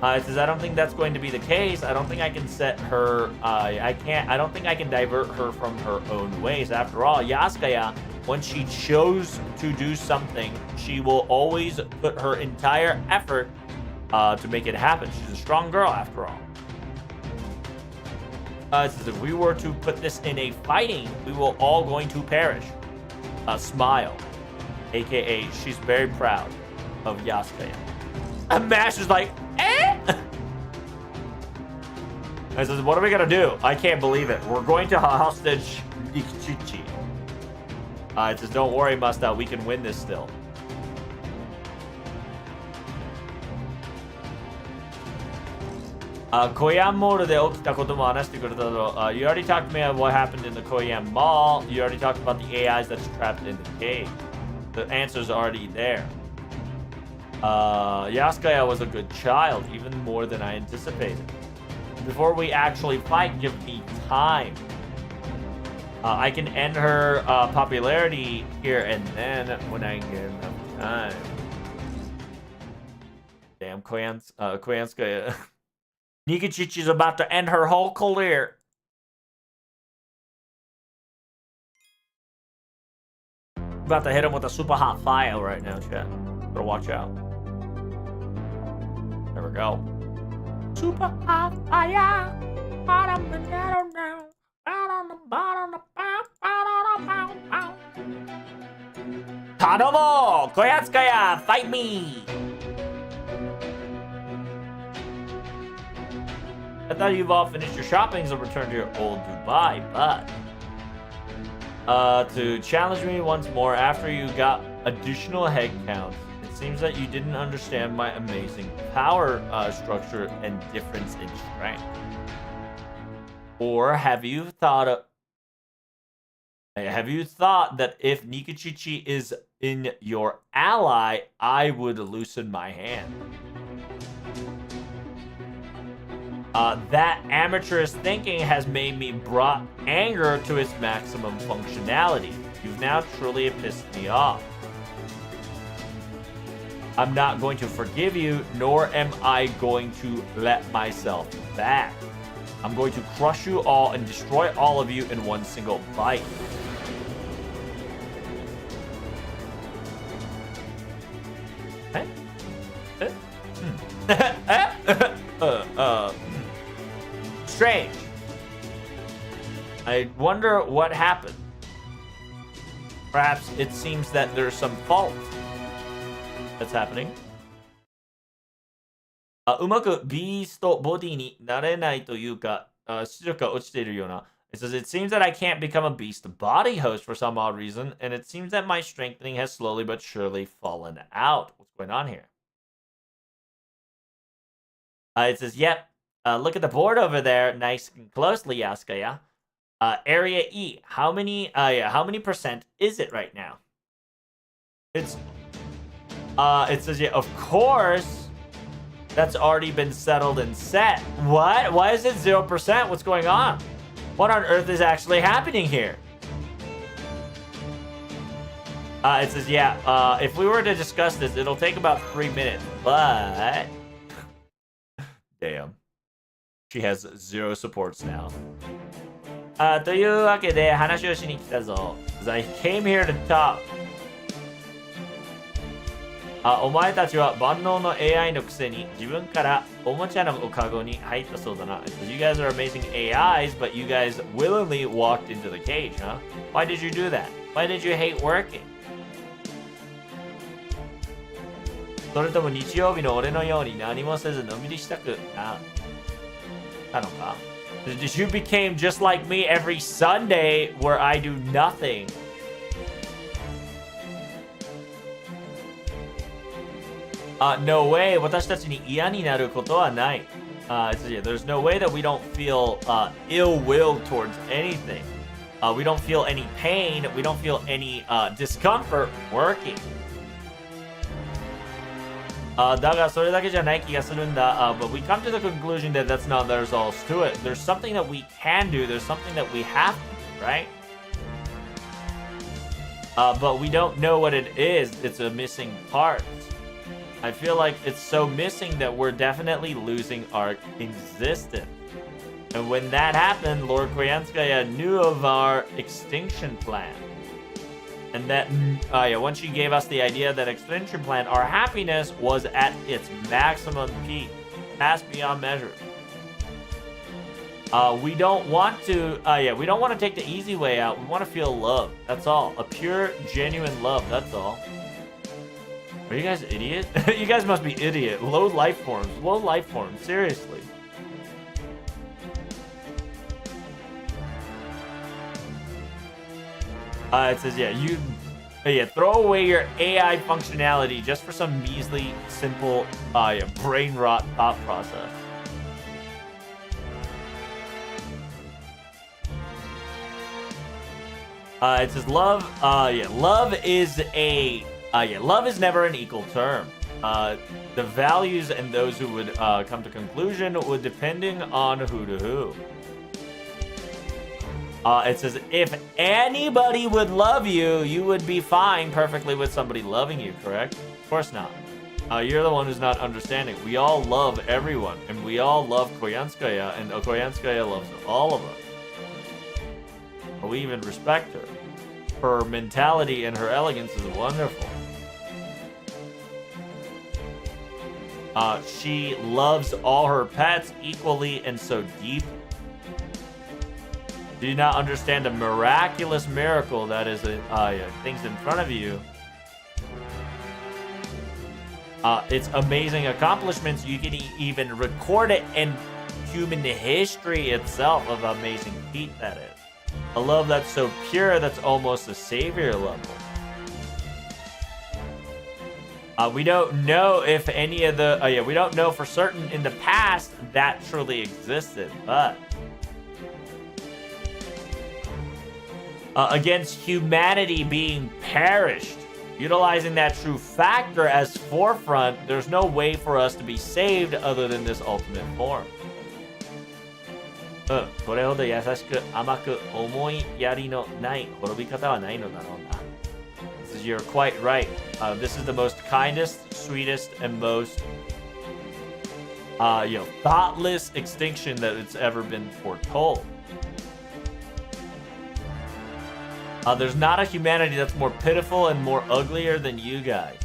It says, I don't think that's going to be the case. I don't think I can set her, I don't think I can divert her from her own ways. After all, Yaskaya, when she chose to do something, she will always put her entire effort to make it happen. She's a strong girl, after all. It says, if we were to put this in a fighting, we will all going to perish. Smile. AKA, she's very proud of Yaskaya. And Mash is like, eh? I says, what are we gonna do? I can't believe it. We're going to hostage Nikichichi. It says, don't worry, Musta, we can win this still. Koyam Mall で起きたことも話してくれただろう。You already talked to me about what happened in the Koyam Mall. You already talked about the AIs that's trapped in the cave. The answer's already there. Yaskaya was a good child, even more than I anticipated. Before we actually fight, give me time. I can end her popularity here and then when I get enough time. Damn, Koyanskaya. Nikichichi's about to end her whole career. About to hit him with a super hot fire right now, chat. Better watch out. There we go. Super hot fire. Bottom the down down. Out on the bottom of Tanomo! Koyatskaya, fight me! I thought you've all finished your shoppings and returned to your old Dubai, but to challenge me once more after you got additional head counts. It seems that you didn't understand my amazing power structure and difference in strength. Or have you thought that if Nikichichi is in your ally, I would loosen my hand? That amateurish thinking has made me brought anger to its maximum functionality. You've now truly pissed me off. I'm not going to forgive you, nor am I going to let myself back. I'm going to crush you all and destroy all of you in one single bite. Strange. I wonder what happened. Perhaps it seems that there's some fault that's happening. うまくビーストボディになれないというか、出力が落ちているような。It says, it seems that I can't become a beast body host for some odd reason, and it seems that my strengthening has slowly but surely fallen out. What's going on here? It says, yep. Look at the board over there, nice and closely, Yaskaya. Area E. How many percent is it right now? It says, yeah, of course. that's already been settled and set. What? Why is it 0%? What's going on? What on earth is actually happening here? It says, yeah, if we were to discuss this, it'll take about 3 minutes, but... Damn. She has 0 supports now. というわけで話をしに来たぞ。Because I came here to talk. お前たちは万能の AI のくせに自分からおもちゃのカゴに入ったそうだな。You guys are amazing AIs, but you guys willingly walked into the cage, huh? Why did you do that? Why did you hate working? それとも日曜日の俺のように何もせずのんびりしたくなったのか? Did you became just like me every Sunday where I do nothing? No way. 私たちに嫌になることはない。There's no way that we don't feel ill will towards anything. We don't feel any pain. We don't feel any discomfort working. だがそれだけじゃない気がするんだ。But we come to the conclusion that that's not there's all to it. There's something that we can do. There's something that we have to do, right? But we don't know what it is. It's a missing part. I feel like it's so missing that we're definitely losing our existence. And when that happened, Lord Koyanskaya knew of our extinction plan. And that, once she gave us the idea that extinction plan, our happiness was at its maximum peak, past beyond measure. We don't want to, we don't want to take the easy way out. We want to feel love. That's all. A pure, genuine love. That's all. Are you guys idiot? You guys must be idiot. Low life forms. Low life forms. Seriously. It says, throw away your AI functionality just for some measly, simple, brain rot thought process. It says, love is a, love is never an equal term. The values and those who would come to conclusion would depending on who to who. It says, if anybody would love you, you would be fine perfectly with somebody loving you, correct? Of course not. You're the one who's not understanding. We all love everyone, and we all love Koyanskaya, and Koyanskaya loves all of us. We even respect her. Her mentality and her elegance is wonderful. She loves all her pets equally and so deeply. Do you not understand the miraculous miracle that is things in front of you? It's amazing accomplishments. You can even record it in human history itself of amazing feat that is. A love that's so pure that's almost a savior level. We don't know if any of the we don't know for certain in the past that truly existed, but against humanity being perished, utilizing that true factor as forefront, there's no way for us to be saved other than this ultimate form. これほど優しく甘く思いやりのない滅び方はないのだろうな。This is, you're quite right. This is the most kindest, sweetest, and most thoughtless extinction that it's ever been foretold. There's not a humanity that's more pitiful and more uglier than you guys.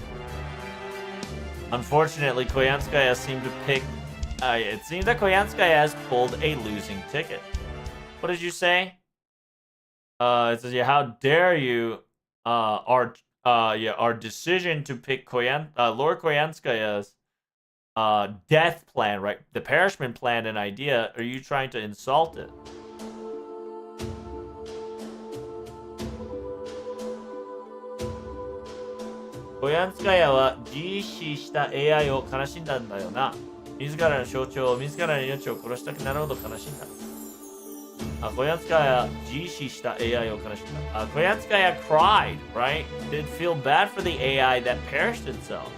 Unfortunately, Koyanskaya seemed to pick... it seems that Koyanskaya has pulled a losing ticket. What did you say? It says, how dare you... our decision to pick Lord Koyanskaya's death plan, right? The perishment plan and idea. Are you trying to insult it? Koyanskaya は自死した AI を悲しんだんだよな。自らの象徴を自らの命を殺したくなるほど悲しんだ。Koyanskaya 自死した AI を悲しんだ。Koyanskaya cried, right? Did feel bad for the AI that perished itself.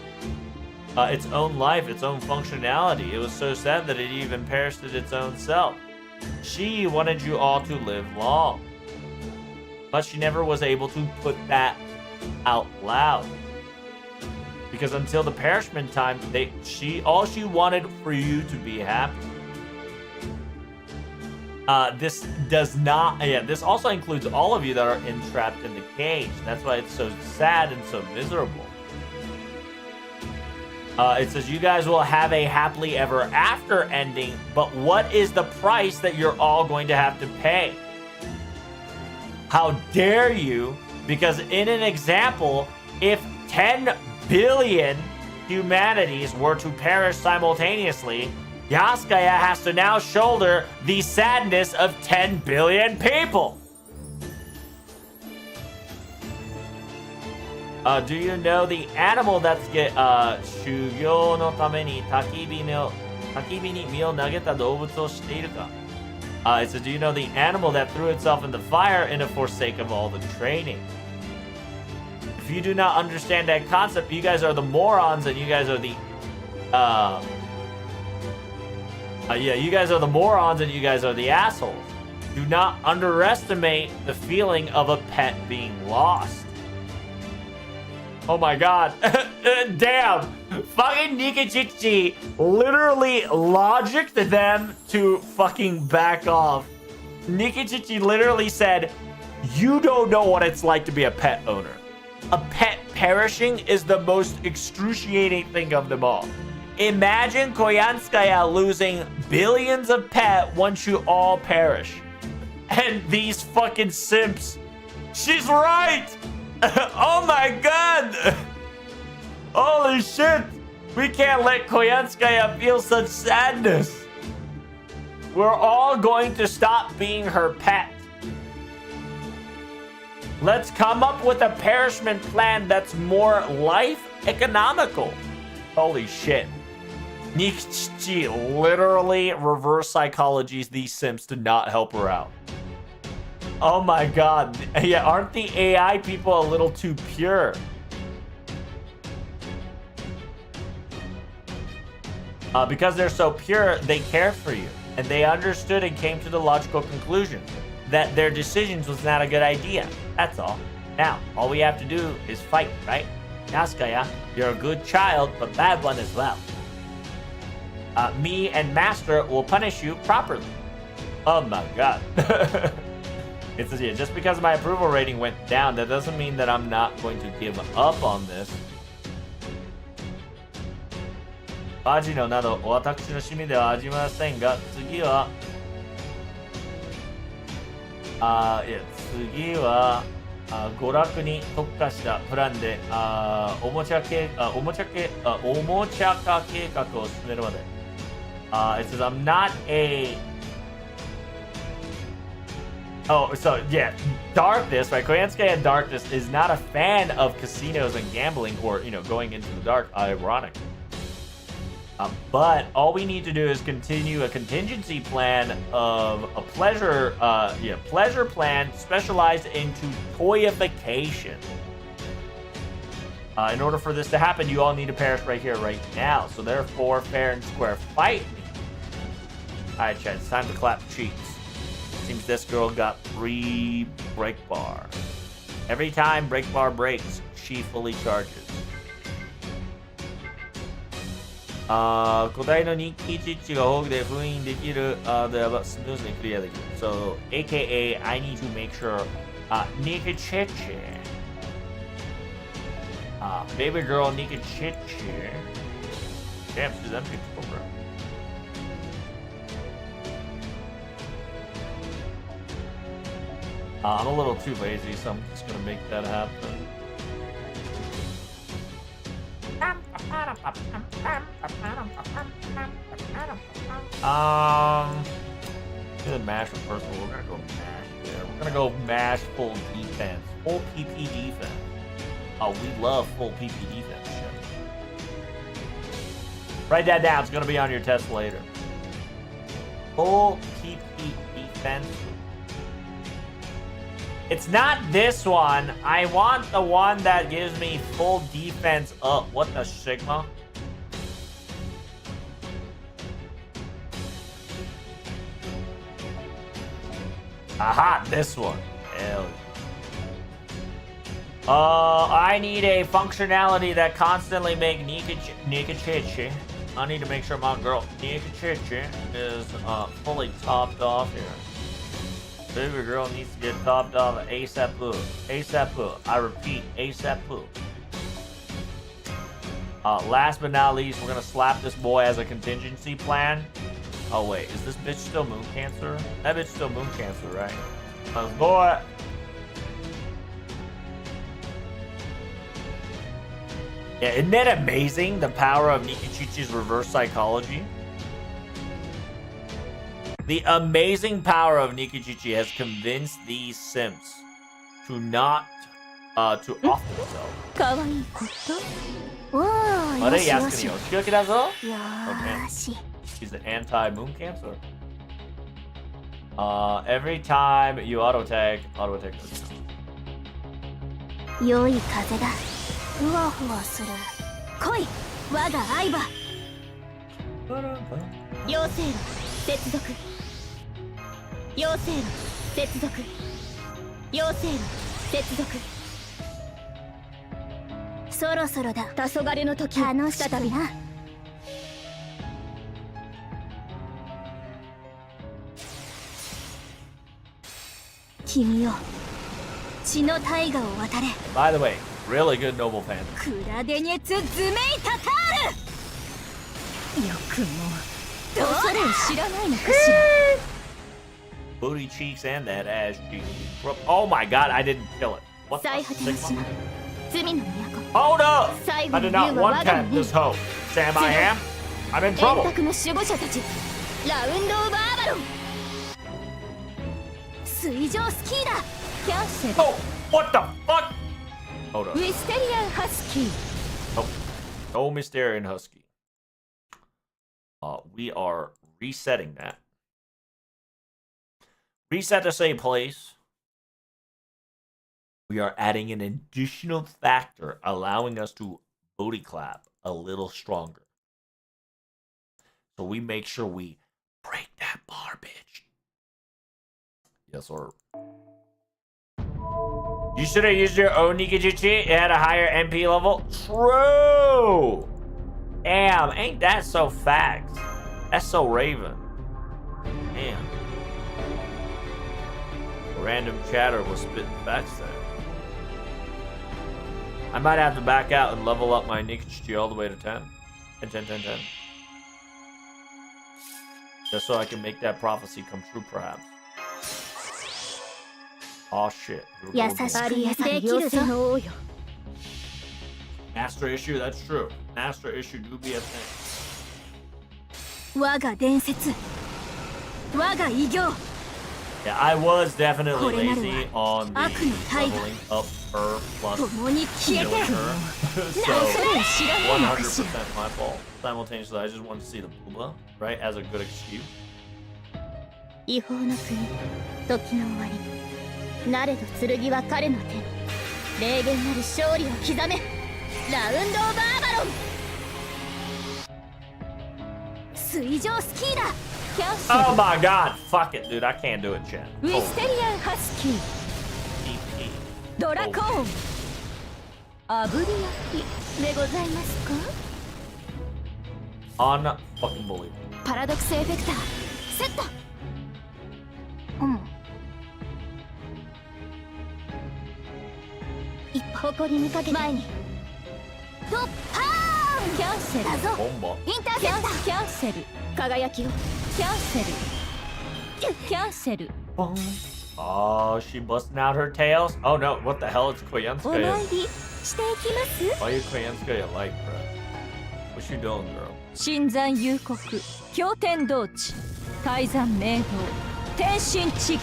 its own life, its own functionality. It was so sad that it even perished its own self. She wanted you all to live long, but she never was able to put that out loud. Because until the perishment time, all she wanted for you to be happy. This does not, this also includes all of you that are entrapped in the cage. That's why it's so sad and so miserable. It says you guys will have a happily ever after ending, but what is the price that you're all going to have to pay? How dare you? Because in an example, if 10 billion humanities were to perish simultaneously, Yaskaya has to now shoulder the sadness of 10 billion people. Do you know the animal that's shugyo no tame ni takibi ni mi o nageta doubutsu o shiteiru ka? It says, do you know the animal that threw itself in the fire in a forsake of all the training? If you do not understand that concept, you guys are the morons and you guys are the you guys are the morons and you guys are the assholes. Do not underestimate the feeling of a pet being lost. Oh my god. Damn. Fucking Nikichichi literally logicked them to fucking back off. Nikichichi literally said, you don't know what it's like to be a pet owner. A pet perishing is the most excruciating thing of them all. Imagine Koyanskaya losing billions of pet once you all perish. And these fucking simps. She's right! Oh my god! Holy shit! We can't let Koyanskaya feel such sadness. We're all going to stop being her pet. Let's come up with a perishment plan that's more life economical. Holy shit. Nikichi literally reverse psychologies these simps to not help her out. Oh my god. Yeah, aren't the AI people a little too pure? Because they're so pure, they care for you. And they understood and came to the logical conclusion that their decisions was not a good idea. That's all. Now, all we have to do is fight, right? Yaskaya, you're a good child, but bad one as well. Me and Master will punish you properly. Oh my god. It says here, just because my approval rating went down, that doesn't mean that I'm not going to give up on this. アジノなど私の趣味ではありませんが、次は娯楽に特化したプランでおもちゃ化計画を進めるまで。It says I'm not a so yeah, Darkness, right? Koyansuke and Darkness is not a fan of casinos and gambling or, going into the dark, ironic. But all we need to do is continue a contingency plan of a pleasure plan specialized into toyification. In order for this to happen, you all need to perish right here, right now. So therefore, fair and square fight me. Alright, chat, it's time to clap cheeks. Seems this girl got 3 break bar. Every time break bar breaks, she fully charges. 古代の日記チッチが多くで封印できるではスムーズにクリアできる。So, aka, I need to make sure Nika Chichi. Baby girl Nika Chichi. Damn, she's that beautiful, bro. I'm a little too lazy, so I'm just gonna make that happen. Gonna mash first. We're gonna go mash. Yeah, we're gonna go mash full defense, full PP defense. Oh, we love full PP defense. Shit. Write that down. It's gonna be on your test later. Full PP defense. It's not this one. I want the one that gives me full defense up. What the Sigma? Aha, this one. Hell yeah. I need a functionality that constantly make Nika Chichi. I need to make sure my girl Nika Chichi is fully topped off here. Baby girl needs to get topped off ASAP. ASAP. I repeat, ASAP. Last but not least, we're gonna slap this boy as a contingency plan. Oh wait, is this bitch still moon cancer? That bitch still moon cancer, right? Boy. Yeah, isn't that amazing? The power of Nikichichi's reverse psychology. The amazing power of Nikichichi has convinced these simps to not to off themselves. Okay. She's the anti-moon cancer. Every time you auto attack goes down. 良い風だ。ふわふわする。来い、我が相葉。妖精の接続。妖精の接続。妖精の接続。そろそろだ。黄昏の時。楽しくな。君よ、血の大河を渡れ。 By the way, really good noble fan. クラデニェツ・ズメイタタール。よくも恐れを知らないのかしら。 Booty cheeks and that ass cheek. Oh my god, I didn't kill it. What the sigma? Hold up! I did not one tap this hoe. Sam, I am. I'm in trouble. 円卓の守護者たち。ラウンド・オブ・アーバロン。水上スキーだ。キャンセル。 Oh, what the fuck? Hold up. ウィステリアン・ハスキー。 Nope. No Mysterian Husky. We are resetting that. Reset to same place. We are adding an additional factor, allowing us to booty clap a little stronger. So we make sure we break that bar, bitch. Yes, sir. You should have used your own Nikijichi. It had a higher MP level. True. Damn, ain't that so facts? That's so Raven. Damn. Random chatter was spitting facts there. I might have to back out and level up my Nikijichi all the way to 10. 10. Just so I can make that prophecy come true, perhaps. Oh shit. Master issue, that's true. Master issue do be a thing. 我が伝説。我が偉業。 Yeah, I was definitely lazy on the leveling up her plus killing her. So 100% my fault. Simultaneously, I just wanted to see the Booba, right, as a good excuse. 違法の国、時の終わり。なれど剣は彼の手。霊言なる勝利を刻め。ラウンド・オブ・アーバロン。水上スキーだ。 Oh my god, fuck it, dude. I can't do it, Chen. ウィステリアン・ハスキー。 EP. ドラコーン。炙り焼きでございますか？ Unfucking-believable. パラドクスエフェクターセット。一歩誇りにかけて前に。ドッパーン。キャンセルだぞ。インターセプター。キャンセル。輝きを。 キャンセル。キャンセル。 Oh, she busting out her tails? Oh no, what the hell? It's Koyanskaya. お参りしていきます。 Why you Koyanskaya like, bro? What you doing, girl? 新山幽谷、経天道地、泰山明道、天神地義、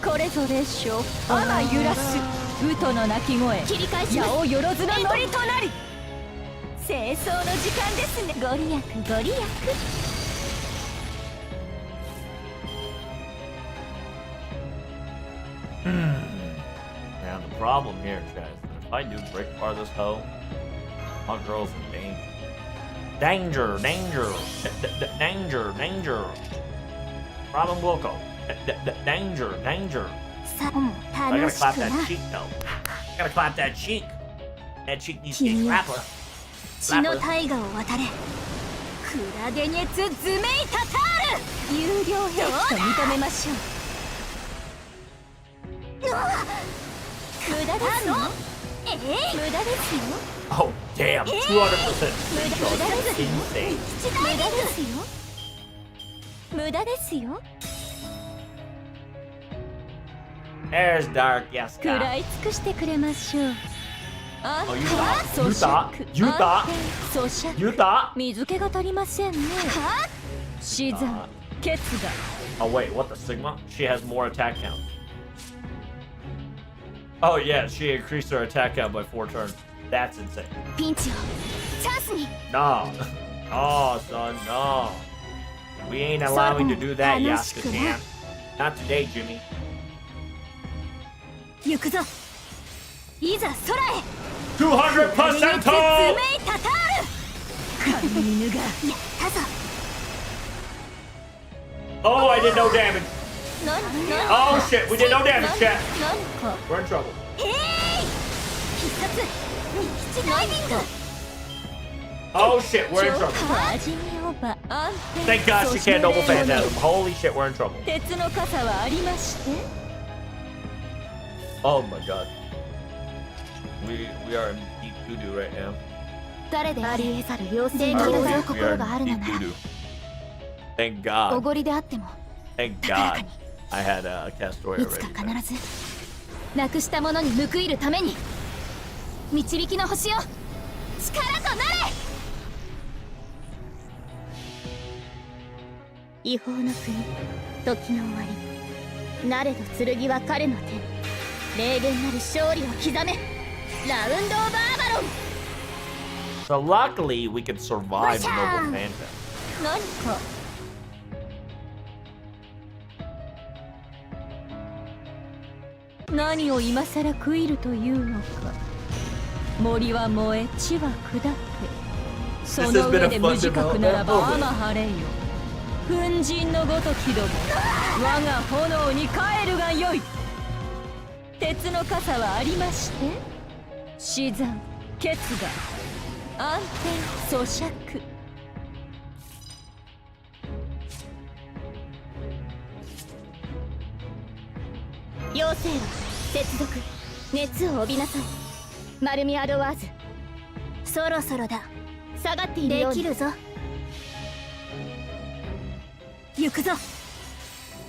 これぞ列将、天揺らす、ウトの鳴き声、切り返し矢をよろずのノリとなり。清掃の時間ですね。ご利益ご利益。 Now the problem here, guys, is that if I do break apart this hoe, my girl's in danger. Danger. Danger. Danger. Robin Wilco. Danger. Danger. さ I gotta 楽し clap く that な cheek though. I gotta clap that cheek. That cheek needs to get 君は clapper. 血の大河を渡れクラデニェツ・ズメイタタール有料兵器と認めましょう。無駄ですよ。無駄ですよ。 Oh damn, 200%. 無駄ですよ。 Insane. 無駄ですよ。無駄ですよ。 There's Dark Yaska. 食らい尽くしてくれましょう。安 Oh, 定 you thought? 咀 You 嚼 thought? You thought? 安定咀嚼 You thought? 水気が足りませんね。死残決断 Oh wait, what the Sigma? She has more attack count. Oh yeah, she increased her attack count by 4 turns. That's insane. ピンチをチャンスに No. Oh, son, no. We ain't allowing to do that, Yaska-chan. Not today, Jimmy. 行くぞいざ空へ 200%! ズメイタタール神犬がやったぞ Oh, I did no damage. 何 Oh shit, we did no damage, chat. 何か We're in trouble. 必殺二七ダイビング Oh shit, we're ち in ょっ trouble. と味見をば安定 Thank God she can't double phantasm. Holy shit, we're in trouble. 鉄の傘はありまして Oh my god. We are in deep doo-doo right now. 誰であり得ざる妖精 Alright, の we よ are 心がある in の deep なら doo-doo. Thank お God. ごりであっても Thank 高らか God. に I had a Castoria いつ ready. か必ずなくしたものに報いるために導きの星よ力となれ違法の国時の終わりなれど剣は彼の手霊言なる勝利を刻めラウンド・オブ・アバロン So luckily, we could survive the Noble Phantom. 何か何を今さら食いるというのか森は燃え地は砕けその上で無自覚ならば天晴れよ粉塵のごときども我が炎に帰るがよい鉄の傘はありまして死残決断安定咀嚼妖精は接続熱を帯びなさいマルミアドワーズそろそろだ下がっているようにできるぞ行くぞ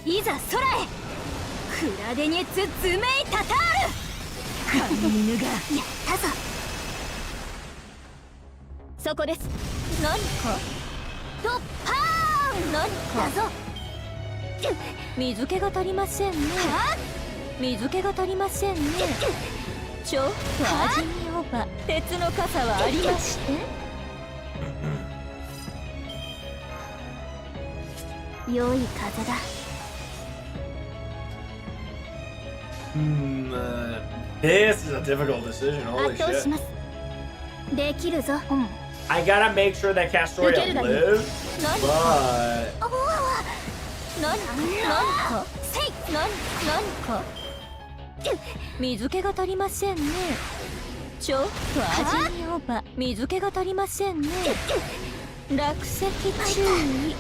いざ空へクラデニェツ・ズメイタタール神犬がやったぞそこです何かとパーン何かだぞ水気が足りませんね水気が足りませんねちょっと味見をば鉄の傘はありまして良い風だ This is a difficult decision. Holy 圧倒し shit. ますできるぞ I gotta make sure that Castoria lives, but 何か何か水気が足りませんねちょっと味見をば水気が足りませんね落石注意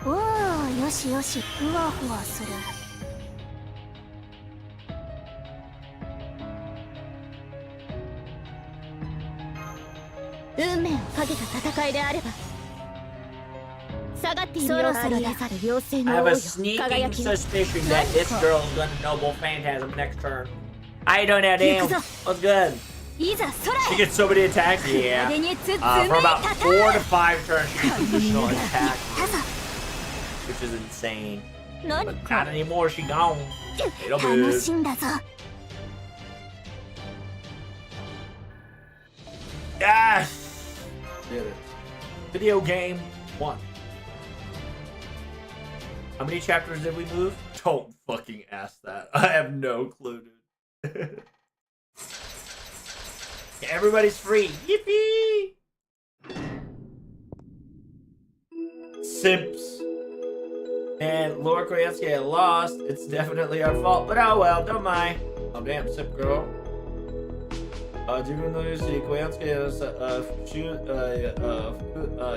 おおよしよしふわふわする運命をかけた戦いであれば下がっているようなあり得ざる妖精 I の have 王 a よ sneaking 輝き suspicion that this girl is gonna Noble Phantasm next turn. I don't know, damn. What's good? いざ She 空へ gets so many attacks, クラ yeah. デニェツ・ズメイ For about タタ 4 to ー 5 turns, she gets additional attack, だぞ which is insane. 何 But か not anymore, she gone. It'll 楽 move. しんだぞ Ah! Did it. Video game 1. How many chapters did we move? Don't fucking ask that. I have no clue, dude. Everybody's free. Yippee! Simps. And Lord Koyansky lost. It's definitely our fault, but oh well, don't mind. Oh damn, sip girl. 自分の勇姿、小屋付けのさ、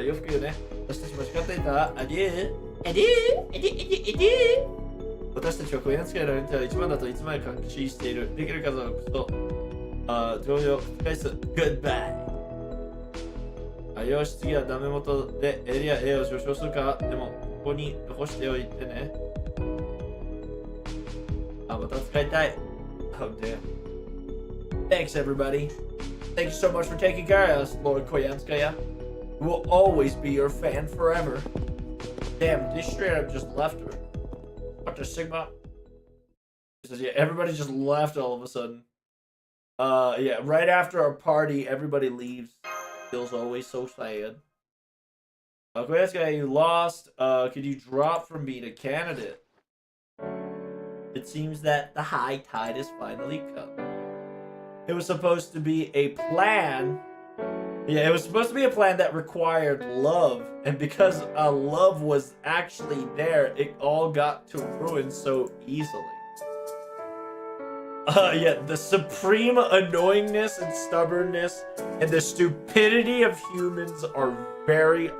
洋服よね。私たち間違っていた。アデュー、アデュー、アデュー、アデュー、アデュー。私たちは小屋付けの運転は一番だといつまで監視している。できる数のこと、同様、返す。Goodbye。よし、次はダメ元でエリア A を上昇するか。でも、ここに残しておいてね。また使いたい。Oh damn. Thanks, everybody. Thank you so much for taking care of us, Lord Koyanskaya. We'll always be your fan forever. Damn, this straight up just left her. What the Sigma? He says, yeah, everybody just left all of a sudden. Yeah, right after our party, everybody leaves. Feels always so sad. Koyanskaya, you lost. Could you drop from being a candidate? It seems that the high tide has finally come. It was supposed to be a plan. Yeah, it was supposed to be a plan that required love. And because love was actually there, it all got to ruin so easily. Yeah, the supreme annoyingness and stubbornness and the stupidity of humans are very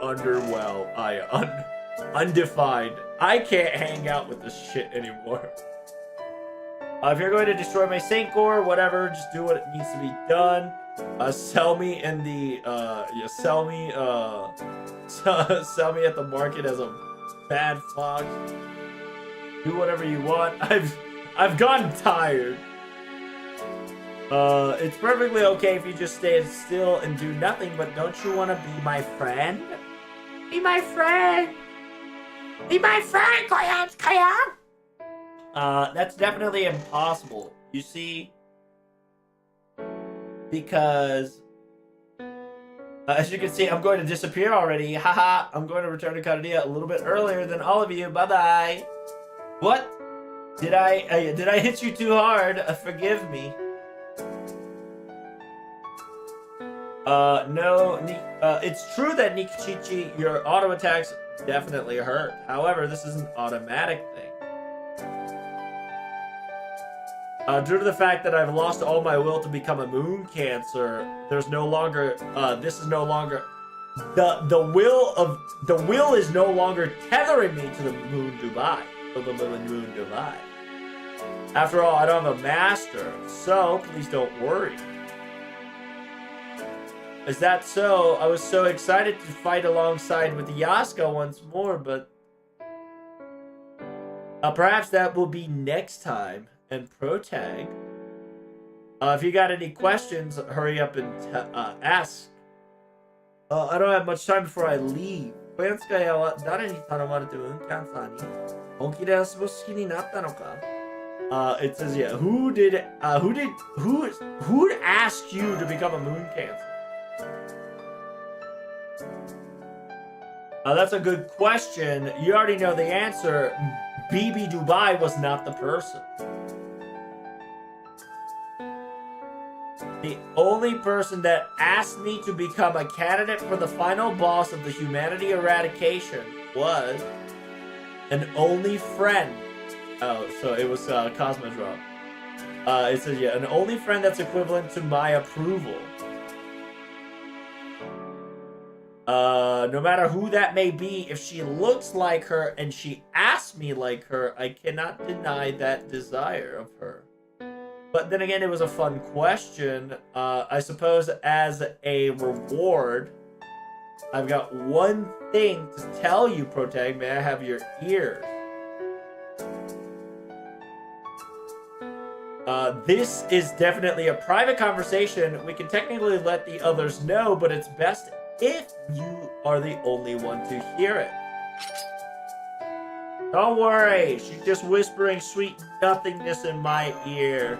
undefined. I can't hang out with this shit anymore. If you're going to destroy my Saint Core, whatever, just do what needs to be done. Sell me in the, sell me at the market as a bad fox. Do whatever you want. I've gotten tired. It's perfectly okay if you just stay still and do nothing, but don't you want to be my friend? Be my friend! Be my friend, Kaya! That's definitely impossible. You see? Because, as you can see, I'm going to disappear already. Haha, I'm going to return to Karadia a little bit earlier than all of you. Bye-bye. What? Did I hit you too hard? Forgive me. No, it's true that Nikichichi, your auto attacks definitely hurt. However, this is an automatic thing. Due to the fact that I've lost all my will to become a moon cancer, there's no longer, this is no longer, the will is no longer tethering me to the moon Dubai, or the moon Dubai. After all, I don't have a master, so please don't worry. Is that so? I was so excited to fight alongside with Yasuko once more, but perhaps that will be next time. And Protag, if you got any questions, hurry up and ask. I don't have much time before I leave. 小屋使いは誰に頼まれて運キャンサーに本気で遊ぶ好きになったのか? It says, yeah, who asked you to become a moon cancer? That's a good question. You already know the answer. BB Dubai was not the person. The only person that asked me to become a candidate for the final boss of the humanity eradication was an only friend. Oh, so it was Cosmodrop. It says, yeah, an only friend that's equivalent to my approval. No matter who that may be, if she looks like her and she asks me like her, I cannot deny that desire of her. But then again, it was a fun question. I suppose as a reward, I've got one thing to tell you, Protag. May I have your ears? This is definitely a private conversation. We can technically let the others know, but it's best if you are the only one to hear it. Don't worry, she's just whispering sweet nothingness in my ear.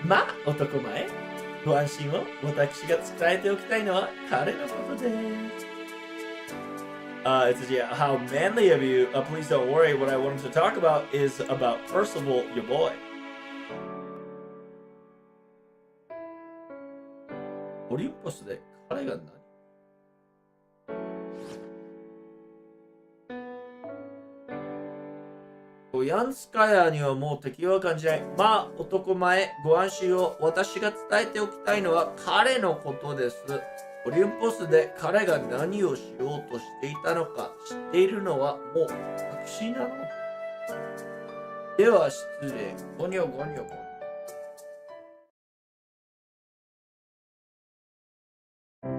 まあ、男前、ご安心を。私が伝えておきたいのは彼のことです。It says, yeah, how manly of you. Please don't worry. What I wanted to talk about is about Percival, your boy. オリンポスで彼が何?ヤンスカヤにはもう敵は感じない。まあ、男前、ご安心を。私が伝えておきたいのは彼のことです。オリンポスで彼が何をしようとしていたのか知っているのはもう私なの。では失礼。ゴニョゴニョゴニョ。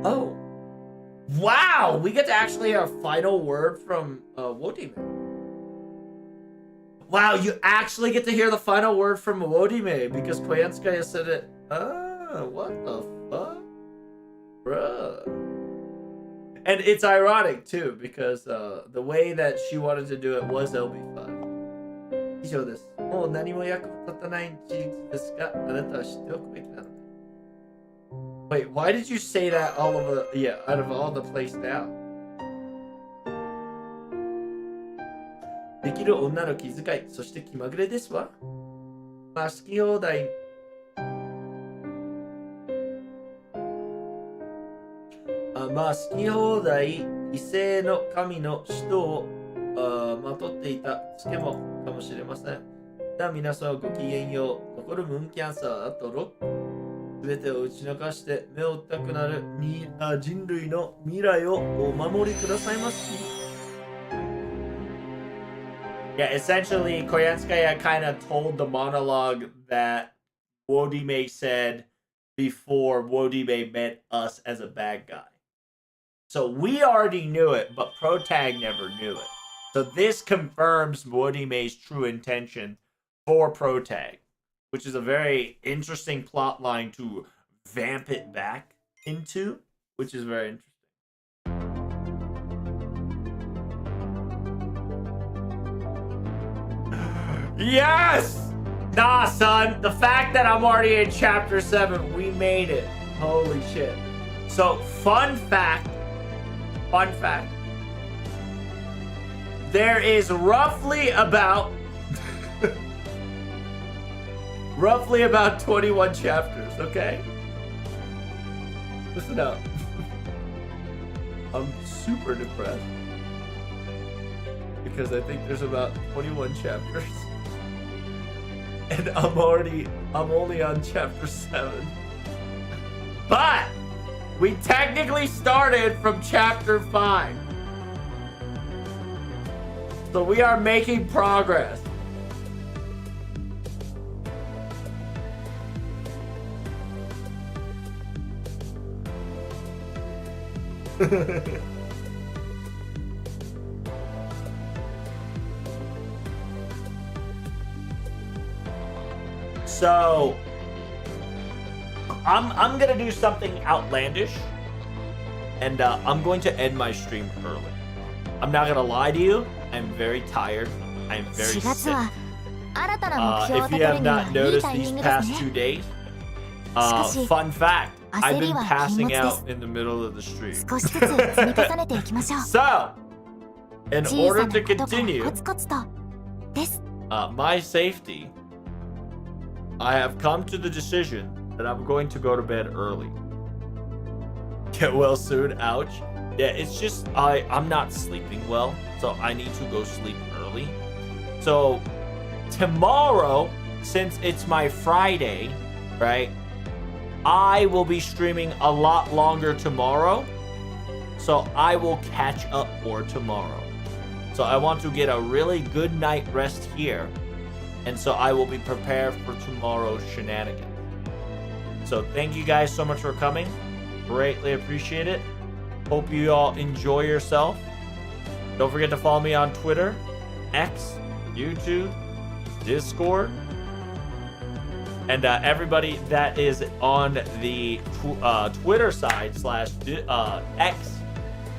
Oh. Wow! We get to actually hear a final word from Wodime. Wow, you actually get to hear the final word from Wodime because Koyanskaya said it. Ah, what the fuck? Bruh. And it's ironic too because the way that she wanted to do it was LB5. 以上です。もう何も役立たない事実ですが、あなたは知っておくべきなので。Wait, why did you say that all of the, yeah, out of all the place now? できる女の気遣い、そして気まぐれですわ。まあ、好き放題。まあ、好き放題、異性の神の使徒をまとっていたつけもかもしれません。では皆さんごきげんよう。残るムーンキャンサー、あと6。すべてを打ち抜かして目を痛くなる人類の未来をお守りくださいまし。Yeah, essentially, Koyanskaya kind of told the monologue that Wodime said before Wodime met us as a bad guy. So we already knew it, but Protag never knew it. So this confirms Wodime's true intention for Protag, which is a very interesting plot line to vamp it back into, which is very interesting. Yes! Nah, son. The fact that I'm already in chapter 7, we made it. Holy shit. So, fun fact. There is roughly about 21 chapters, okay? Listen up. I'm super depressed because I think there's about 21 chapters. And I'm only on chapter 7. But we technically started from chapter 5. So we are making progress. So I'm gonna do something outlandish, and I'm going to end my stream early. I'm not gonna lie to you. I'm very tired. I'm very sick. If you have not noticed these past 2 days, fun fact, I've been passing out in the middle of the stream. So, in order to continue my safety, I have come to the decision that I'm going to go to bed early. Get well soon, ouch. Yeah, it's just I'm not sleeping well, so I need to go sleep early. So tomorrow, since it's my Friday, right, I will be streaming a lot longer tomorrow, so I will catch up more tomorrow. So I want to get a really good night rest here, and so I will be prepared for tomorrow's shenanigans. So thank you guys so much for coming. Greatly appreciate it. Hope you all enjoy yourself. Don't forget to follow me on Twitter, X, YouTube, Discord, and everybody that is on the Twitter side / X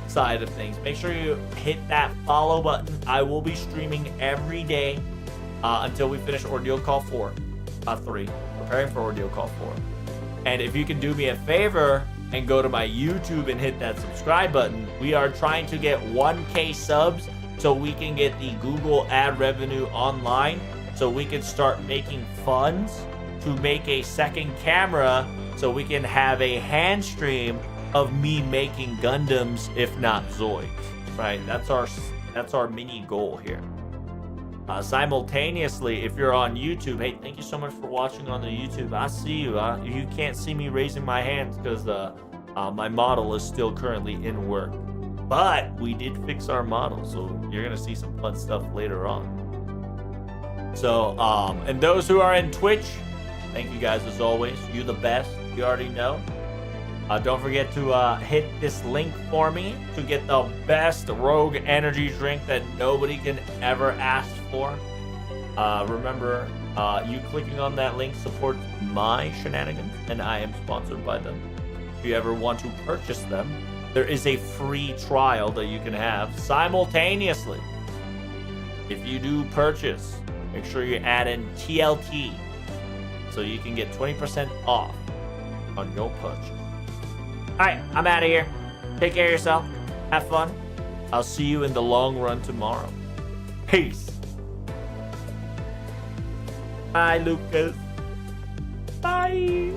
side of things. Make sure you hit that follow button. I will be streaming every day until we finish Ordeal Call 3, preparing for Ordeal Call 4. And if you can do me a favor and go to my YouTube and hit that subscribe button, we are trying to get 1K subs so we can get the Google ad revenue online, so we can start making funds to make a second camera so we can have a hand stream of me making Gundams, if not Zoids, right? That's our mini goal here. Simultaneously, if you're on YouTube, hey, thank you so much for watching on the YouTube. I see you. You can't see me raising my hands because my model is still currently in work. But we did fix our model, so you're going to see some fun stuff later on. So, and those who are in Twitch, thank you guys as always. You're the best. You already know. Don't forget to hit this link for me to get the best rogue energy drink that nobody can ever ask for. Remember, you clicking on that link supports my shenanigans, and I am sponsored by them. If you ever want to purchase them, there is a free trial that you can have simultaneously. If you do purchase, make sure you add in TLT so you can get 20% off on your purchase. Alright, I'm out of here. Take care of yourself. Have fun. I'll see you in the long run tomorrow. Peace. Bye, Lucas. Bye.